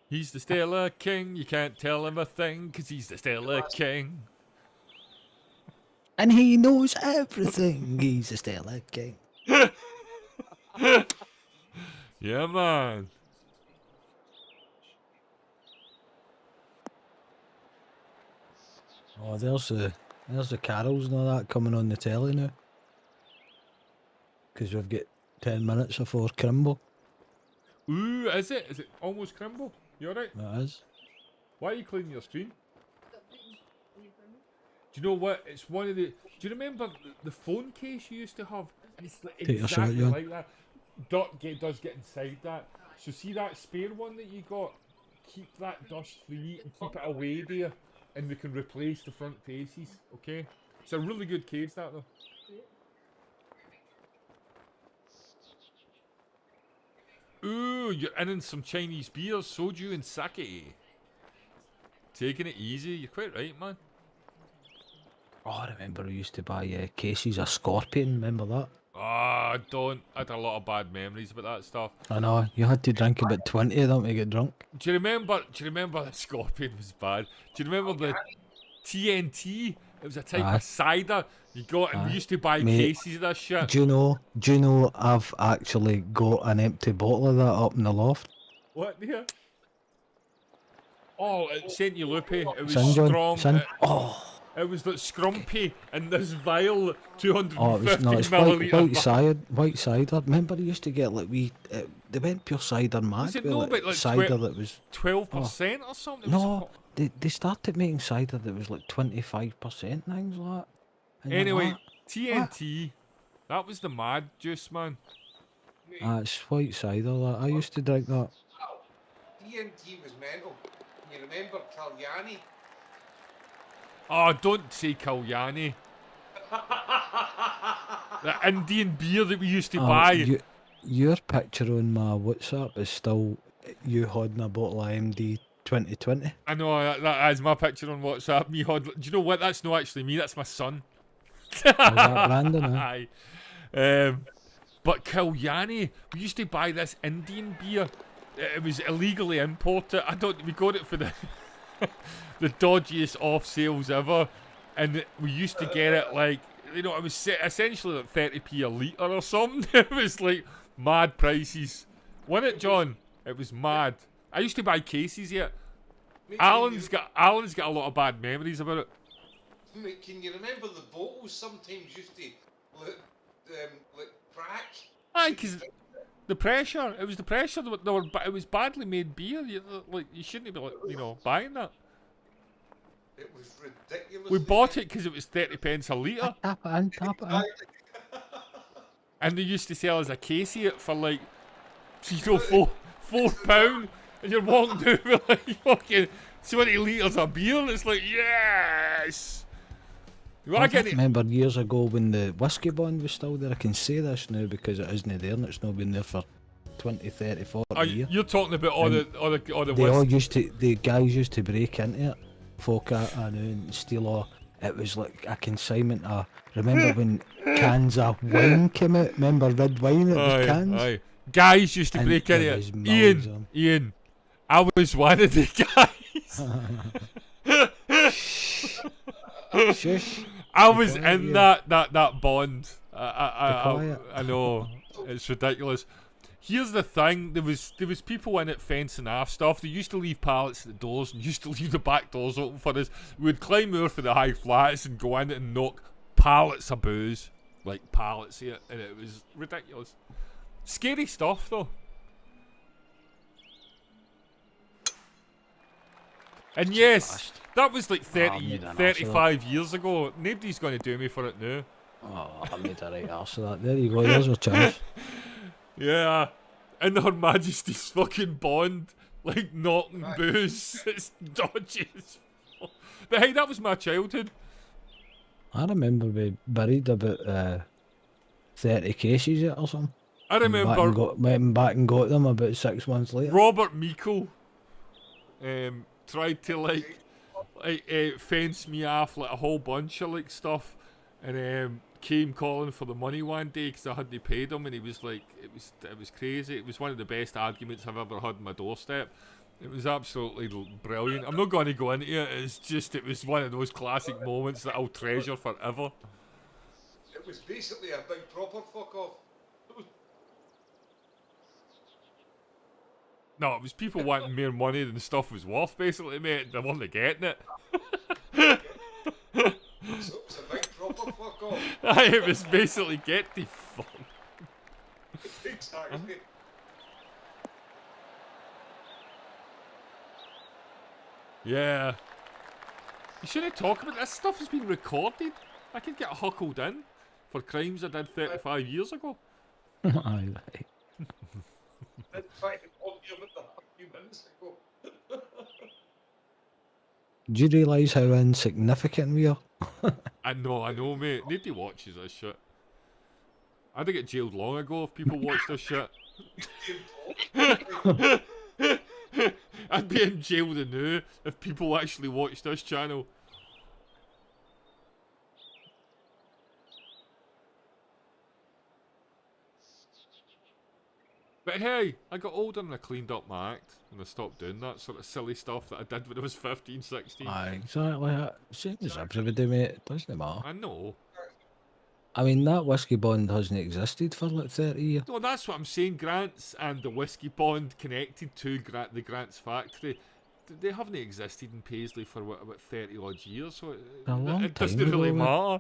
He's the Stella King. You can't tell him a thing, 'cause he's the Stella King. And he knows everything. He's a Stella King. Yeah, man. Oh, there's the carols and all that coming on the telly now. Because we've got 10 minutes before Crimble. Ooh, is it? Is it almost Crimble? You alright? That is. Why are you cleaning your screen? Do you know what? It's one of the... Do you remember the phone case you used to have? And it's like Take your shot, exactly John. like that. Does get inside that. So see that spare one that you got? Keep that dust free and keep it away there. And we can replace the front faces, okay? It's a really good case, that though. Ooh, you're in some Chinese beers, soju and sake. Taking it easy, you're quite right, man. Oh, I remember we used to buy cases of Scorpion, remember that? Ah, don't. I had a lot of bad memories about that stuff. I know, you had to drink about 20 of them to get drunk. Do you remember the Scorpion was bad? Do you remember the TNT? It was a type Aye. of cider you got, and we Aye. used to buy Mate, cases of that shit. Do you know I've actually got an empty bottle of that up in the loft? What, dear? Oh, it sent you loopy. It was Son, John, strong. son. Oh, It was like scrumpy and this vial, 250 oh, it was, no, it's milliliter. white cider. Remember, they used to get like they went pure cider mag. Was it with, no, like, but like cider that was 12% or something? It was no. They started making cider that was like 25% things like that. And you're Anyway, like, TNT. That was the mad juice, man. it's white cider. That. I used to drink that. TNT was mental. You remember Kalyani? Oh, don't say Kalyani. The Indian beer that we used to buy. Your picture on my WhatsApp is still you holding a bottle of MD 2020. I know, that is my picture on WhatsApp. Me do you know what? That's not actually me, that's my son. Is that Brandon? Aye. But Kalyani, we used to buy this Indian beer. It was illegally imported. We got it for the the dodgiest off sales ever, and we used to get it like, you know, it was essentially like 30p a litre or something. It was like mad prices. Wasn't it, John? It was mad. I used to buy cases here. Mate, Alan's got a lot of bad memories about it. Mate, can you remember the bottles sometimes used to like crack? Aye, because the pressure. It was the pressure. It was badly made beer. You shouldn't be like, buying that. It was ridiculous. We bought it because it was 30 pence a litre. Tap it in, tap it in. And they used to sell us a case of it for like, £4. And you're walking down with like fucking 20 litres of beer and it's like, yes! I remember years ago when the whiskey bond was still there. I can say this now because it isn't there and it's not been there for 20, 30, 40 years. You're talking about all the the guys used to break into it, folk and steal all. It was like a consignment. Remember when cans of wine came out? Remember red wine? It was cans. Aye. Guys used to break into it. Ian, I was one of the guys. Shush. I was in that bond. I know, it's ridiculous. Here's the thing: there was people in it fencing off stuff. They used to leave pallets at the doors and used to leave the back doors open for us. We would climb over for the high flats and go in and knock pallets of booze, like pallets here, and it was ridiculous. Scary stuff though. And yes, that was like 35 years ago. Nobody's going to do me for it now. Oh, I made a right arse of that. There you go, there's your chance. Yeah, in Her Majesty's fucking bond, like knocking booze. It's dodgy as fuck. But hey, that was my childhood. I remember we buried about 30 cases or something. I remember went back and got them about 6 months later. Robert Meikle tried to like fence me off like a whole bunch of like stuff, and came calling for the money one day because I hadn't paid him, and he was like, it was crazy. It was one of the best arguments I've ever had on my doorstep. It was absolutely brilliant. I'm not going to go into it. It was one of those classic moments that I'll treasure forever. It was basically a big proper fuck off. No, it was people wanting more money than the stuff was worth, basically, mate. They weren't getting it. So it was a big proper fuck off. It was basically get the fuck. Exactly. Yeah. You shouldn't talk about this stuff. Has been recorded. I could get huckled in for crimes I did 35 years ago. Aye, right. In fact, it was a few minutes ago. Do you realise how insignificant we are? I know, mate. Nobody watches this shit. I'd have get jailed long ago if people watched this shit. I'd be in jail now if people actually watched this channel. But hey, I got older and I cleaned up my act and I stopped doing that sort of silly stuff that I did when I was 15, 16. Aye, exactly. Same as everybody, mate. It doesn't matter. I know. I mean, that whiskey bond hasn't existed for like 30 years. No, that's what I'm saying. Grants and the whiskey bond connected to the Grants factory, they haven't existed in Paisley for about 30 odd years, so it doesn't really matter.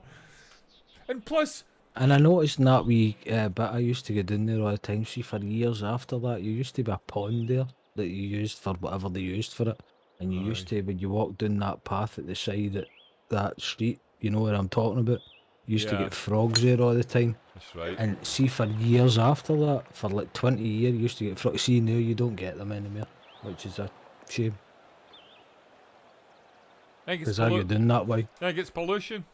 And plus, and I noticed in that wee bit I used to go down there all the time. See, for years after that, you used to be a pond there that you used for whatever they used for it. And you used to, when you walk down that path at the side of that street, you know what I'm talking about? You used to get frogs there all the time. That's right. And see, for years after that, for like 20 years, you used to get frogs. See, now you don't get them anymore, which is a shame. Because how you doing that way? I think it's pollution.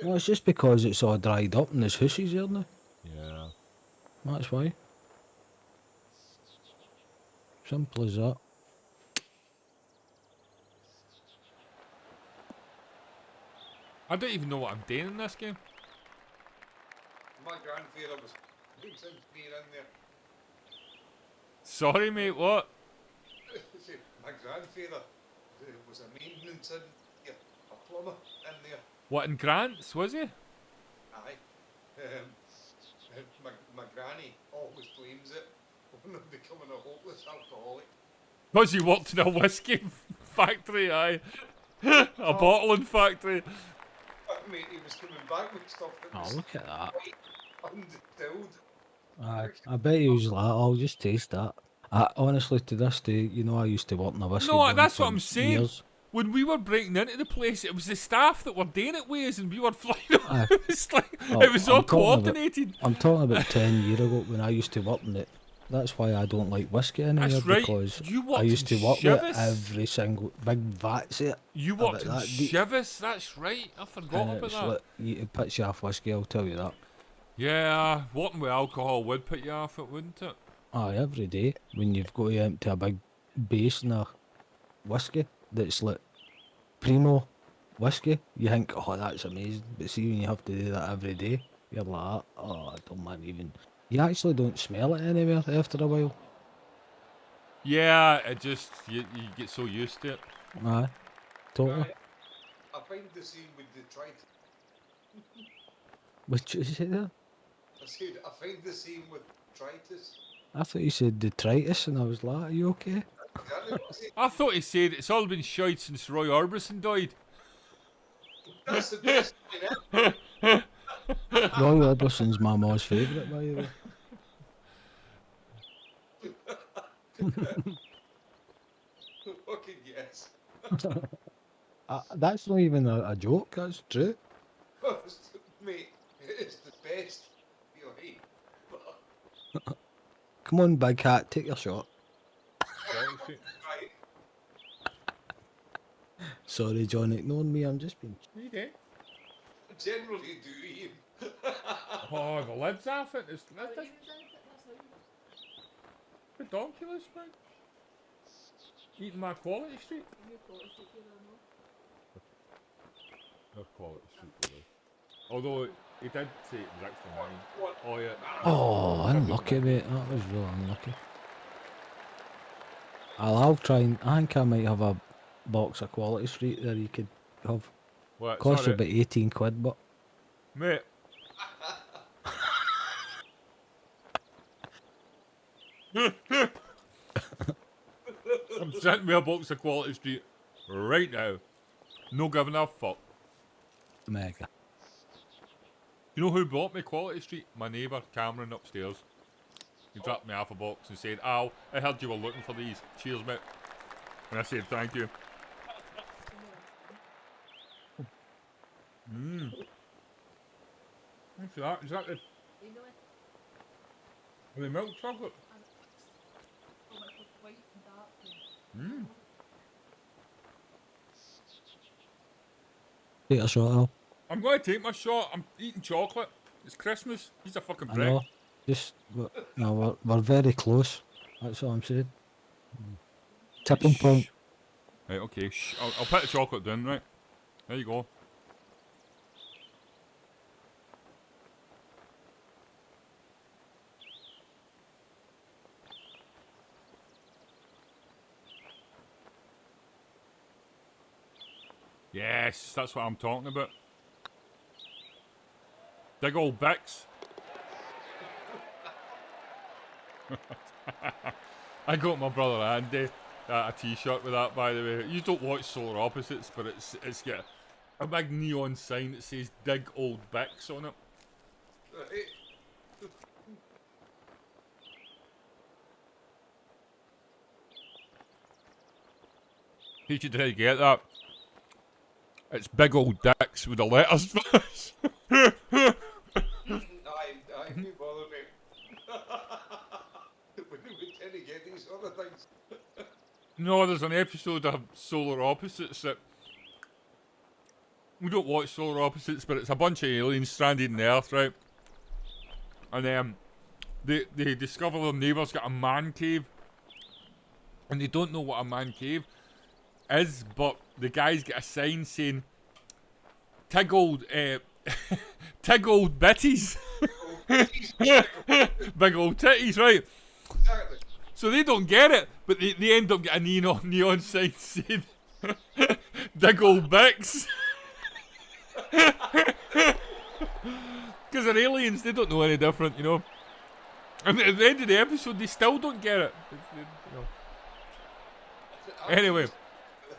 Well, it's just because it's all dried up and there's hoosies here now. Yeah. That's why. Simple as that. I don't even know what I'm doing in this game. My grandfather was doing some beer in there. Sorry, mate, what? My grandfather was a maintenance in here, a plumber in there. What, in Grants, was he? Aye. My granny always blames it on him becoming a hopeless alcoholic. Was he worked in a whiskey factory, aye? A bottling factory. Mate, he was coming back with stuff that was Look at that. undistilled. Aye, I bet he was like, I'll just taste that. Honestly, to this day, you know, I used to work in a whiskey. No, bond that's for what I'm saying. years. when we were breaking into the place, it was the staff that were doing it with us, and we were flying. Aye. It was like Oh, it was all I'm talking about- coordinated. I'm talking about 10 years ago when I used to work in it. That's why I don't like whiskey anymore, That's right. because You I worked used to in work with Chivas. every single big vats of it. You about worked in that deep. Chivas. That's right. I forgot And about it's that. like, it puts you off whiskey, I'll tell you that. Yeah, working with alcohol would put you off it, wouldn't it? Aye, every day when you've got to empty a big basin of whiskey that's like primo whiskey, you think, oh, that's amazing. But see, when you have to do that every day, you're like, oh, I don't mind even. You actually don't smell it anywhere after a while. Yeah, it just you get so used to it. Aye, totally. Right. I find the scene with detritus. What you say there? I said I find the scene with detritus. I thought you said detritus, and I was like, are you okay? Exactly what I said. I thought he said it's all been shite since Roy Orbison died. That's the best line ever. Roy Orbison's my mom's favourite, by the way. Fucking yes. That's not even a joke, that's true. Mate, it's the best. You're right. Come on, big cat, take your shot. Right. Sorry, John, ignore me, I'm just being... You did. Generally do Ian. Oh, the lid's off it. It's ridiculous, man. Eating my quality street. No quality street, really. Although he did say it was actually mine. Oh yeah. Oh, unlucky, mate, that was really unlucky. I'll try and... I think I might have a box of Quality Street there you could have. What? Cost you Sorry, about 18 quid, but... mate. I'm sending me a box of Quality Street right now. No giving a fuck. Mega. You know who bought me Quality Street? My neighbour, Cameron, upstairs. He dropped me off a box and said, "Al, I heard you were looking for these. Cheers, mate." And I said, "Thank you." What's that? Is that the milk chocolate? Take a shot, Al. I'm going to take my shot. I'm eating chocolate. It's Christmas. He's a fucking I prick. know. Just... No, we're very close. That's all I'm saying. Tipping point. Right, okay. Shh. I'll put the chocolate down, right? There you go. Yes, that's what I'm talking about. Big old Bix. I got my brother Andy a t-shirt with that, by the way. You don't watch Solar Opposites, but it's got a big neon sign that says "Dig Old Bix" on it. Right. He should try to get that. It's big old dicks with the letters first. Aye, you bother me. we tend to get these other things. No, there's an episode of Solar Opposites that we don't watch Solar Opposites, but it's a bunch of aliens stranded in the Earth, right? And they discover their neighbour's got a man cave, and they don't know what a man cave is, but the guy's got a sign saying "Tig old, tig old bitties." Big old titties, right? Exactly. So they don't get it, but they end up getting a neon sign saying "Dig old Bix." Because they're aliens, they don't know any different, you know. And at the end of the episode, they still don't get it. You know. Anyway.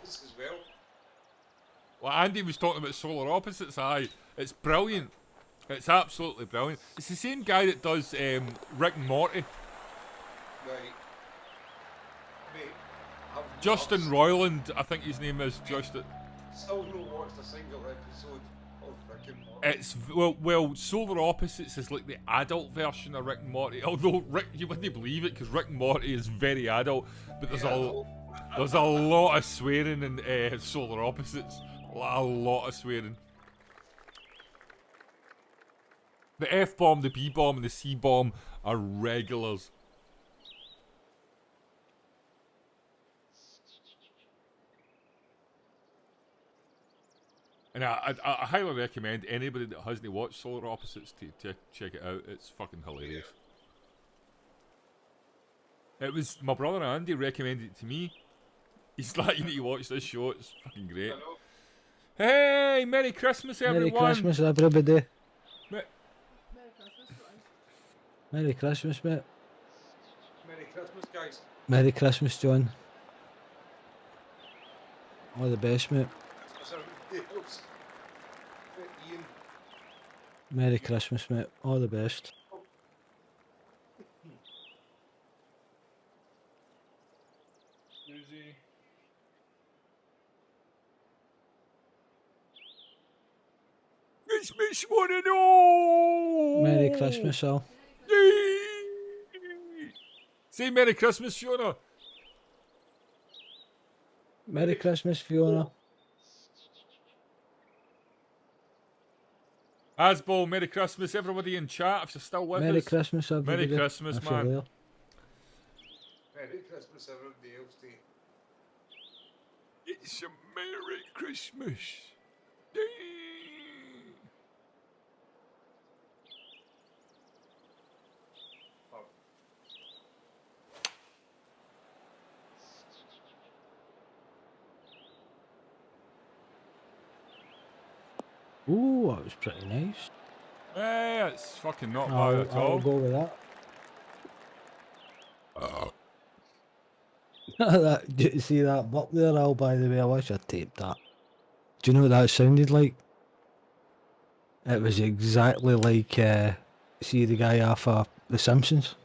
This as well. Well, Andy was talking about Solar Opposites. Aye, it's brilliant. It's absolutely brilliant. It's the same guy that does Rick and Morty. Right. Mate, Justin Roiland, I think his name is. Justin. Still not watched a single episode of Rick and Morty. It's well, Solar Opposites is like the adult version of Rick and Morty. Although Rick, you wouldn't believe it because Rick and Morty is very adult, but there's a lot of swearing in Solar Opposites. A lot of swearing. The F-bomb, the B-bomb, and the C-bomb are regulars. And I highly recommend anybody that hasn't watched Solar Opposites to check it out. It's fucking hilarious. It was my brother Andy recommended it to me. He's like, you need to watch this show. It's fucking great. Hey, Merry Christmas, everyone! Merry Christmas, everybody. Me- Merry Christmas, mate. Merry Christmas, guys. Merry Christmas, John. All the best, mate. It's everybody else. Ian. Merry Christmas, mate. All the best. Christmas, one and all! Merry Christmas, Al. Say Merry Christmas, Fiona. Merry Christmas, Fiona. Asball, Merry Christmas, everybody in chat if you're still with Merry us. Christmas, everybody. Merry Christmas, If you're man. there. Merry Christmas, everybody else. It's a Merry Christmas. Ooh, that was pretty nice. Yeah, it's fucking not bad I'll, at I'll all. go with that. Do you see that buck there, Al, by the way? I wish I taped that. Do you know what that sounded like? It was exactly like, see the guy off of The Simpsons?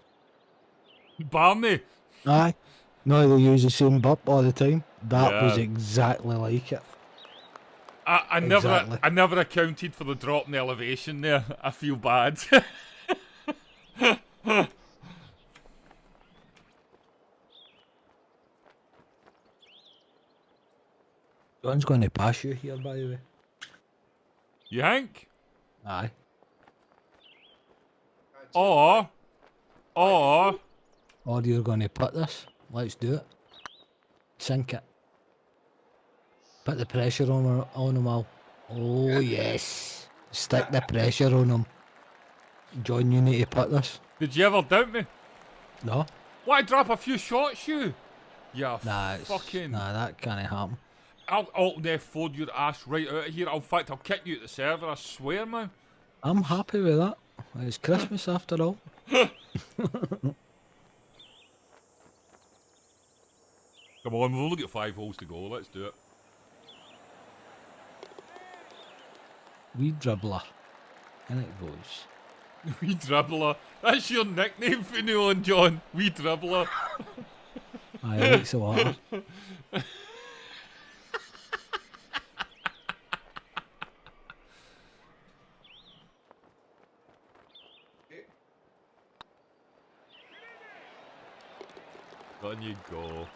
Barney. Aye. No, they use the same burp all the time. That was Yeah. exactly like it. I Exactly. never accounted for the drop in the elevation there. I feel bad. John's going to pass you here, by the way. You think? Aye. Or Or you're going to put this. Let's do it. Sink it. Put the pressure on him, Al. Oh, yes. Stick the pressure on him. John, you need to put this. did you ever doubt me? No? Why drop a few shots, you? Yeah, Nah, it's, fucking. nah, that can't happen. I'll alt F4 your ass right out of here. In fact, I'll kick you at the server. I swear, man. I'm happy with that. It's Christmas after all. Come on, we've only got 5 holes to go. Let's do it. Wee dribbler. And it goes. Wee dribbler. That's your nickname for now on, John. Wee dribbler. Aye, likes the water. On you go.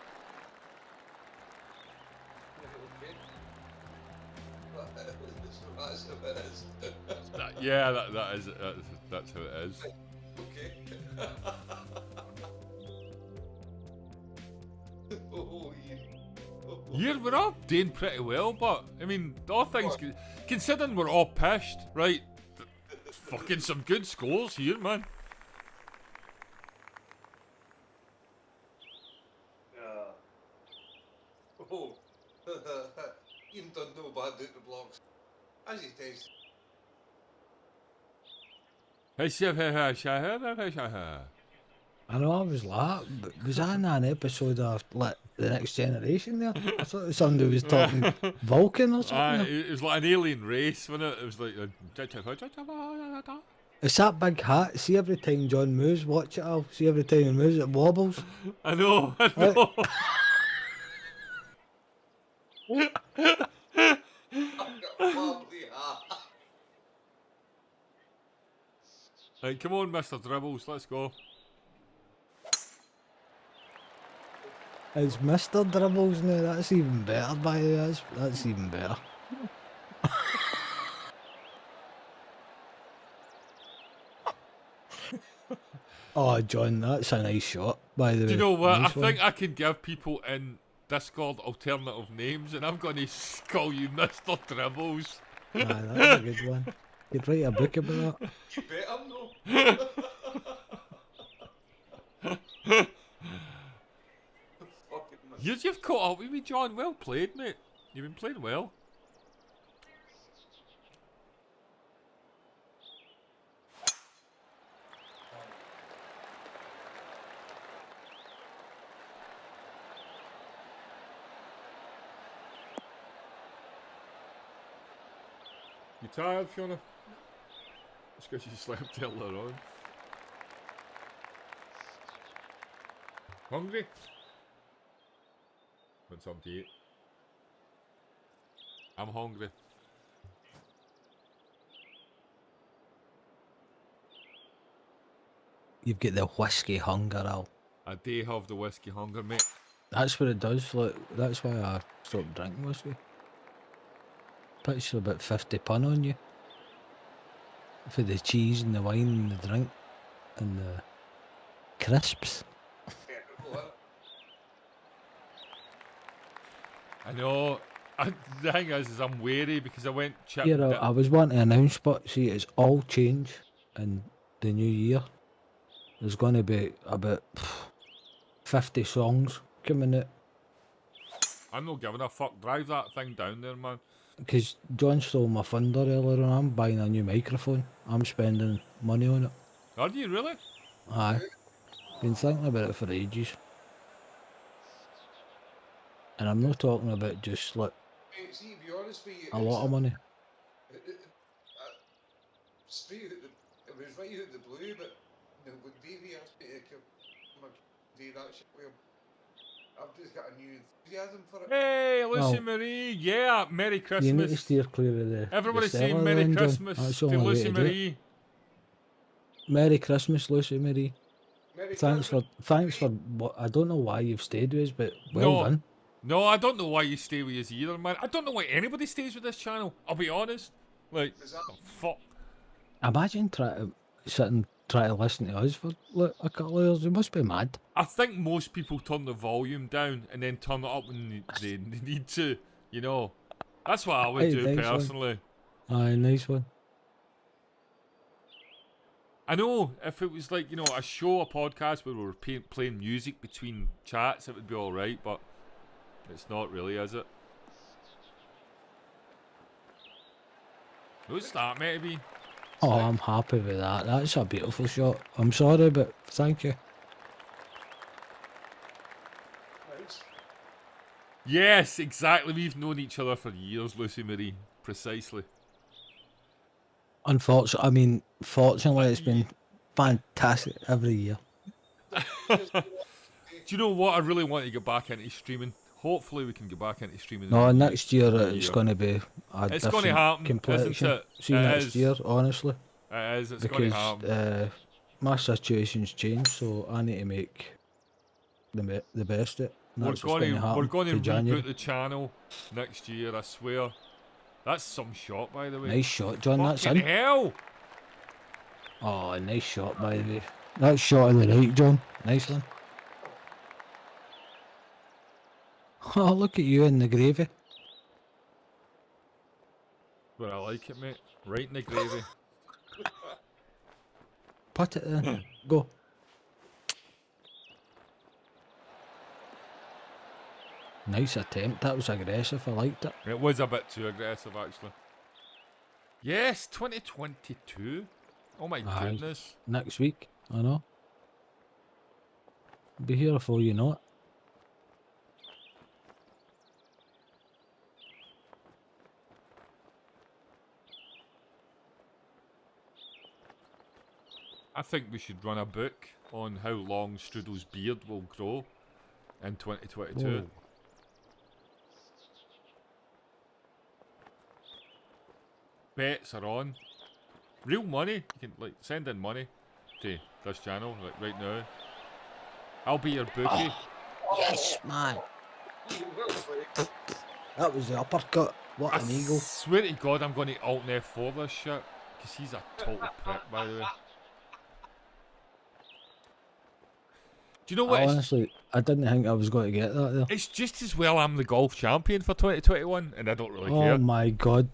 That's how it is. Yeah, that is that's how it is. Okay. Oh, Ian. Yeah, we're all doing pretty well, but I mean, all things considering we're all pissed, right? Fucking some good scores here, man. Oh. Ian done no bad out the blocks. As he does. I know I was like, was I in an episode of like The Next Generation there? I thought somebody was talking Vulcan or something. It was like an alien race, wasn't it? It was like It's that big hat. See every time John moves, watch it, Al. See every time he moves, it wobbles. I know. Probably are. Right, come on, Mr. Dribbles, let's go. It's Mr. Dribbles now. That's even better, by the way. That's even better. Oh, John, that's a nice shot, by the way. Do you know what? Nice I think I can give people in Discord alternative names, and I'm going to call you Mr. Dribbles. Aye, that's a good one. You'd write a book about that. You better know. Fucking You've caught up with me, John. Well played, mate. You've been playing well. You tired, Fiona? It's because you slept earlier on. Hungry? Want something to eat? I'm hungry. You've got the whiskey hunger, Al. I do have the whiskey hunger, mate. That's what it does. Like, that's why I stopped drinking whiskey. Puts about 50 pun on you. For the cheese and the wine and the drink and the crisps. I know. The thing is I'm wary because I went chip. Yeah, I was wanting to announce, but see, it's all change in the new year. There's going to be about 50 songs coming out. I'm not giving a fuck. Drive that thing down there, man. Because John stole my thunder earlier on. I'm buying a new microphone. I'm spending money on it. Are you really? Aye. Been thinking about it for ages. And I'm not talking about just like Mate, see, to be honest with you, a lot of money. Straight out it was right out the blue, but you know, when Davey asked me to come and do that shit with him, I've just got a new enthusiasm for it. Hey, Lucy Well, Marie. Yeah, Merry You need to Christmas. steer clear of the. Everybody the say cellar Merry then, John. Christmas That's the to only way Lucy to do it. Marie. Merry Christmas, Lucy Marie. Merry Thanks Christmas. for what I don't know why you've stayed with us, but well No. done. No, I don't know why you stay with us either, man. I don't know why anybody stays with this channel. I'll be honest. Like, Bizarre. oh, fuck. Imagine trying to listen to us for like a couple of hours. You must be mad. I think most people turn the volume down and then turn it up when they need to, you know. That's what I would Hey, do nice one. personally. Aye, nice one. I know if it was like, you know, a show, a podcast where we were playing music between chats, it would be alright, but it's not really, is it? What's that, maybe? Oh, I'm happy with that. That's a beautiful shot. I'm sorry, but thank you. Nice. Yes, exactly. We've known each other for years, Lucy Marie. Precisely. Fortunately, it's been fantastic every year. Do you know what? I really want to get back into streaming. Hopefully, we can get back into streaming. No, in the next year it's year. going to be a It's different gonna happen, complexion. isn't it? See It next is. year, honestly, It is. It's going to because happen. my situation's changed, so I need to make the best of it. And We're that's what's going to happen. we're going to January. reboot the channel next year. I swear. That's some shot, by the way. Nice shot, John. That's Fucking in. hell! Oh, nice shot, by the way. That shot on the right, John. Nice one. Oh, look at you in the gravy. But I like it, mate. Right in the gravy. Put it in. Go. Nice attempt. That was aggressive. I liked it. It was a bit too aggressive, actually. Yes, 2022. Oh my Aye. goodness. Next week. I know. Be here before you know it. I think we should run a book on how long Strudel's beard will grow in 2022. Whoa. bets are on. Real money. You can like send in money to this channel like right now. I'll be your bookie. Yes, man. That was the uppercut. What an eagle. Swear to God, I'm going to alt F4 this shit because he's a total prick, by the way. Do you know what? Honestly, I didn't think I was going to get that there. It's just as well I'm the golf champion for 2021, and I don't really Oh care. my God.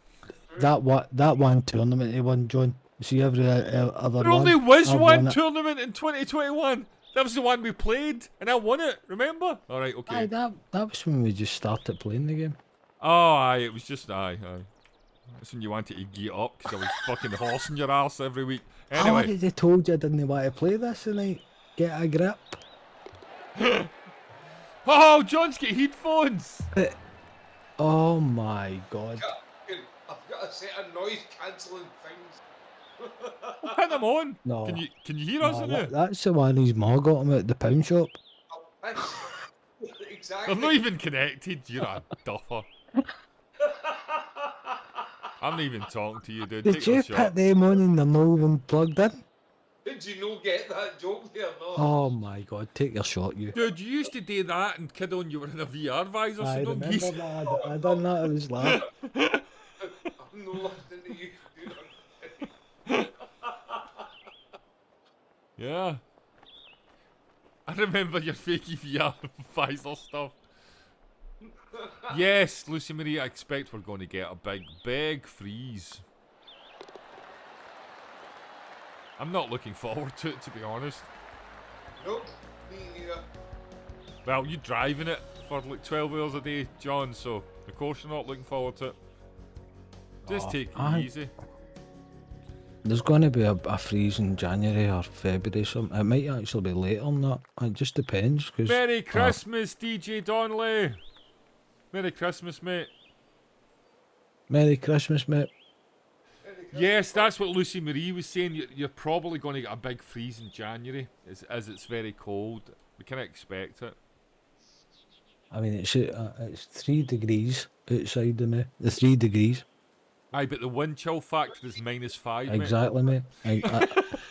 That one tournament he won, John. See every other one. There only was I've one won it. tournament in 2021. That was the one we played, and I won it. Remember? All right, okay. Aye, that was when we just started playing the game. Oh, aye, it was just aye. That's when you wanted to get up because I was fucking horsing your ass every week. I Anyway, already told you I didn't want to play this tonight. Get a grip. oh, John's got headphones. Oh my God. I've got a set of noise cancelling things. Put them on. No. Can you hear us No, in there? that's the one his ma got him at the pound shop. Exactly. They're not even connected. You're a duffer. I'm not even talking to you, dude. Did Take you your put shot. them on and they're not even plugged in? Did you not get that joke there? No. Oh my God, take your shot, you. Dude, you used to do that and kid on you were in a VR visor, I so don't remember geese. that. I done that. I was laughing. I'm not listening to you. Do Yeah. I remember your fakey VR visor stuff. Yes, Lucy Marie, I expect we're going to get a big freeze. I'm not looking forward to it, to be honest. Nope, me neither. Well, you're driving it for like 12 hours a day, John, so of course you're not looking forward to it. Just take it easy. There's going to be a freeze in January or February. Something. It might actually be later than that. It just depends. Cause, Merry Christmas, DJ Donnelly. Merry Christmas, mate. Merry Christmas, mate. Yes, that's what Lucy Marie was saying. You're probably going to get a big freeze in January, as it's very cold. We can expect it. I mean, it's 3 degrees outside of me. The 3 degrees. Aye, but the wind chill factor is -5, mate. Exactly, mate.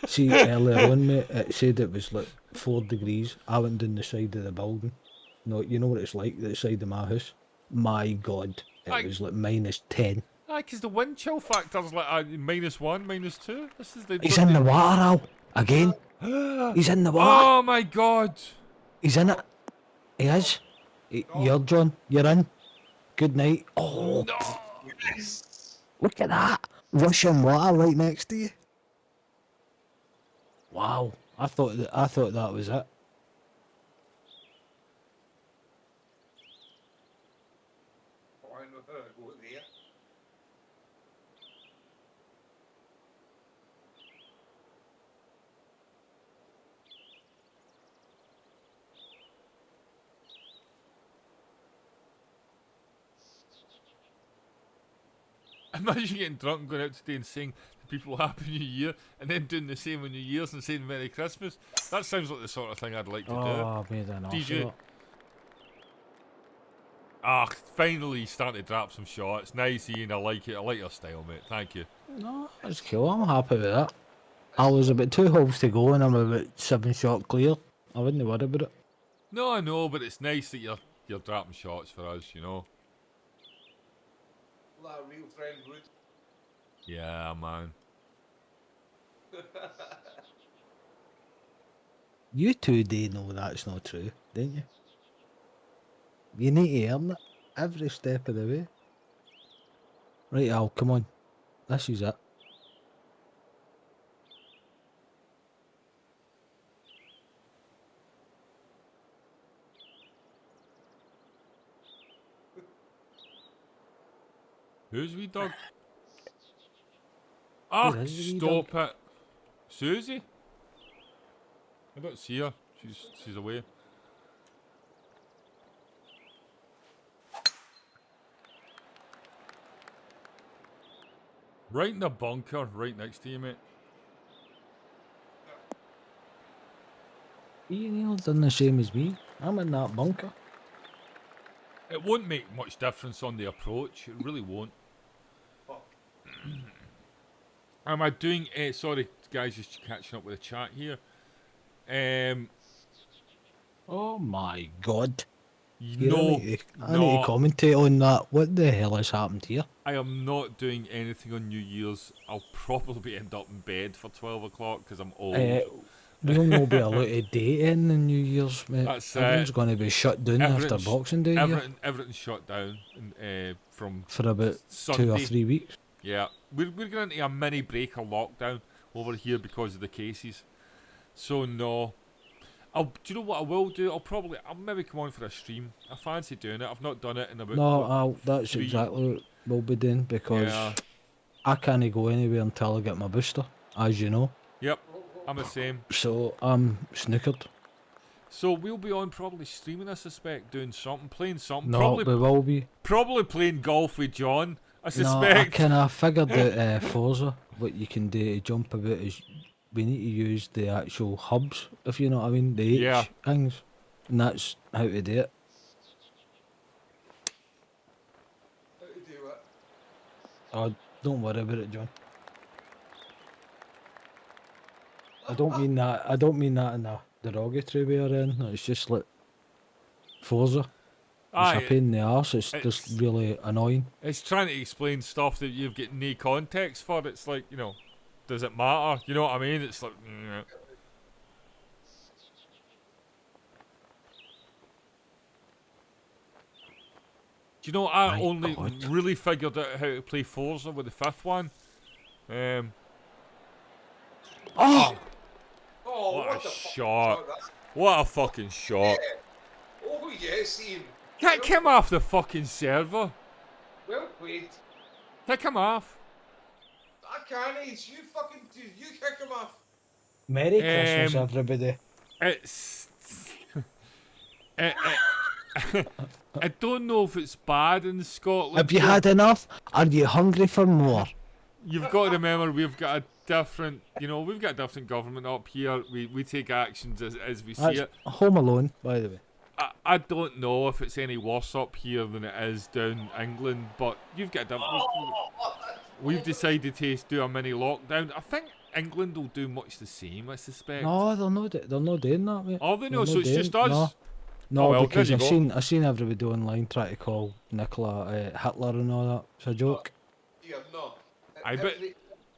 See, earlier on, mate, it said it was like 4 degrees. I went down the side of the building. No, you know what it's like, the side of my house? My God, it was like -10. Aye, because the wind chill factor's like -1, -2. This is the. He's in the water, Al. Again. He's in the water. Oh my God. He's in it. He is. You're John. You're in. Good night. Oh, No. Yes. look at that. Russian water right next to you. Wow. I thought that was it. Oh, I know how to go there. Imagine getting drunk and going out today and saying to people Happy New Year and then doing the same on New Year's and saying Merry Christmas. That sounds like the sort of thing I'd like to Oh, I made an off DJ. of it. Finally starting to drop some shots. Nice, Ian. I like it. I like your style, mate. Thank you. No, that's cool. I'm happy with that. I was about 2 holes to go and I'm about 7 shot clear. I wouldn't worry about it. No, I know, but it's nice that you're dropping shots for us, you know. Like a real friend would. Yeah, man. You two do know that's not true, don't you? You need to earn it every step of the way. Right, Al, come on. This is it. Who's wee dog? Ah, Who is the wee stop it. Susie? I don't see her. She's away. Right in the bunker, right next to you, mate. Ian's done the same as me. I'm in that bunker. It won't make much difference on the approach. It really won't. Am I doing? Sorry, guys, just catching up with the chat here. Oh my god. Here, No, I need to commentate on that. What the hell has happened here? I am not doing anything on New Year's. I'll probably end up in bed for 12 o'clock because I'm old. We'll not be allowed to date in the New Year's, mate. That's Everyone's going to be shut down after Everything's- Boxing Day here Everything's shut down from for about Sunday. 2 or 3 weeks. Yeah, we're going into a mini break of lockdown over here because of the cases. So no. Do you know what I will do? I'll maybe come on for a stream. I fancy doing it. I've not done it in about. No, that's 3 exactly what we'll be doing because Yeah. I can't go anywhere until I get my booster, as you know. Yep, I'm the same. So I'm snookered. So we'll be on probably streaming, I suspect, doing something, playing something. No, we will be. Probably playing golf with John, I No, I suspect. kind of figured that Forza, what you can do to jump about is we need to use the actual hubs, if you know what I mean, the H Yeah. things, and that's how to do it. How to do it? Oh, don't worry about it, John. I don't mean that. I don't mean that in a derogatory way or anything. It's just like Forza. It's a pain in the arse. It's just really annoying. It's trying to explain stuff that you've got no context for. It's like, does it matter? You know what I mean? It's like, Do you know, I My only God. really figured out how to play Forza with the 5th one. Oh! Oh, What what, a the fuck shot. was that? What a fucking shot. Yeah. Oh yes, Ian. Kick him off the fucking server. Well played. Kick him off. I can't. It's you fucking do. You kick him off. Merry Christmas, Um, everybody. It's... I don't know if it's bad in Scotland. Have you had enough? Are you hungry for more? You've got to remember we've got a different, we've got a different government up here. We take actions as we see That's it. Home Alone, by the way. I don't know if it's any worse up here than it is down England, but you've got a different... We've decided to do a mini lockdown. I think England will do much the same, I suspect. No, they're not doing that, mate. Are they They're no? So not it's doing- just us? No, no, Oh, well, because there you go. I've seen everybody online try to call Nicola Hitler and all that. It's a joke. Yeah, no. I bet-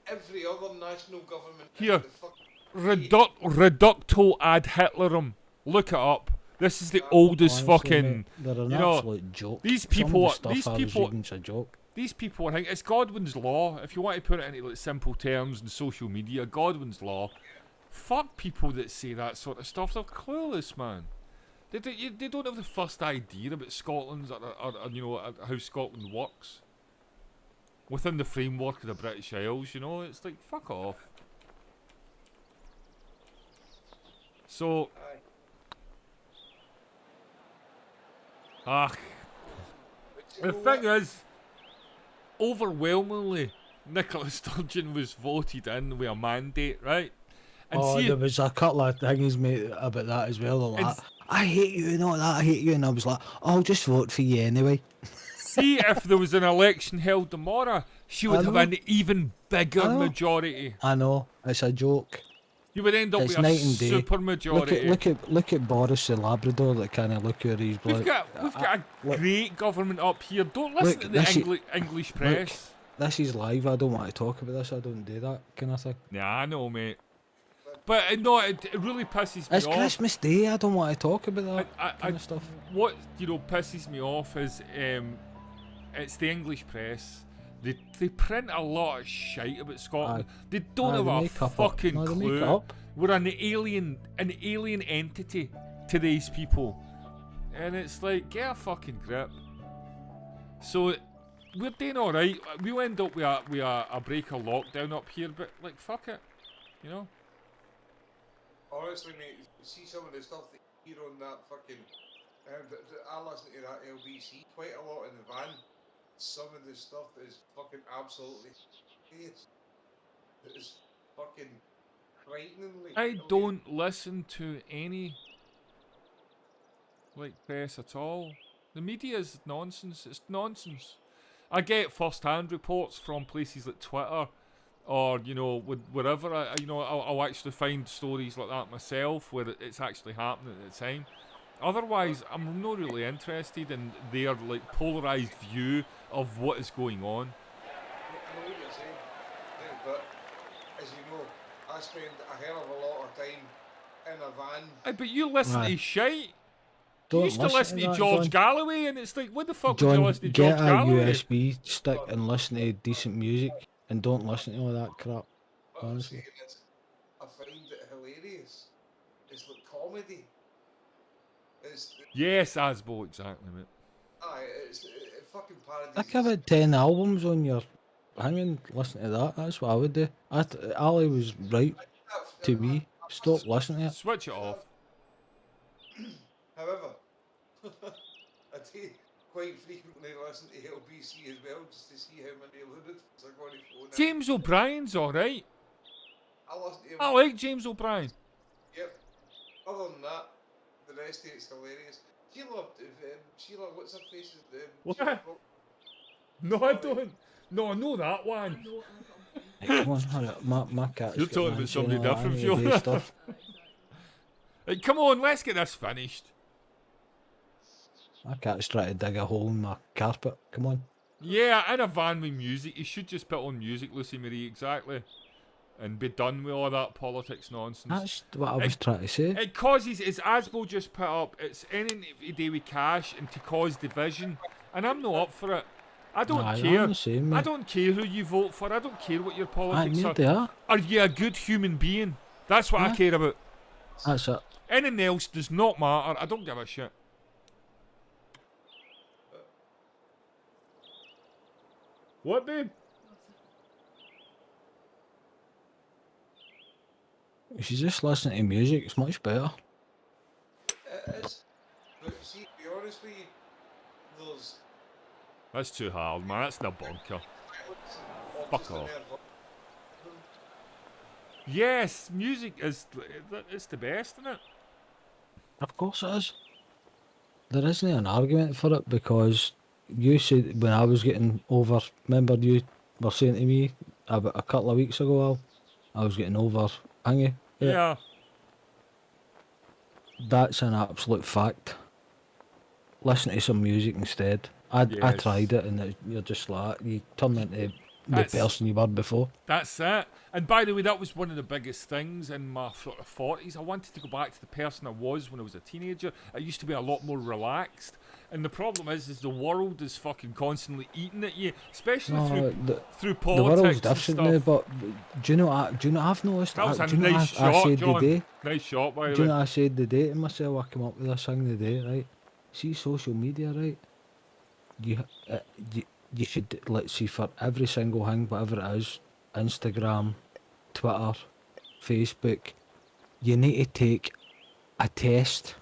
Every other national government. Here. in the fucking Reducto ad Hitlerum. Look it up. This is the oldest Honestly, fucking... mate, they're an you know, absolute joke. these Some people of the are- stuff these I was people- reading's a joke. These people are thinking it's Godwin's law. If you want to put it into like simple terms and social media, Godwin's law. Fuck people that say that sort of stuff. They're clueless, man. They don't have the first idea about Scotland's or how Scotland works within the framework of the British Isles. It's like fuck off. So, the thing is, overwhelmingly, Nicola Sturgeon was voted in with a mandate, right? And see, There was a couple of things, mate, about that as well. Like, It's- I hate you and all that, I hate you. And I was like, I'll just vote for you anyway. see if there was an election held tomorrow, she would I have know. an even bigger I know. majority. I know, it's a joke. You would end up It's with a night and day. super majority. Look at Boris the Labrador that kind of look where he's We've like. got a look- great government up here. Don't listen Look, to the this is- English press. This is live. I don't want to talk about this. I don't do that kind of thing. Nah, I know, mate. But no, it really pisses me It's off. Christmas Day. I don't want to talk about that I- kind of stuff. What pisses me off is it's the English press. They print a lot of shite about Scotland. They don't have they a make up fucking no, they make clue. it up. We're an alien entity to these people, and it's like get a fucking grip. So we're doing all right. We'll end up with a break of lockdown up here, but like fuck it, Honestly, mate, you see some of the stuff that you hear on that fucking. I listen to that LBC quite a lot in the van. Some of the stuff is fucking absolutely hideous. It is fucking frighteningly. I don't listen to any press at all. The media is nonsense. It's nonsense. I get first-hand reports from places like Twitter or you know, wherever I'll actually find stories like that myself where it's actually happening at the time. Otherwise, I'm not really interested in their like polarized view of what is going on. I know what you're saying, yeah, but as you know, I spend a hell of a lot of time in a van. Aye, but you listen Aye. to shite. You Don't used to listen to that, George John. Galloway, and it's like, what the fuck would you John, listen to get George a Galloway? USB stick and listen to decent music, and don't listen to all that crap. What I'm Honestly. saying is, I find it hilarious. It's like comedy. It's Yes, Asbo, exactly, mate. aye, it fucking parodies. Like about 10 albums on your hanging, listen to that. That's what I would do. Ali was right to me. Stop listening to it. Switch it off. However, I do quite frequently listen to LBC as well, just to see how many lunatics are going to phone in. James O'Brien's alright. I listen to him. I like James O'Brien. Yep. Other than that, the rest of it's hilarious. Sheila, what's her face? What? Sheila Fro- No, I don't. No, I know that one. Hey, come on, hurry up. My cat's You're got talking about Nancy somebody and all that different, anyway, Fiona. stuff. Hey, come on, let's get this finished. My cat's trying to dig a hole in my carpet. Come on. Yeah, in a van with music. You should just put on music, Lucy Marie, exactly. And be done with all that politics nonsense. That's what I was trying to say. It causes, as Asbo just put up, it's anything to do with cash and to cause division. And I'm not up for it. I don't Aye, care. I'm the same, I mate. don't care who you vote for. I don't care what your I politics need are. they are. Are you a good human being? That's what I Aye. care about. That's it. Anything else does not matter. I don't give a shit. What, babe? If you just listen to music, it's much better. It is. But see, to be honest with you, there's That's too hard, man. That's in a bunker. violence or Fuck just an off. air- Yes, music is it's the best, isn't it? Of course it is. There isn't an argument for it because you said when I was getting over, remember you were saying to me about a couple of weeks ago, Al, I was getting over Hangy. Yeah. That's an absolute fact. Listen to some music instead. I Yes. tried it and you're just like, you turn into the That's- person you were before. That's it. And by the way, that was one of the biggest things in my sort of 40s. I wanted to go back to the person I was when I was a teenager. I used to be a lot more relaxed. And the problem is the world is fucking constantly eating at you, especially No, through the politics world's and different now, stuff. but do you know I've noticed That was a do you know nice I shot, said John. today, Nice shot, by do the you way. know I said today to myself, I came up with this thing today, right? See social media, right? You, uh, you should, let's see, for every single thing, whatever it is, Instagram, Twitter, Facebook, you need to take a test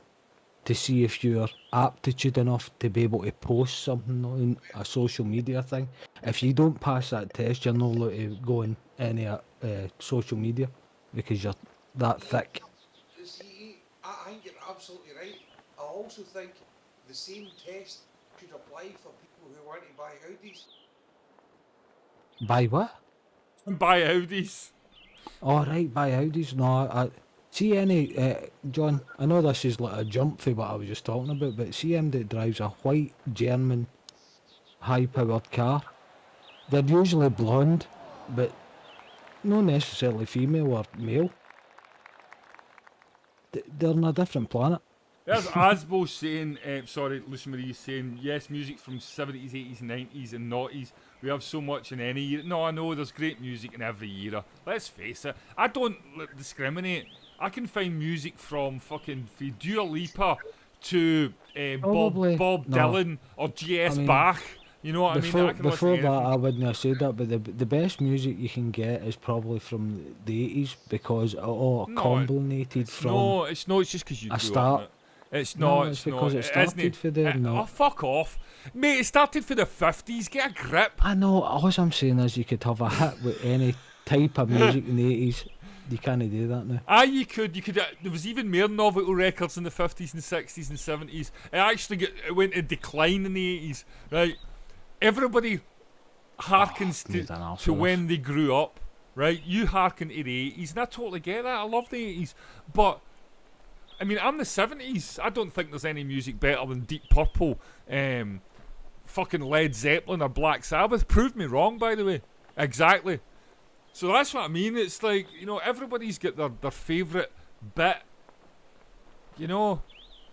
to see if you're aptitude enough to be able to post something on a social media thing. If you don't pass that test, you're not allowed to go on any social media because you're that thick. See, I think you're absolutely right. I also think the same test should apply for people who want to buy Audis. Buy what? Buy Audis. All right, buy Audis. No, I see any John. I know this is like a jump for what I was just talking about, but see him that drives a white German high-powered car. They're usually blonde, but not necessarily female or male. They're on a different planet. There's Asbo saying, sorry, Lucy Marie saying, yes, music from 70s, 80s, 90s, and noughties. We have so much in any era. No, I know there's great music in every era. Let's face it. I don't discriminate. I can find music from fucking Dua Lipa to Probably. Bob No. Dylan or G.S. I mean, Bach. You know what I mean? I can Before listen to that, anything. I wouldn't have said that, but the best music you can get is probably from the 80s because it all No, culminated from. No, it's not. It's just because you a grew start. up in it. It's No, not. it's It's because not. it started for there, no. Oh, fuck off. Mate, it started for the 50s. Get a grip. I know, all I'm saying is you could have a hit with any type of music in the 80s. You can't do that now. Ah, you could. There was even more novelty records in the 50s and 60s and 70s. It went in decline in the 80s. Right? Everybody harkens need an to answer when they grew up. right? You harken to the 80s, and I totally get that. I love the 80s, but I mean, I'm the 70s. I don't think there's any music better than Deep Purple, fucking Led Zeppelin or Black Sabbath. Proved me wrong, by the way. Exactly. So that's what I mean. It's like, you know, everybody's got their favourite bit, you know,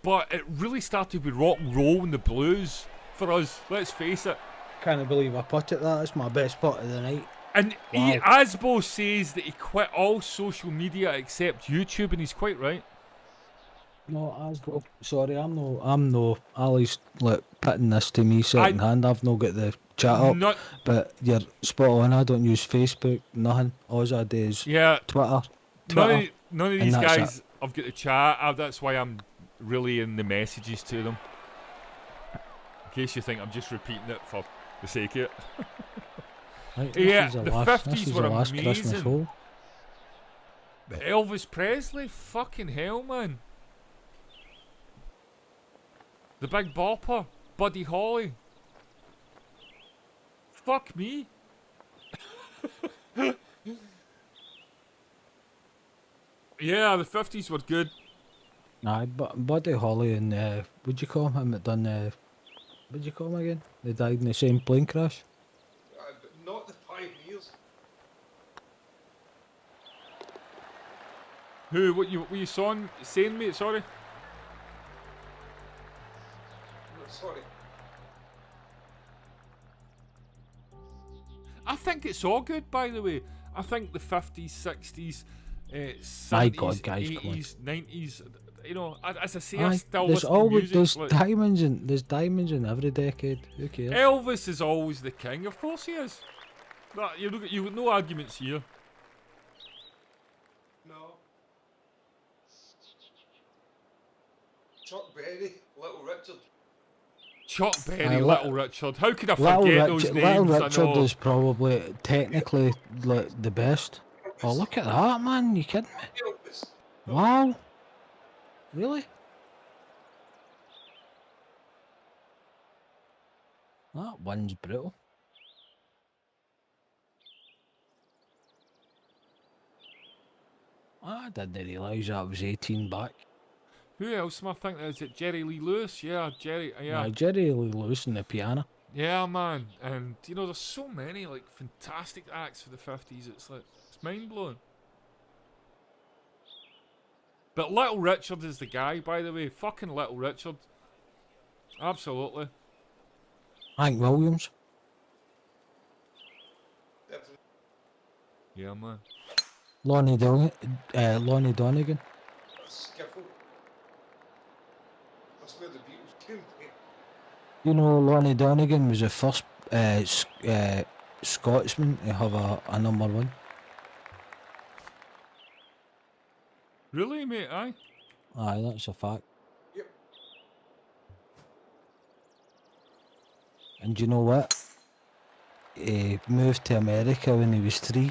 but it really started with rock and roll and the blues for us. Let's face it. Can't believe I put it that. That's my best part of the night. And Wow. Asbo says that he quit all social media except YouTube, and he's quite right. No, Asbo. Sorry, I'm no. Ali's like putting this to me second hand. I've not got the chat up. Not, But you're spot on. I don't use Facebook. Nothing. All I do is yeah, Twitter. none of and these that's guys have got the chat. That's why I'm really in the messages to them. In case you think I'm just repeating it for the sake of it. Right, Yeah, this is the last, 50s this is were the last Christmas amazing. hole. Elvis Presley, fucking hell, man. The Big Bopper, Buddy Holly. Fuck me. Yeah, the 50s were good. Aye, but Buddy Holly and what'd you call him that done what'd you call him again? They died in the same plane crash. But not the pioneers. Who? What you saying, mate? Sorry. No, sorry. I think it's all good, by the way. I think the 50s, 60s, My 70s, God, guys, come on. 80s, 90s. You know, as I say, I Aye, still there's listen to always music. there's like- diamonds in every decade. Who cares? Elvis is always the king. Of course he is. That, you got no arguments here. No. Chuck Berry, Little Richard. Chuck Berry, Aye, Little Richard. How could I Little forget Richard, those Little names? Richard I know. is probably technically like the best. Oh, look at that, man! You kidding me? Elvis. Wow. Really? That one's brutal. I didn't realise that was 18 back. Who else am I thinking? Is it Jerry Lee Lewis? Yeah, Jerry. Yeah, Aye, Jerry Lee Lewis and the piano. yeah, man. And you know, there's so many like fantastic acts for the 50s. It's like it's mind blowing. But Little Richard is the guy, by the way. Fucking Little Richard. Absolutely. Hank Williams. Definitely. Yeah, man. Lonnie Donegan. Skiffle. That's where the Beatles came from. You know, Lonnie Donegan was the first Scotsman to have a number one. Really, mate? Aye. Aye, that's a fact. Yep. And you know what? He moved to America when he was 3.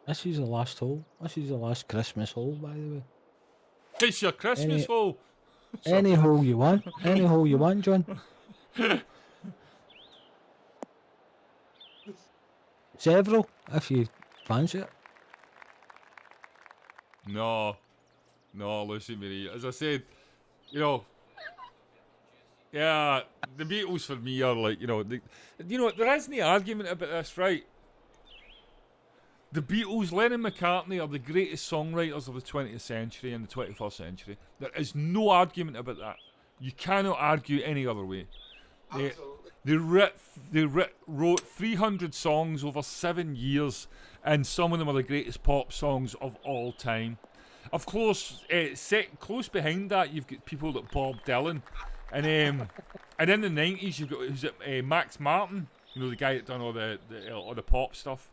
This is the last hole. This is the last Christmas hole, by the way. It's your Christmas Any- hole. Any hole you want. Any hole you want, John. Several, if you fancy it. No, listen, Mary. As I said, you know, yeah, the Beatles for me are like, there isn't any argument about this, right? The Beatles, Lennon McCartney, are the greatest songwriters of the 20th century and the 21st century. There is no argument about that. You cannot argue any other way. Absolutely. They wrote 300 songs over 7 years, and some of them are the greatest pop songs of all time. Of course, close behind that, you've got people like Bob Dylan, and in the 90s, you've got Max Martin, you know, the guy that done all the pop stuff.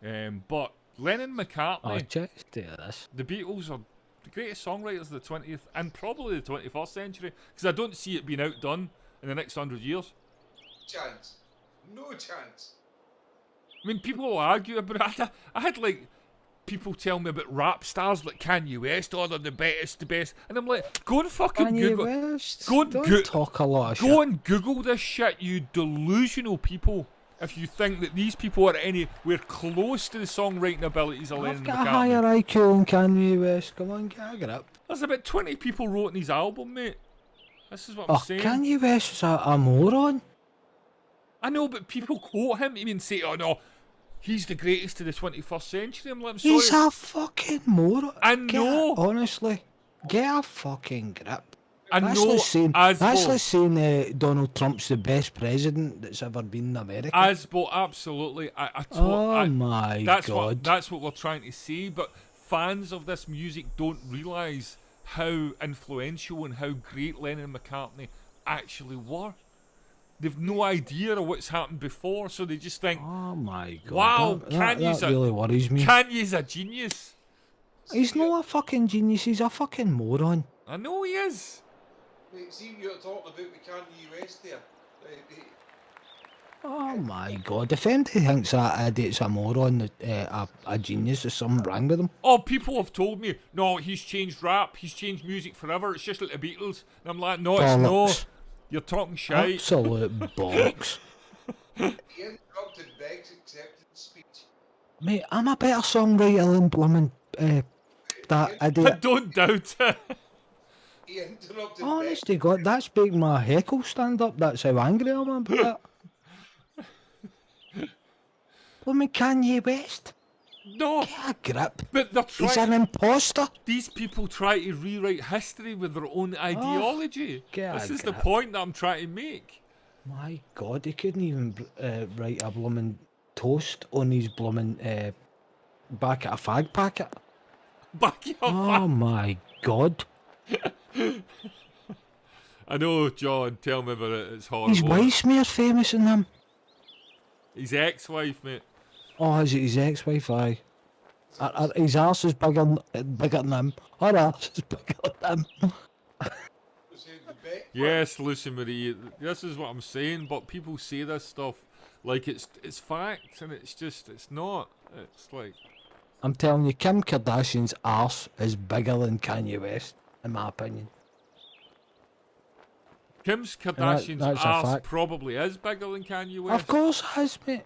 But Lennon Oh, McCartney, check this. the Beatles are the greatest songwriters of the 20th and probably the 21st century, because I don't see it being outdone in the next 100 years. Chance. No chance. I mean, people will argue about it. I had like people tell me about rap stars like Kanye West, oh, they're the best, and I'm like, go and fucking Kanye Google. West, Go and don't talk a lot of Go shit. and Google this shit, you delusional people. If you think that these people are anywhere close to the songwriting abilities of Lennon I've and got a McCartney. higher IQ than Kanye West. Come on, get a grip. There's about 20 people wrote his album, mate. This is what I'm Oh, saying. Kanye West was a moron. I know, but people quote him and say, oh no, he's the greatest of the 21st century. I'm like, I'm sorry. He's a fucking moron. I know. Honestly, get a fucking grip. I That's know, like saying, Asbo. that's like saying Donald Trump's the best president that's ever been in America. Asbo, absolutely. Oh my God. That's what we're trying to say, but fans of this music don't realise how influential and how great Lennon and McCartney actually were. They've no idea of what's happened before, so they just think, Oh my God. wow, that Kanye's really worries me. Kanye's a genius. He's not a fucking genius, he's a fucking moron. I know he is. Mate, see, you're talking about the Kanye West there. Oh my God. If anybody thinks that idiot's a moron, a genius, there's something wrong with him. Oh, people have told me, no, he's changed rap, he's changed music forever, it's just like the Beatles. And I'm like, no, it's no. Bollocks. You're talking shite. Absolute bollocks. He interrupted Beg's acceptance speech. Mate, I'm a better songwriter than bloomin' that I idiot. don't doubt it. He interrupted Honest to God, that's making my heckle stand up. That's how angry I am about that. Bloomin' Kanye West. No, Get a grip. but they're He's an trying. imposter. These people try to rewrite history with their own ideology. get This a is the grip. point that I'm trying to make. My God, he couldn't even write a bloomin' toast on his bloomin' back at a fag packet. Back your Oh my God. I know, John. Tell me about it. It's horrible. His wife's more famous than him. His ex-wife, mate. Oh, is it his ex-wife? Aye. His arse is bigger than him. Her arse is bigger than him. Saying the Beck Yes, Lucy Marie. This is what I'm saying. But people say this stuff like it's fact, and it's not. It's like, I'm telling you, Kim Kardashian's arse is bigger than Kanye West, in my opinion. Kim's Kardashian's that's a ass fact. probably is bigger than Kanye West. Of course it is, mate.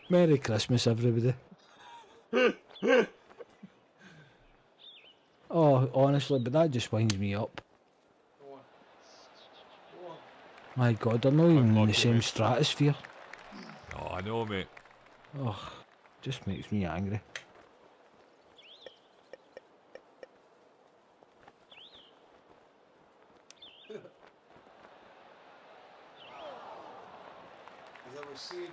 Merry Christmas, everybody. Oh, honestly, but that just winds me up. Go on. Go on. My God, they're not even in the Unlucky, same mate. stratosphere. Oh, I know, mate. Oh, just makes me angry. As I was saying,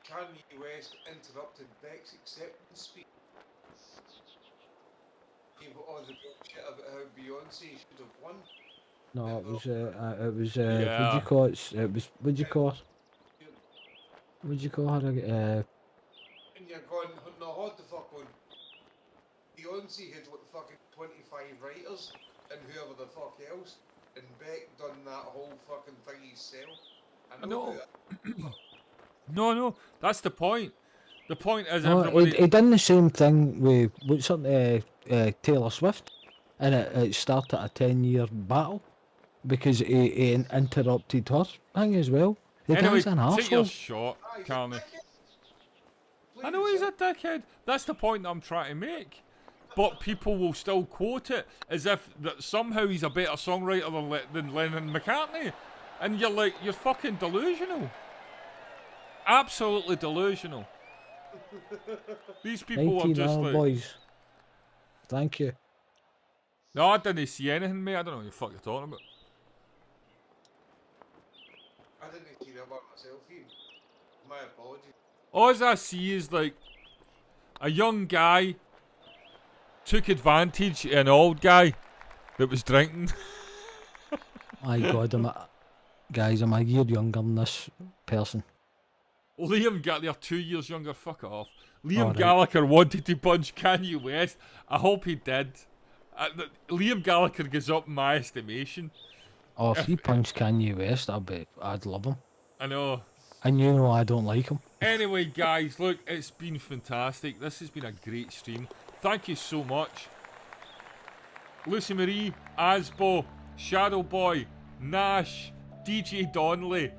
Kanye West interrupted Beck's acceptance speech. Gave all the bullshit about how Beyonce should have won. No, it was, what do Yeah. you call it? It was, what do you call her? What do you call her? And you're going, no, hold the fuck on. Beyonce had what, fucking 25 writers and whoever the fuck else, and Beck done that whole fucking thing himself. I know. know. No, that's the point. The point is No, everybody. he done the same thing with what's her, Taylor Swift, and it started a 10-year battle because he interrupted her thing as well. The Anyway, guy's an take your arsehole. shot, Ah, he's a Carney. dickhead. I know he's a dickhead. That's the point that I'm trying to make. But people will still quote it as if that somehow he's a better songwriter than Lennon and McCartney. And you're like, you're fucking delusional. Absolutely delusional. These people are 19 just hour like... boys. Thank you. No, I didn't see anything, mate. I don't know what the fuck you're talking about. I didn't see that by myself, Ian. My apologies. All I see is like a young guy took advantage of an old guy that was drinking. My God, guys, I'm a year younger than this person. Liam Gallagher, 2 years younger, fuck off. Liam Alright. Gallagher wanted to punch Kanye West. I hope he did. Liam Gallagher goes up in my estimation. Oh, if you punch Kanye West, I'd love him. I know. And you know I don't like him. Anyway, guys, look, it's been fantastic. This has been a great stream. Thank you so much. Lucy Marie, Asbo, Shadow Boy, Nash, DJ Donnelly,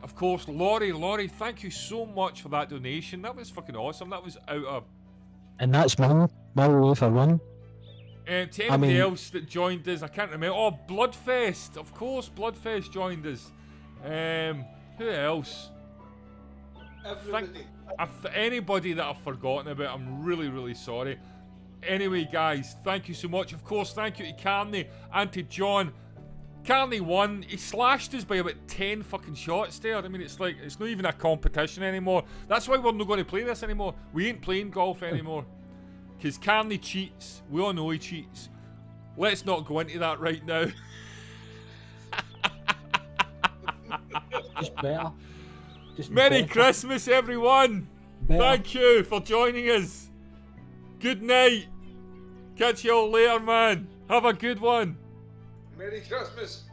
of course, Laurie. Laurie, thank you so much for that donation. That was fucking awesome. That was out of... And that's my way for one. To anybody else that joined us, I can't remember. Oh, Bloodfest. Of course, Bloodfest joined us. Who else? Everybody. Anybody that I've forgotten about, I'm really, really sorry. Anyway, guys, thank you so much. Of course, thank you to Carni and to John. Carni won. He slashed us by about 10 fucking shots there. I mean, it's like, it's not even a competition anymore. That's why we're not going to play this anymore. We ain't playing golf anymore. Because Carni cheats. We all know he cheats. Let's not go into that right now. Just better. Merry Christmas, everyone. Better. Thank you for joining us. Good night. Catch you all later, man. Have a good one. Merry Christmas.